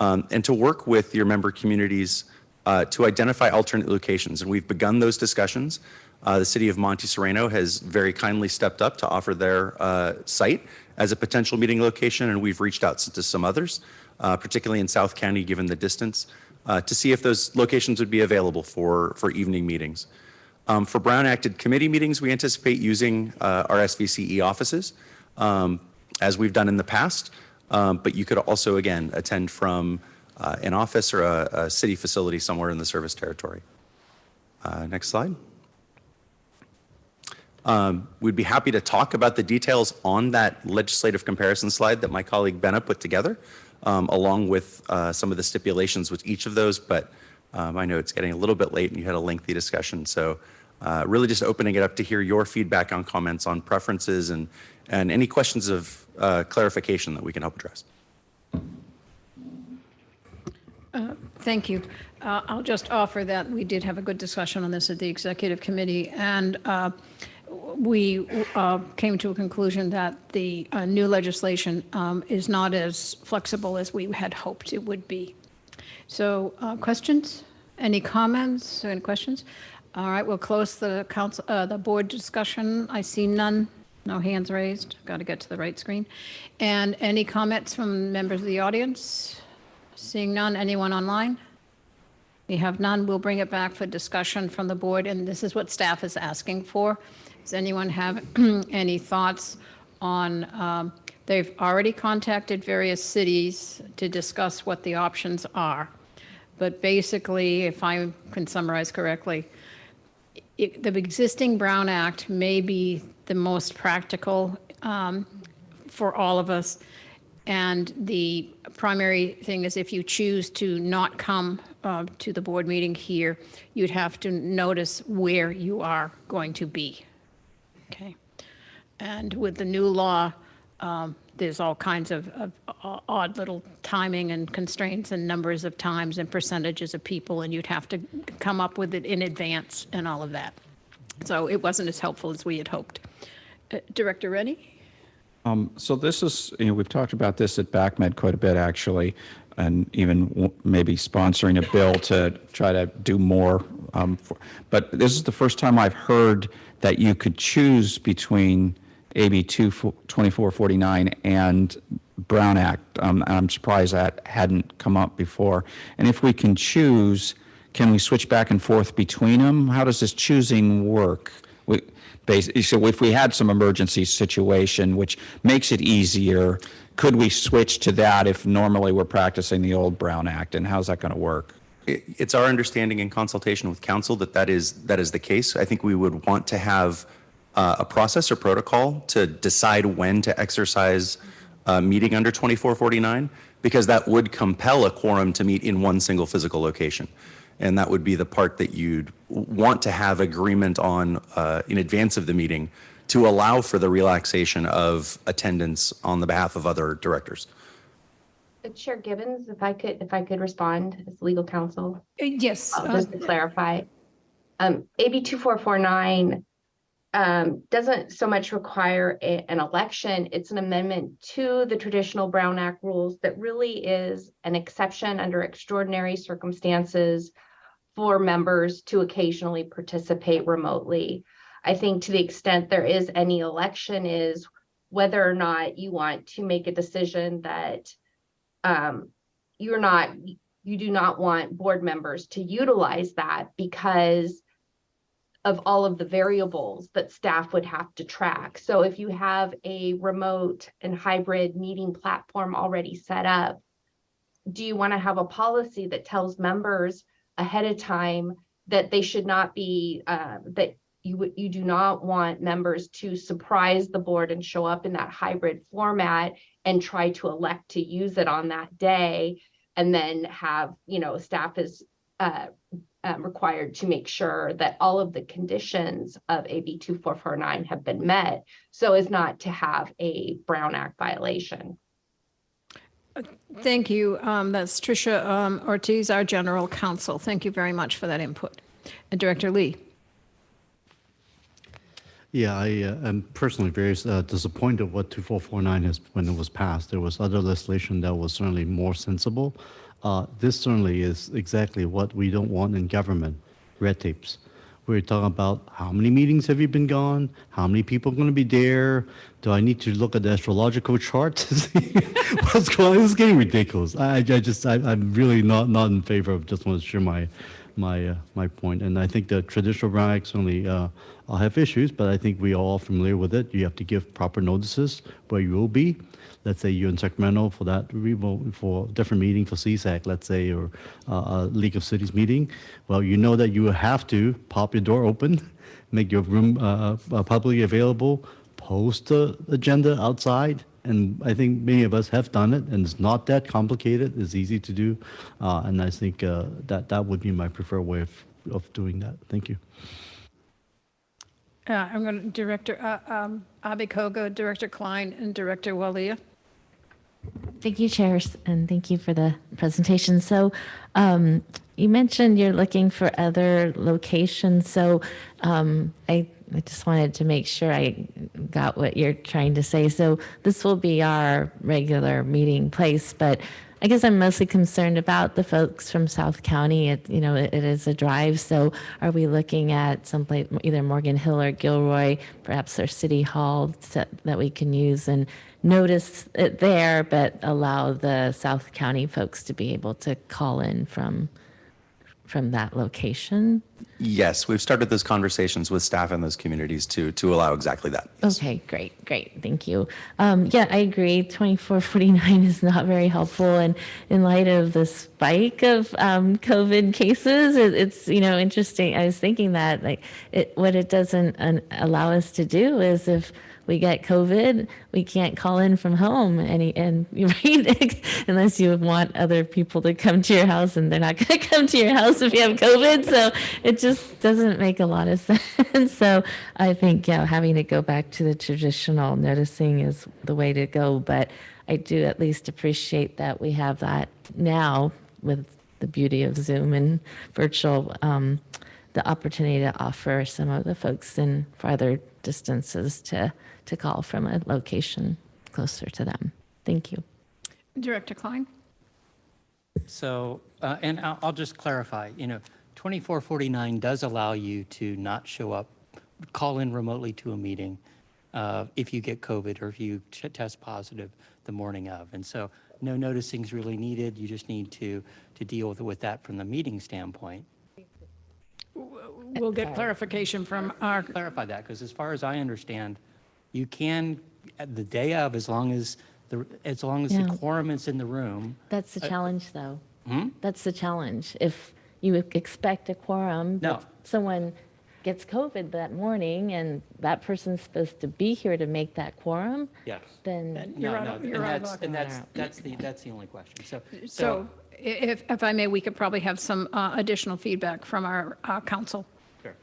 and to work with your member communities to identify alternate locations. And we've begun those discussions. The city of Monte Sereno has very kindly stepped up to offer their site as a potential meeting location, and we've reached out to some others, particularly in South County, given the distance, to see if those locations would be available for evening meetings. For Brown Acted committee meetings, we anticipate using our SVCE offices, as we've done in the past, but you could also, again, attend from an office or a city facility somewhere in the service territory. Next slide. We'd be happy to talk about the details on that legislative comparison slide that my colleague Benna put together, along with some of the stipulations with each of those, but I know it's getting a little bit late and you had a lengthy discussion, so really just opening it up to hear your feedback on comments on preferences and any questions of clarification that we can help address. Thank you. I'll just offer that we did have a good discussion on this at the executive committee, and we came to a conclusion that the new legislation is not as flexible as we had hoped it would be. So questions? Any comments? Any questions? All right, we'll close the council, the board discussion. I see none. No hands raised. Got to get to the right screen. And any comments from members of the audience? Seeing none. Anyone online? We have none. We'll bring it back for discussion from the board, and this is what staff is asking for. Does anyone have any thoughts on, they've already contacted various cities to discuss what the options are. But basically, if I can summarize correctly, the existing Brown Act may be the most practical for all of us. And the primary thing is if you choose to not come to the board meeting here, you'd have to notice where you are going to be. Okay. And with the new law, there's all kinds of odd little timing and constraints and numbers of times and percentages of people, and you'd have to come up with it in advance and all of that. So it wasn't as helpful as we had hoped. Director Rennie? So this is, we've talked about this at BACMed quite a bit, actually, and even maybe sponsoring a bill to try to do more. But this is the first time I've heard that you could choose between AB 2449 and Brown Act. I'm surprised that hadn't come up before. And if we can choose, can we switch back and forth between them? How does this choosing work? So if we had some emergency situation, which makes it easier, could we switch to that if normally we're practicing the old Brown Act? And how's that going to work? It's our understanding in consultation with council that is the case. I think we would want to have a process or protocol to decide when to exercise meeting under 2449, because that would compel a quorum to meet in one single physical location. And that would be the part that you'd want to have agreement on in advance of the meeting to allow for the relaxation of attendance on the behalf of other directors. Chair Gibbons, if I could respond as legal counsel, Yes. just to clarify. AB 2449 doesn't so much require an election. It's an amendment to the traditional Brown Act rules that really is an exception under extraordinary circumstances for members to occasionally participate remotely. I think to the extent there is any election is whether or not you want to make a decision that you do not want board members to utilize that because of all of the variables that staff would have to track. So if you have a remote and hybrid meeting platform already set up, do you want to have a policy that tells members ahead of time that they should not be, that you do not want members to surprise the board and show up in that hybrid format and try to elect to use it on that day, and then have, staff is required to make sure that all of the conditions of AB 2449 have been met, so as not to have a Brown Act violation. Thank you. That's Tricia Ortiz, our general counsel. Thank you very much for that input. And Director Lee. Yeah, I am personally very disappointed what 2449 has when it was passed. There was other legislation that was certainly more sensible. This certainly is exactly what we don't want in government, red tapes. We're talking about how many meetings have you been gone? How many people are going to be there? Do I need to look at the astrological chart to see what's going on? It's getting ridiculous. I'm really not in favor of, just want to share my point. And I think the traditional Brown Act certainly have issues, but I think we are all familiar with it. You have to give proper notices where you will be. Let's say you're in Sacramento for that for different meeting for CSAC, let's say, or a League of Cities meeting. Well, you know that you have to pop your door open, make your room publicly available, post the agenda outside. And I think many of us have done it, and it's not that complicated. It's easy to do. And I think that would be my preferred way of doing that. Thank you. I'm going to Director Abikoga, Director Klein, and Director Walia. Thank you, chairs, and thank you for the presentation. So you mentioned you're looking for other locations. So I just wanted to make sure I got what you're trying to say. So this will be our regular meeting place, but I guess I'm mostly concerned about the folks from South County. It is a drive. So are we looking at someplace, either Morgan Hill or Gilroy, perhaps our city hall that we can use and notice it there, but allow the South County folks to be able to call in from that location? Yes, we've started those conversations with staff in those communities to allow exactly that. Yes. Okay, great. Thank you. Yeah, I agree. 2449 is not very helpful. And in light of the spike of COVID cases, it's, interesting. I was thinking that what it doesn't allow us to do is if we get COVID, we can't call in from home right? Unless you want other people to come to your house, and they're not going to come to your house if you have COVID. So it just doesn't make a lot of sense. So I think, having to go back to the traditional noticing is the way to go. But I do at least appreciate that we have that now with the beauty of Zoom and virtual, the opportunity to offer some of the folks in farther distances to call from a location closer to them. Thank you. Director Klein. So, and I'll just clarify, 2449 does allow you to not show up, call in remotely to a meeting if you get COVID or if you test positive the morning of. And so no noticing is really needed. You just need to deal with that from the meeting standpoint. We'll get clarification from our... Clarify that, because as far as I understand, you can, the day of, as long as the quorum is in the room. That's the challenge, though. That's the challenge. If you expect a quorum, but someone gets COVID that morning and that person's supposed to be here to make that quorum, then that's the only question. So if I may, we could probably have some additional feedback from our council. Sure.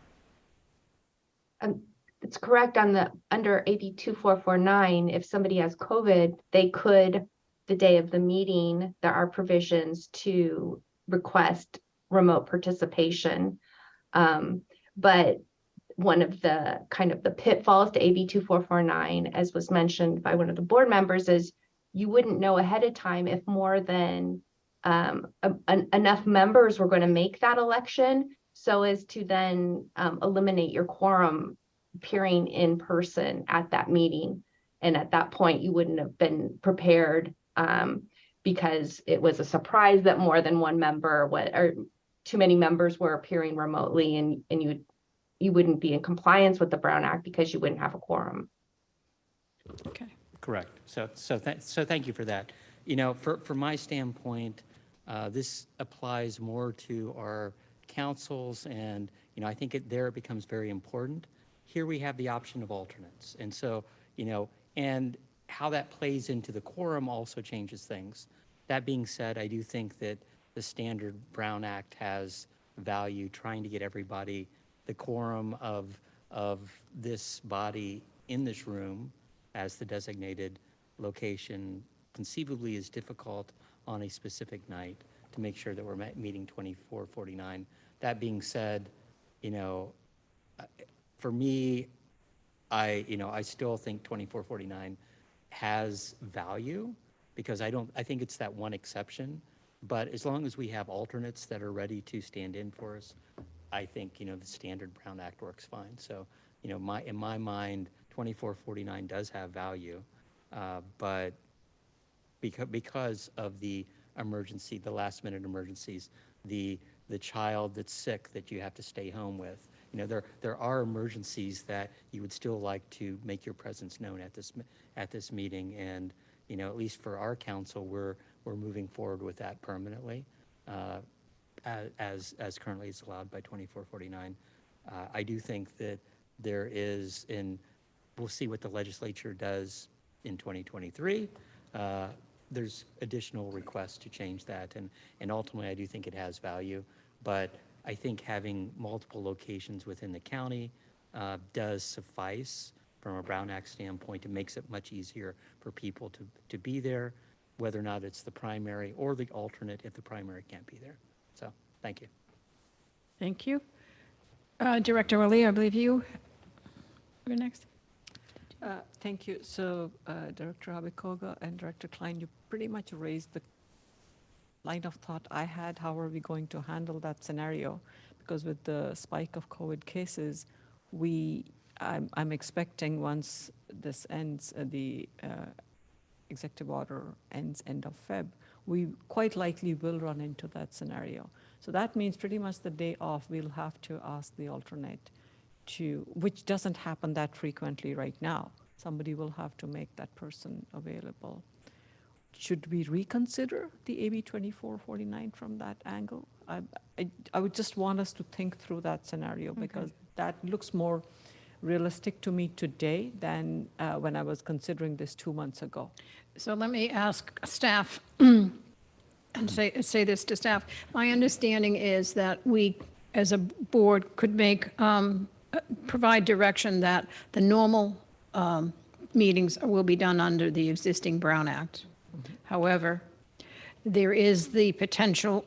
it's correct on the, under AB 2449, if somebody has COVID, they could, the day of the meeting, there are provisions to request remote participation. But one of the kind of the pitfalls to AB 2449, as was mentioned by one of the board members, is you wouldn't know ahead of time if more than enough members were going to make that election, so as to then eliminate your quorum appearing in person at that meeting. And at that point, you wouldn't have been prepared because it was a surprise that more than one member or too many members were appearing remotely, and you wouldn't be in compliance with the Brown Act because you wouldn't have a quorum. Okay. Correct. So thank you for that. You know, from my standpoint, this applies more to our councils, and you know, I think it becomes very important. Here we have the option of alternates, and so you know, and how that plays into the quorum also changes things. That being said, I do think that the standard Brown Act has value, trying to get everybody the quorum of this body in this room as the designated location conceivably is difficult on a specific night to make sure that we're meeting 2449. That being said, you know, for me, I still think 2449 has value because I think it's that one exception, but as long as we have alternates that are ready to stand in for us, I think, you know, the standard Brown Act works fine. So, you know, in my mind, 2449 does have value, but because of the emergency, the last minute emergencies, the child that's sick that you have to stay home with, you know, there are emergencies that you would still like to make your presence known at this meeting, and you know, at least for our council, we're moving forward with that permanently, as currently is allowed by 2449. I do think that there is, we'll see what the legislature does in 2023. There's additional requests to change that, and ultimately I do think it has value, but I think having multiple locations within the county does suffice from a Brown Act standpoint. It makes it much easier for people to be there, whether or not it's the primary or the alternate if the primary can't be there. So, thank you. Thank you. Director Ali, I believe you are next. Thank you. So, Director Abikoga and Director Klein, you pretty much raised the line of thought I had. How are we going to handle that scenario? Because with the spike of COVID cases, I'm expecting once this ends, the executive order ends end of Feb, we quite likely will run into that scenario. So that means pretty much the day off, we'll have to ask the alternate which doesn't happen that frequently right now. Somebody will have to make that person available. Should we reconsider the AB 2449 from that angle? I would just want us to think through that scenario, because that looks more realistic to me today than when I was considering this 2 months ago. So let me ask staff and say this to staff. My understanding is that we, as a board, could provide direction that the normal meetings will be done under the existing Brown Act. However, there is the potential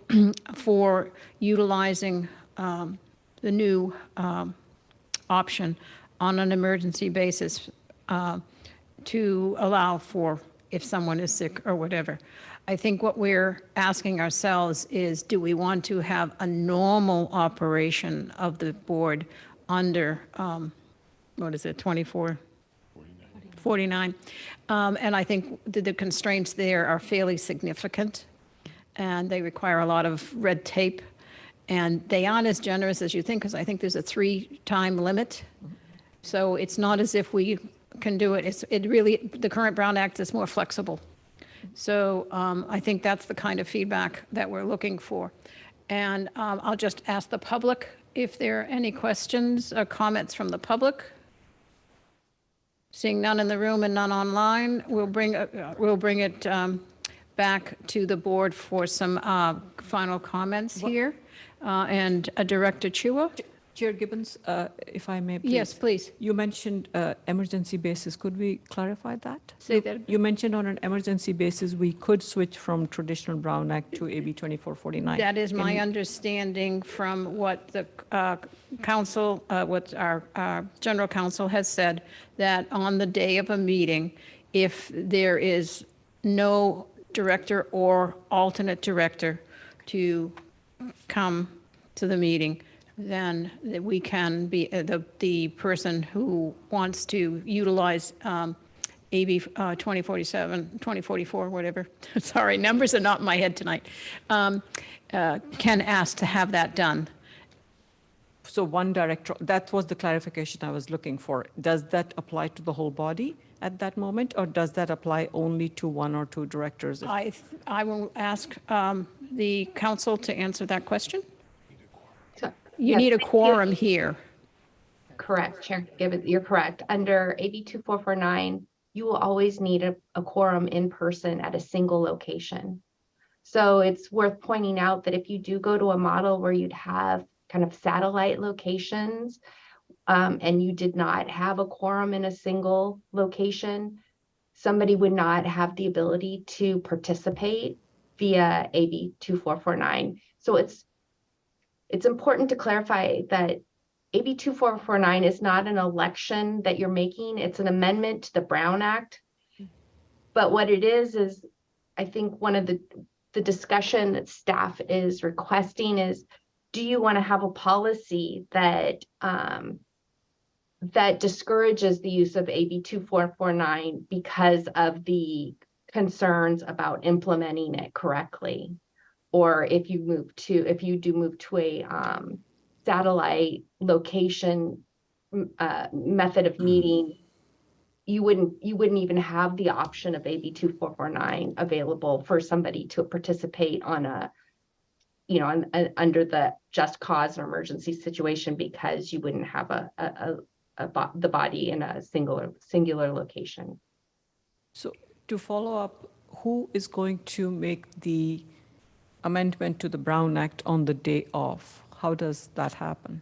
for utilizing the new option on an emergency basis to allow for if someone is sick or whatever. I think what we're asking ourselves is, do we want to have a normal operation of the board under, 2449? And I think the constraints there are fairly significant, and they require a lot of red tape, and they aren't as generous as you think, because I think there's a 3-time limit. So it's not as if we can do it. The current Brown Act is more flexible. So I think that's the kind of feedback that we're looking for. And I'll just ask the public if there are any questions or comments from the public. Seeing none in the room and none online, we'll bring it back to the board for some final comments here. And Director Chua? Chair Gibbons, if I may, please. Yes, please. You mentioned emergency basis. Could we clarify that? Say that again. You mentioned on an emergency basis, we could switch from traditional Brown Act to AB 2449. That is Can my you- understanding from what the council, what our general counsel has said, that on the day of a meeting, if there is no director or alternate director to come to the meeting, then that we can be, the person who wants to utilize AB 2047, 2044, whatever, sorry, numbers are not in my head tonight, can ask to have that done. So one director, that was the clarification I was looking for. Does that apply to the whole body at that moment, or does that apply only to one or two directors? I will ask the council to answer that question. You Yes, need a thank you. quorum here. Correct, Chair Gibbons, you're correct. Under AB 2449, you will always need a quorum in person at a single location. So it's worth pointing out that if you do go to a model where you'd have kind of satellite locations, and you did not have a quorum in a single location, somebody would not have the ability to participate via AB 2449. So it's important to clarify that AB 2449 is not an election that you're making. It's an amendment to the Brown Act. But what it is I think one of the discussion that staff is requesting is, do you want to have a policy that that discourages the use of AB 2449 because of the concerns about implementing it correctly? Or if you do move to a satellite location method of meeting, you wouldn't even have the option of AB 2449 available for somebody to participate on under the just cause or emergency situation, because you wouldn't have the body in a singular location. So to follow up, who is going to make the amendment to the Brown Act on the day of? How does that happen?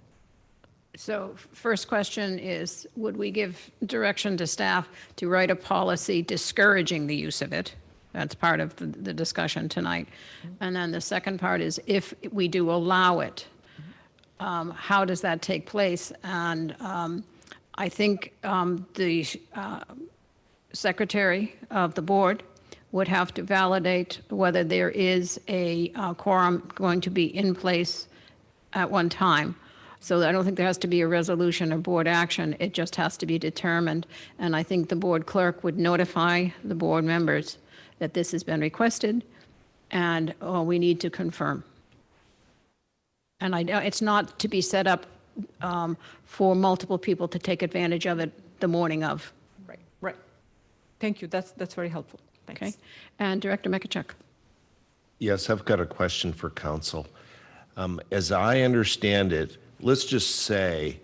So first question is, would we give direction to staff to write a policy discouraging the use of it? That's part of the discussion tonight. And then the second part is, if we do allow it, how does that take place? And I think the secretary of the board would have to validate whether there is a quorum going to be in place at one time. So I don't think there has to be a resolution or board action. It just has to be determined. And I think the board clerk would notify the board members that this has been requested, and we need to confirm. And I know it's not to be set up for multiple people to take advantage of it the morning of. Right. Thank you. That's very helpful. Thanks. Okay. And Director Mekachuk. Yes, I've got a question for council. As I understand it, let's just say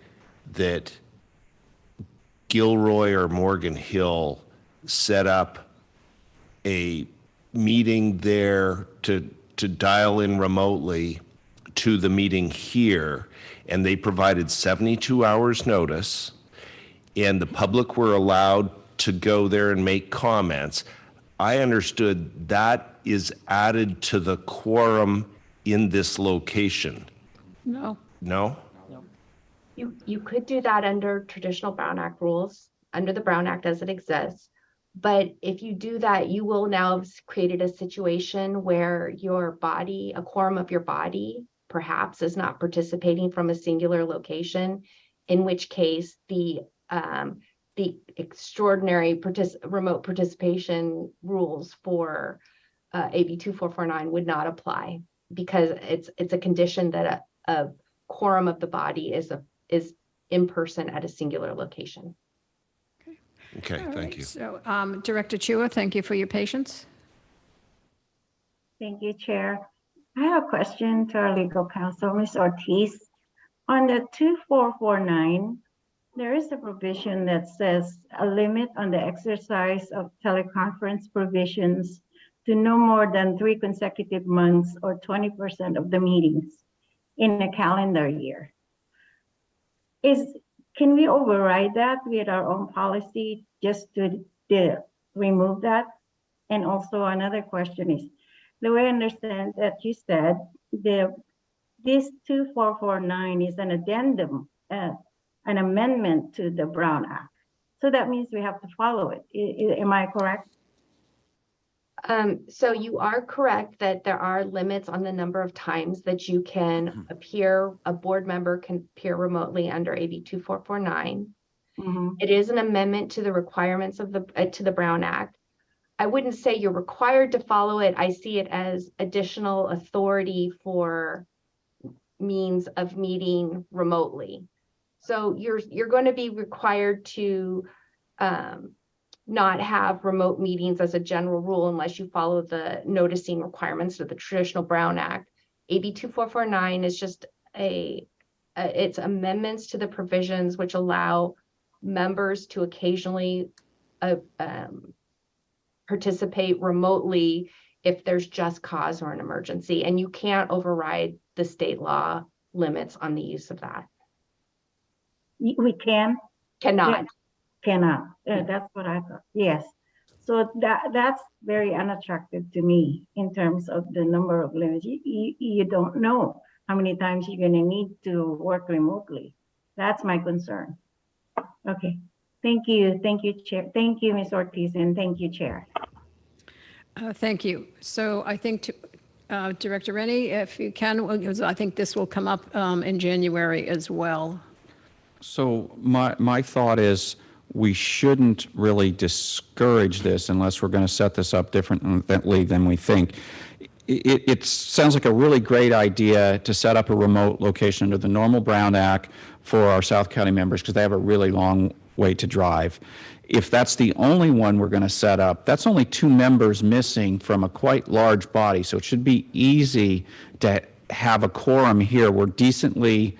that Gilroy or Morgan Hill set up a meeting there to dial in remotely to the meeting here, and they provided 72 hours notice, and the public were allowed to go there and make comments. I understood that is added to the quorum in this location. No. No? You could do that under traditional Brown Act rules, under the Brown Act as it exists. But if you do that, you will now have created a situation where your body, a quorum of your body, perhaps is not participating from a singular location, in which case the extraordinary remote participation rules for AB 2449 would not apply, because it's a condition that a quorum of the body is in person at a singular location. Okay, thank you. So Director Chua, thank you for your patience. Thank you, Chair. I have a question to our legal counsel, Ms. Ortiz. On the 2449, there is a provision that says a limit on the exercise of teleconference provisions to no more than 3 consecutive months or 20% of the meetings in a calendar year. can we override that with our own policy just to remove that? And also another question is, the way I understand that you said, this 2449 is an addendum, an amendment to the Brown Act. So that means we have to follow it. Am I correct? So you are correct that there are limits on the number of times that you can appear, a board member can appear remotely under AB 2449. It is an amendment to the requirements of to the Brown Act. I wouldn't say you're required to follow it. I see it as additional authority for means of meeting remotely. So you're going to be required to not have remote meetings as a general rule unless you follow the noticing requirements of the traditional Brown Act. AB 2449 is just it's amendments to the provisions which allow members to occasionally participate remotely if there's just cause or an emergency, and you can't override the state law limits on the use of that. We cannot. Cannot. Cannot. That's what I thought. Yes. So that's very unattractive to me in terms of the number of limits. You don't know how many times you're going to need to work remotely. That's my concern. Okay. Thank you. Thank you, Chair. Thank you, Ms. Ortiz, and thank you, Chair. Thank you. So I think Director Rennie, if you can, because I think this will come up in January as well. So my thought is we shouldn't really discourage this unless we're going to set this up differently than we think. It sounds like a really great idea to set up a remote location under the normal Brown Act for our South County members because they have a really long way to drive. If that's the only one we're going to set up, that's only 2 members missing from a quite large body. So it should be easy to have a quorum here. We're decently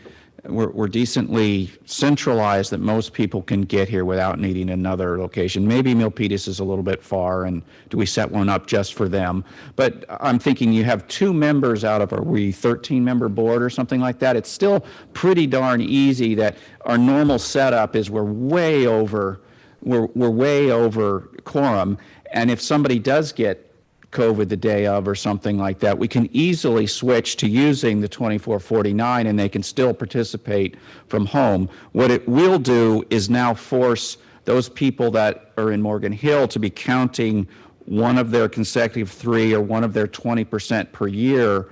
centralized that most people can get here without needing another location. Maybe Milpitas is a little bit far, and do we set one up just for them? But I'm thinking you have 2 members out of a 13-member board or something like that. It's still pretty darn easy that our normal setup is we're way over quorum, and if somebody does get COVID the day of or something like that, we can easily switch to using the 2449 and they can still participate from home. What it will do is now force those people that are in Morgan Hill to be counting one of their consecutive 3 or one of their 20% per year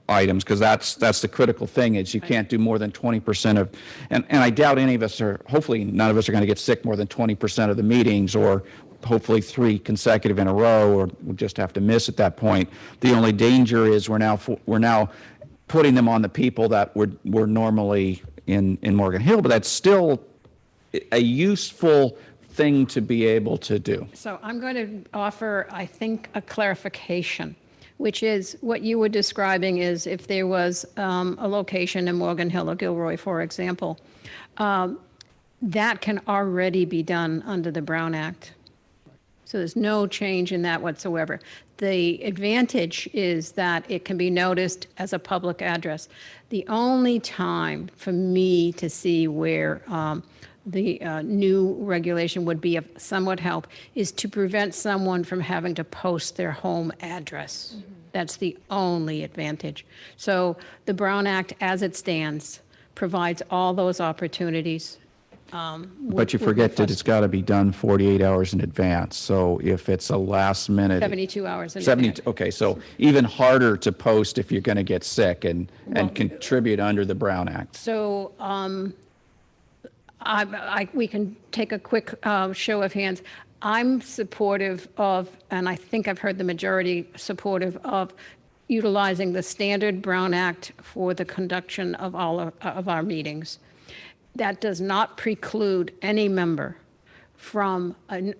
items, because that's the critical thing is you can't do more than 20% of, and I doubt any of us are, hopefully none of us are going to get sick more than 20% of the meetings, or hopefully 3 consecutive in a row, or we'll just have to miss at that point. The only danger is we're now putting them on the people that were normally in Morgan Hill, but that's still a useful thing to be able to do. So I'm going to offer, I think, a clarification, which is what you were describing is if there was a location in Morgan Hill or Gilroy, for example, that can already be done under the Brown Act. So there's no change in that whatsoever. The advantage is that it can be noticed as a public address. The only time for me to see where the new regulation would be of somewhat help is to prevent someone from having to post their home address. Mm-hmm. That's the only advantage. So the Brown Act, as it stands, provides all those opportunities. But you forget that it's got to be done 48 hours in advance. So if it's a last minute. 72 hours in advance. Okay, so even harder to post if you're going to get sick and contribute under the Brown Act. So we can take a quick show of hands. I'm supportive of, and I think I've heard the majority supportive of, utilizing the standard Brown Act for the conduction of all of our meetings. That does not preclude any member from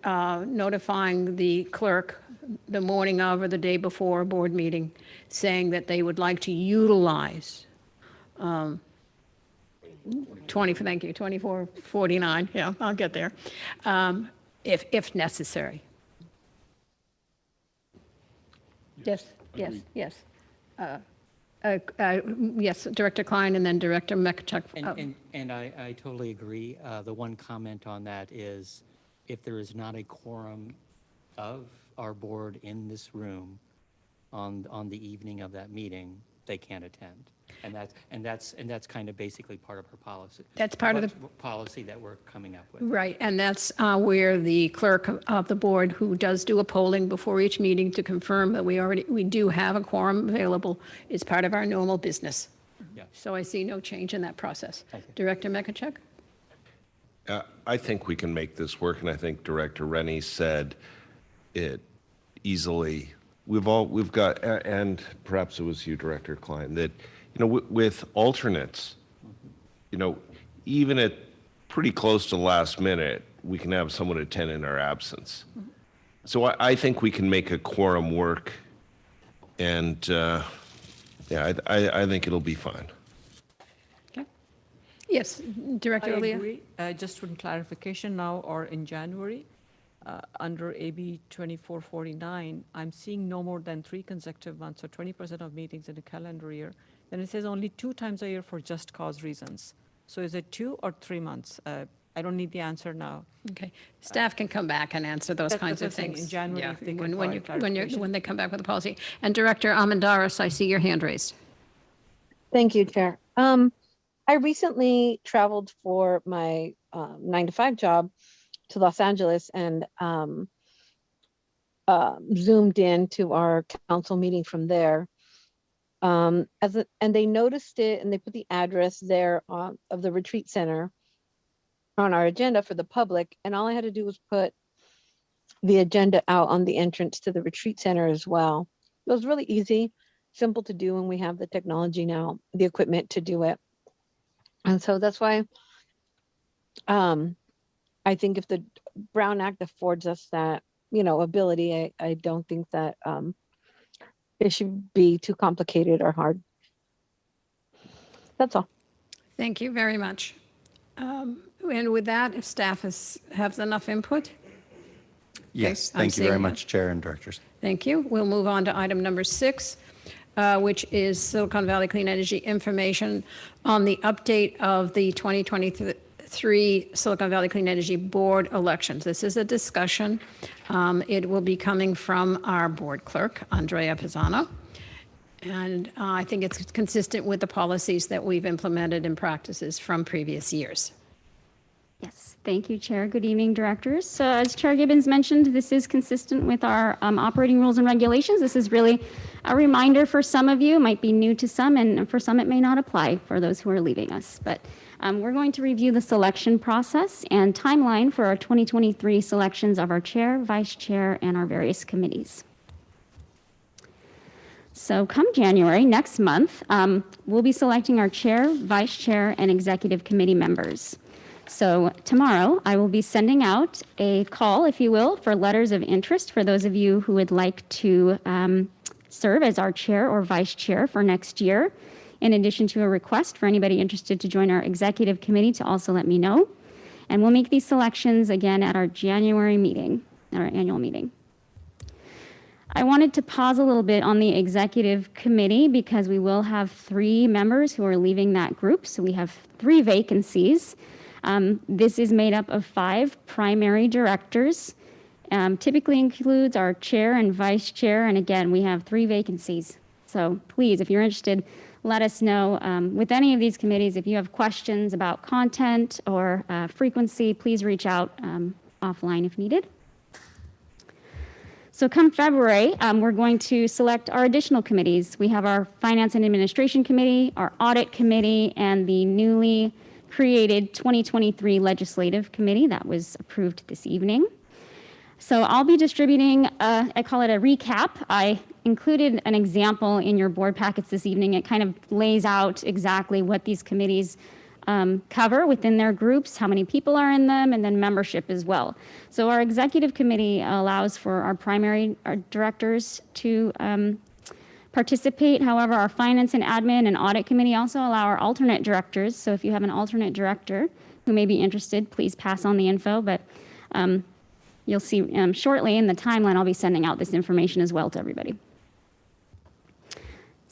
notifying the clerk the morning of or the day before a board meeting, saying that they would like to utilize 2449. Yeah, I'll get there. If necessary. Yes. Yes, Director Klein and then Director Mekachuk. And I totally agree. The one comment on that is if there is not a quorum of our board in this room on the evening of that meeting, they can't attend. And that's kind of basically part of our policy. That's part of the policy that we're coming up with. Right, and that's where the clerk of the board, who does do a polling before each meeting to confirm that we do have a quorum available, is part of our normal business. Yeah. So I see no change in that process. Director Mekachuk? I think we can make this work, and I think Director Rennie said it easily. We've got, and perhaps it was you, Director Klein, that, with alternates, even at pretty close to the last minute, we can have someone attend in our absence. So I think we can make a quorum work, and I think it'll be fine. Okay. Yes, Director I Leah? agree. Just for clarification now or in January, under AB 2449, I'm seeing no more than 3 consecutive months, so 20% of meetings in a calendar year. Then it says only 2 times a year for just cause reasons. So is it 2 or 3 months? I don't need the answer now. Okay, staff can come back and answer those That's kinds the of thing, things. in January, Yeah, if they can when provide clarification. when they come back with the policy. And Director Amendaris, I see your hand raised. Thank you, Chair. I recently traveled for my 9-to-5 job to Los Angeles and zoomed in to our council meeting from there. And they noticed it, and they put the address there of the retreat center on our agenda for the public. And all I had to do was put the agenda out on the entrance to the retreat center as well. It was really easy, simple to do, and we have the technology now, the equipment to do it. And so that's why I think if the Brown Act affords us that, ability, I don't think that it should be too complicated or hard. That's all. Thank you very much. And with that, if staff has enough input? Yes, I'm thank you very seeing much, Chair and Directors. Thank you. We'll move on to item number 6, which is Silicon Valley Clean Energy information on the update of the 2023 Silicon Valley Clean Energy Board elections. This is a discussion. It will be coming from our board clerk, Andrea Pisano. And I think it's consistent with the policies that we've implemented and practices from previous years. Yes, thank you, Chair. Good evening, directors. So as Chair Gibbons mentioned, this is consistent with our operating rules and regulations. This is really a reminder for some of you. It might be new to some, and for some it may not apply for those who are leaving us. But we're going to review the selection process and timeline for our 2023 selections of our chair, vice chair, and our various committees. So come January, next month, we'll be selecting our chair, vice chair, and executive committee members. So tomorrow, I will be sending out a call, if you will, for letters of interest for those of you who would like to serve as our chair or vice chair for next year, in addition to a request for anybody interested to join our executive committee to also let me know. And we'll make these selections again at our January meeting, our annual meeting. I wanted to pause a little bit on the executive committee because we will have 3 members who are leaving that group. So we have 3 vacancies. This is made up of 5 primary directors. Typically includes our chair and vice chair. And again, we have 3 vacancies. So please, if you're interested, let us know. With any of these committees, if you have questions about content or frequency, please reach out offline if needed. So come February, we're going to select our additional committees. We have our Finance and Administration Committee, our Audit Committee, and the newly created 2023 Legislative Committee that was approved this evening. So I'll be distributing, I call it a recap. I included an example in your board packets this evening. It kind of lays out exactly what these committees cover within their groups, how many people are in them, and then membership as well. So our executive committee allows for our primary directors to participate. However, our finance and admin and audit committee also allow our alternate directors. So if you have an alternate director who may be interested, please pass on the info. But you'll see shortly in the timeline, I'll be sending out this information as well to everybody.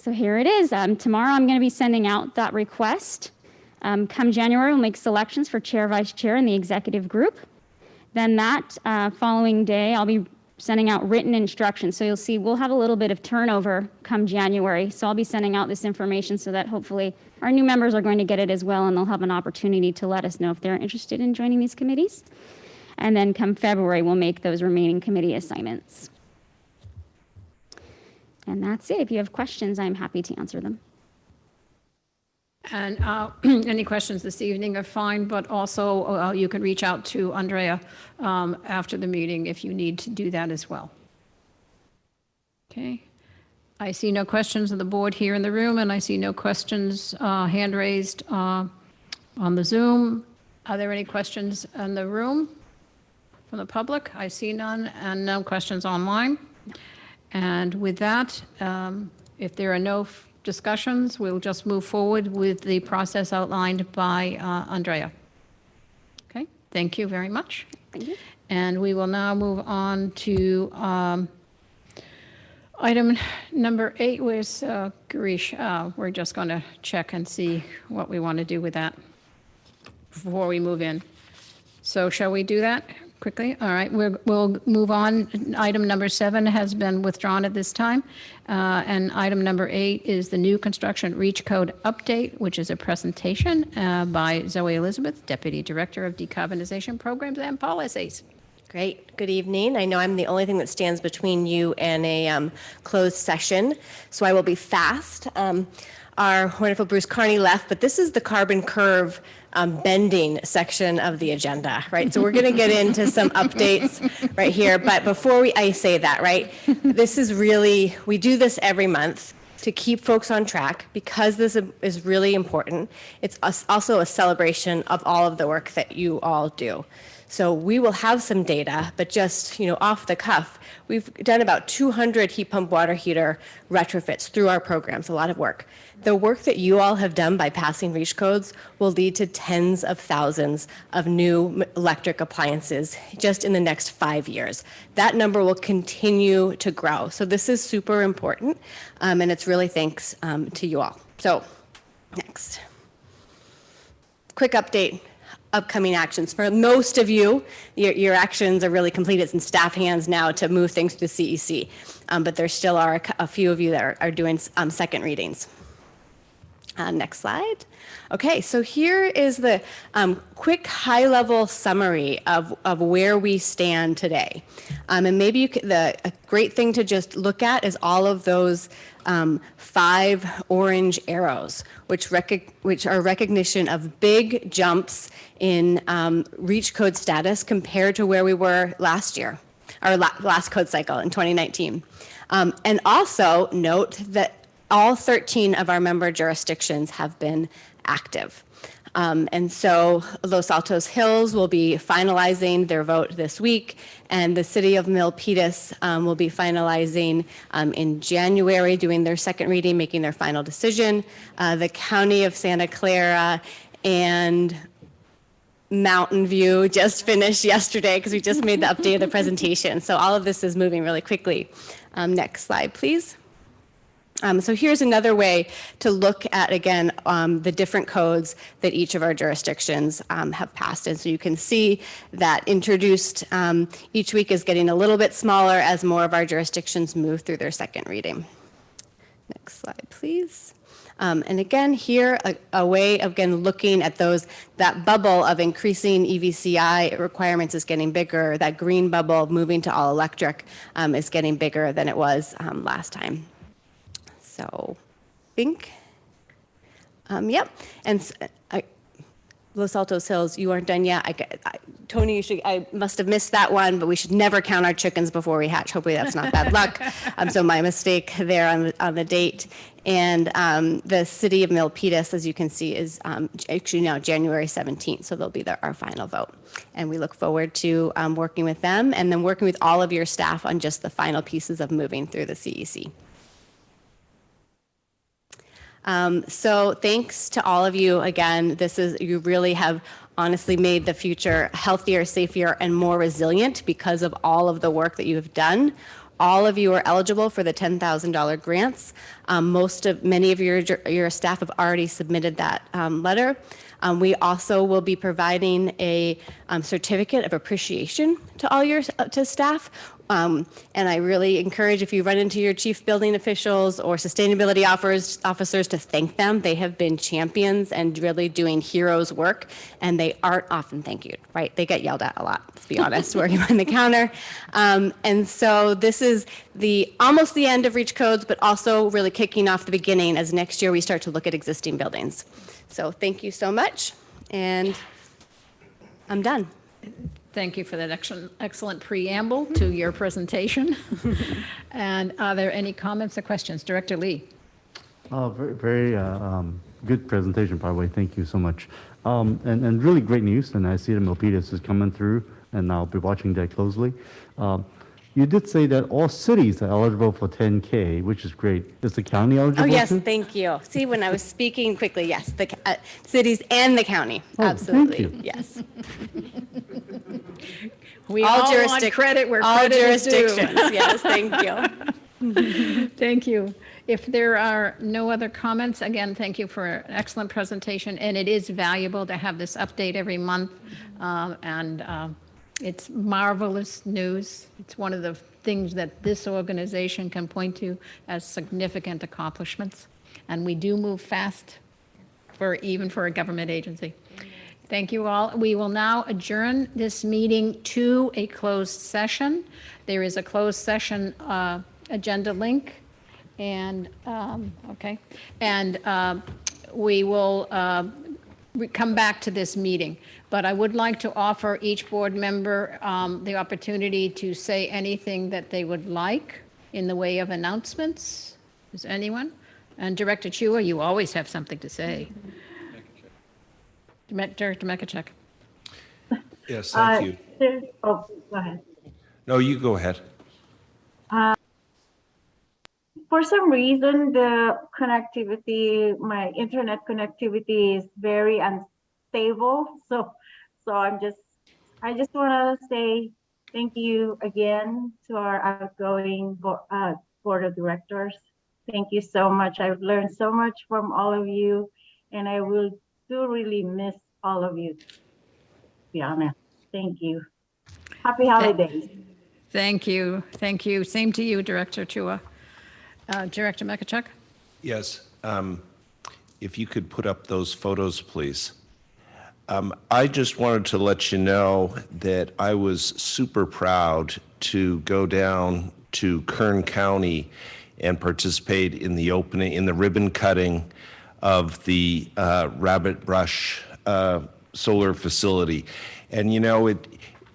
So here it is. Tomorrow I'm going to be sending out that request. Come January, we'll make selections for chair, vice chair, and the executive group. Then that following day, I'll be sending out written instructions. So you'll see we'll have a little bit of turnover come January. So I'll be sending out this information so that hopefully our new members are going to get it as well, and they'll have an opportunity to let us know if they're interested in joining these committees. And then come February, we'll make those remaining committee assignments. And that's it. If you have questions, I'm happy to answer them. And any questions this evening are fine, but also you can reach out to Andrea after the meeting if you need to do that as well. Okay. I see no questions on the board here in the room, and I see no questions hand raised on the Zoom. Are there any questions in the room from the public? I see none, and no questions online. And with that, if there are no discussions, we'll just move forward with the process outlined by Andrea. Okay, thank you very much. Thank you. And we will now move on to item number 8. Where's Girish? We're just going to check and see what we want to do with that before we move in. So shall we do that quickly? All right, we'll move on. Item number 7 has been withdrawn at this time. And item number 8 is the new construction reach code update, which is a presentation by Zoe Elizabeth, Deputy Director of Decarbonization Programs and Policies. Great. Good evening. I know I'm the only thing that stands between you and a closed session, so I will be fast. Our wonderful Bruce Carney left, but this is the carbon curve bending section of the agenda, right? So we're going to get into some updates right here. But before I say that, right, this is really, we do this every month to keep folks on track because this is really important. It's also a celebration of all of the work that you all do. So we will have some data, but just, off the cuff, we've done about 200 heat pump water heater retrofits through our programs, a lot of work. The work that you all have done by passing REACH codes will lead to tens of thousands of new electric appliances just in the next 5 years. That number will continue to grow. So this is super important, and it's really thanks to you all. So next. Quick update. Upcoming actions. For most of you, your actions are really complete. It's in staff hands now to move things to the CEC, but there still are a few of you that are doing second readings. Next slide. Okay, so here is the quick high-level summary of where we stand today. And maybe a great thing to just look at is all of those 5 orange arrows, which are recognition of big jumps in REACH code status compared to where we were last year, our last code cycle in 2019. And also note that all 13 of our member jurisdictions have been active. And so Los Altos Hills will be finalizing their vote this week, and the city of Milpitas will be finalizing in January, doing their second reading, making their final decision. The county of Santa Clara and Mountain View just finished yesterday because we just made the update of the presentation. So all of this is moving really quickly. Next slide, please. So here's another way to look at, again, the different codes that each of our jurisdictions have passed. And so you can see that introduced each week is getting a little bit smaller as more of our jurisdictions move through their second reading. Next slide, please. And again, here, a way of, again, looking at that bubble of increasing EVCI requirements is getting bigger. That green bubble moving to all electric is getting bigger than it was last time. So, yep. And Los Altos Hills, you aren't done yet. Tony, I must have missed that one, but we should never count our chickens before we hatch. Hopefully that's not bad luck. So my mistake there on the date. And the city of Milpitas, as you can see, is actually now January 17th. So they'll be our final vote. And we look forward to working with them and then working with all of your staff on just the final pieces of moving through the CEC. So thanks to all of you. Again, you really have honestly made the future healthier, safer, and more resilient because of all of the work that you have done All of you are eligible for the $10,000 grants. Many of your staff have already submitted that letter. We also will be providing a certificate of appreciation to all your staff. And I really encourage, if you run into your chief building officials or sustainability officers, to thank them. They have been champions and really doing heroes work, and they aren't often thanked you, right? They get yelled at a lot, let's be honest, working behind the counter. And so this is almost the end of Reach Codes, but also really kicking off the beginning as next year we start to look at existing buildings. So thank you so much, and I'm done. Thank you for that excellent preamble to your presentation. And are there any comments or questions? Director Lee. Very good presentation, by the way. Thank you so much. And really great news. And I see the Milpitas is coming through, and I'll be watching that closely. You did say that all cities are eligible for 10K, which is great. Is the county eligible? Oh, yes, too? thank you. See, when I was speaking quickly, yes, the cities and the county, Oh, absolutely, thank you. yes. We all want credit where credit is due. jurisdictions, yes, thank you. Thank you. If there are no other comments, again, thank you for an excellent presentation. And it is valuable to have this update every month. It's marvelous news. It's one of the things that this organization can point to as significant accomplishments. And we do move fast even for a government agency. Thank you all. We will now adjourn this meeting to a closed session. There is a closed session agenda link. And, okay. And we will come back to this meeting. But I would like to offer each board member the opportunity to say anything that they would like in the way of announcements. Is anyone? And Director Chua, you always have something to say. Director Mekachek. Yes, thank you. Go ahead. No, you go ahead. For some reason, the connectivity, my internet connectivity is very unstable. So I just want to say thank you again to our outgoing board of directors. Thank you so much. I've learned so much from all of you, and I will do really miss all of you, to be honest. Thank you. Happy holidays. Thank you. Thank you. Same to you, Director Chua. Director Mekachek? Yes. If you could put up those photos, please. I just wanted to let you know that I was super proud to go down to Kern County and participate in the ribbon cutting of the Rabbit Brush solar facility. And you know,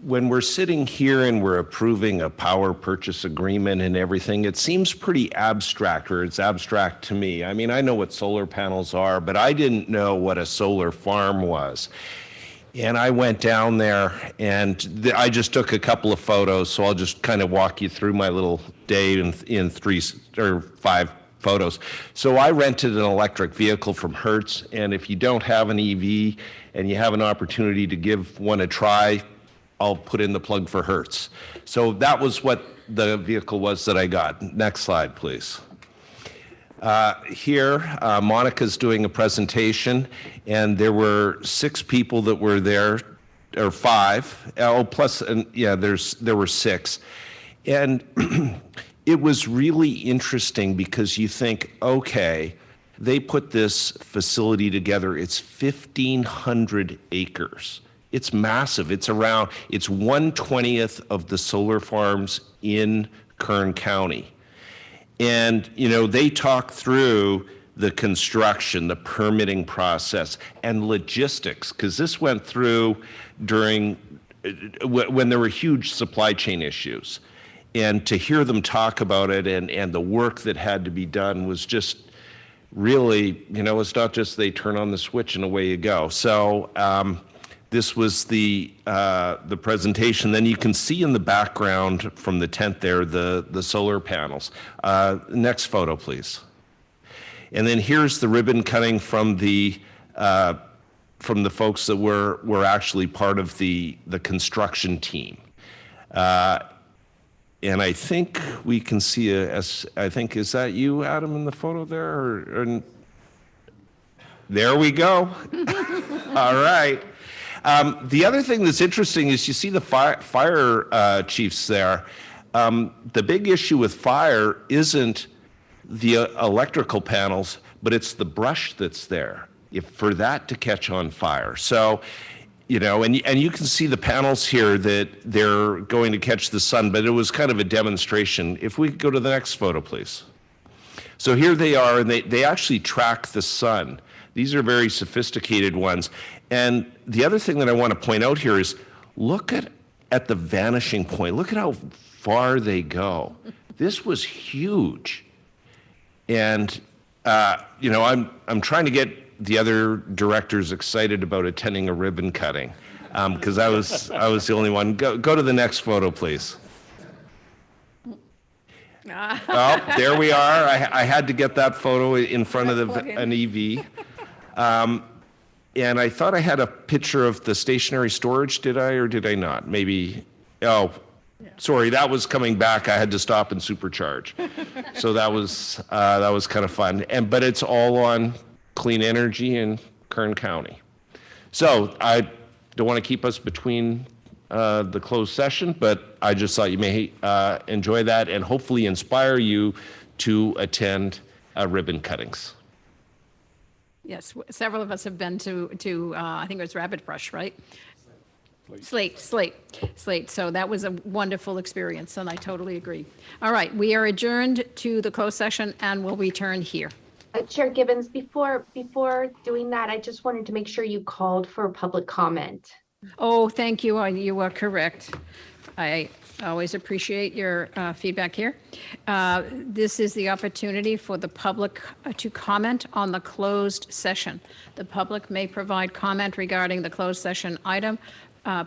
when we're sitting here and we're approving a power purchase agreement and everything, it seems pretty abstract, or it's abstract to me. I mean, I know what solar panels are, but I didn't know what a solar farm was. And I went down there and I just took a couple of photos, so I'll just kind of walk you through my little day in 3 or 5 photos. So I rented an electric vehicle from Hertz, and if you don't have an EV and you have an opportunity to give one a try, I'll put in the plug for Hertz. So that was what the vehicle was that I got. Next slide, please. Here, Monica's doing a presentation, and there were 6 people that were there, or 5. Oh, plus, and yeah, there were 6. And it was really interesting because you think, okay, they put this facility together. It's 1,500 acres. It's massive. It's 1/20th of the solar farms in Kern County. And, you know, they talk through the construction, the permitting process, and logistics, because this went through during, when there were huge supply chain issues. And to hear them talk about it and the work that had to be done was just really, you know, it's not just they turn on the switch and away you go. So this was the presentation. Then you can see in the background from the tent there the solar panels. Next photo, please. And then here's the ribbon cutting from the folks that were actually part of the construction team. And I think we can see I think, is that you, Adam, in the photo there? There we go. All right. The other thing that's interesting is you see the fire chiefs there. The big issue with fire isn't the electrical panels, but it's the brush that's there for that to catch on fire. So, and you can see the panels here that they're going to catch the sun, but it was kind of a demonstration. If we could go to the next photo, please. So here they are, and they actually track the sun. These are very sophisticated ones. And the other thing that I want to point out here is look at the vanishing point. Look at how far they go. This was huge. And, I'm trying to get the other directors excited about attending a ribbon cutting because I was the only one. Go to the next photo, please. Oh, there we are. I had to get that photo in front of an EV. And I thought I had a picture of the stationary storage. Did I or did I not? Maybe. Oh, sorry. That was coming back. I had to stop and supercharge. So that was kind of fun. But it's all on clean energy in Kern County. So I don't want to keep us between the closed session, but I just thought you may enjoy that and hopefully inspire you to attend ribbon cuttings. Yes, several of us have been to I think it was Rabbit Brush, right? Slate. So that was a wonderful experience, and I totally agree. All right, we are adjourned to the closed session, and we'll return here. Chair Gibbons, before doing that, I just wanted to make sure you called for public comment. Oh, thank you. You are correct. I always appreciate your feedback here. This is the opportunity for the public to comment on the closed session. The public may provide comment regarding the closed session item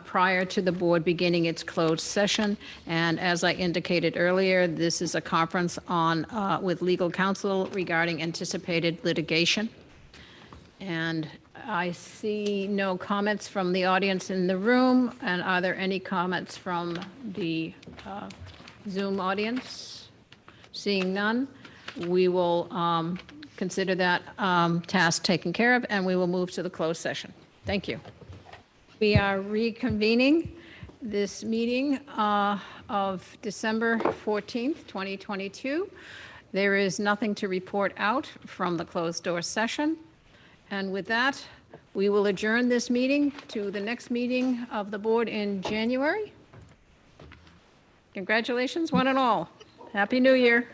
prior to the board beginning its closed session. And as I indicated earlier, this is a conference on with legal counsel regarding anticipated litigation. And I see no comments from the audience in the room. And are there any comments from the Zoom audience? Seeing none, we will consider that task taken care of, and we will move to the closed session. Thank you. We are reconvening this meeting of December 14th, 2022. There is nothing to report out from the closed door session. And with that, we will adjourn this meeting to the next meeting of the board in January. Congratulations, one and all. Happy New Year.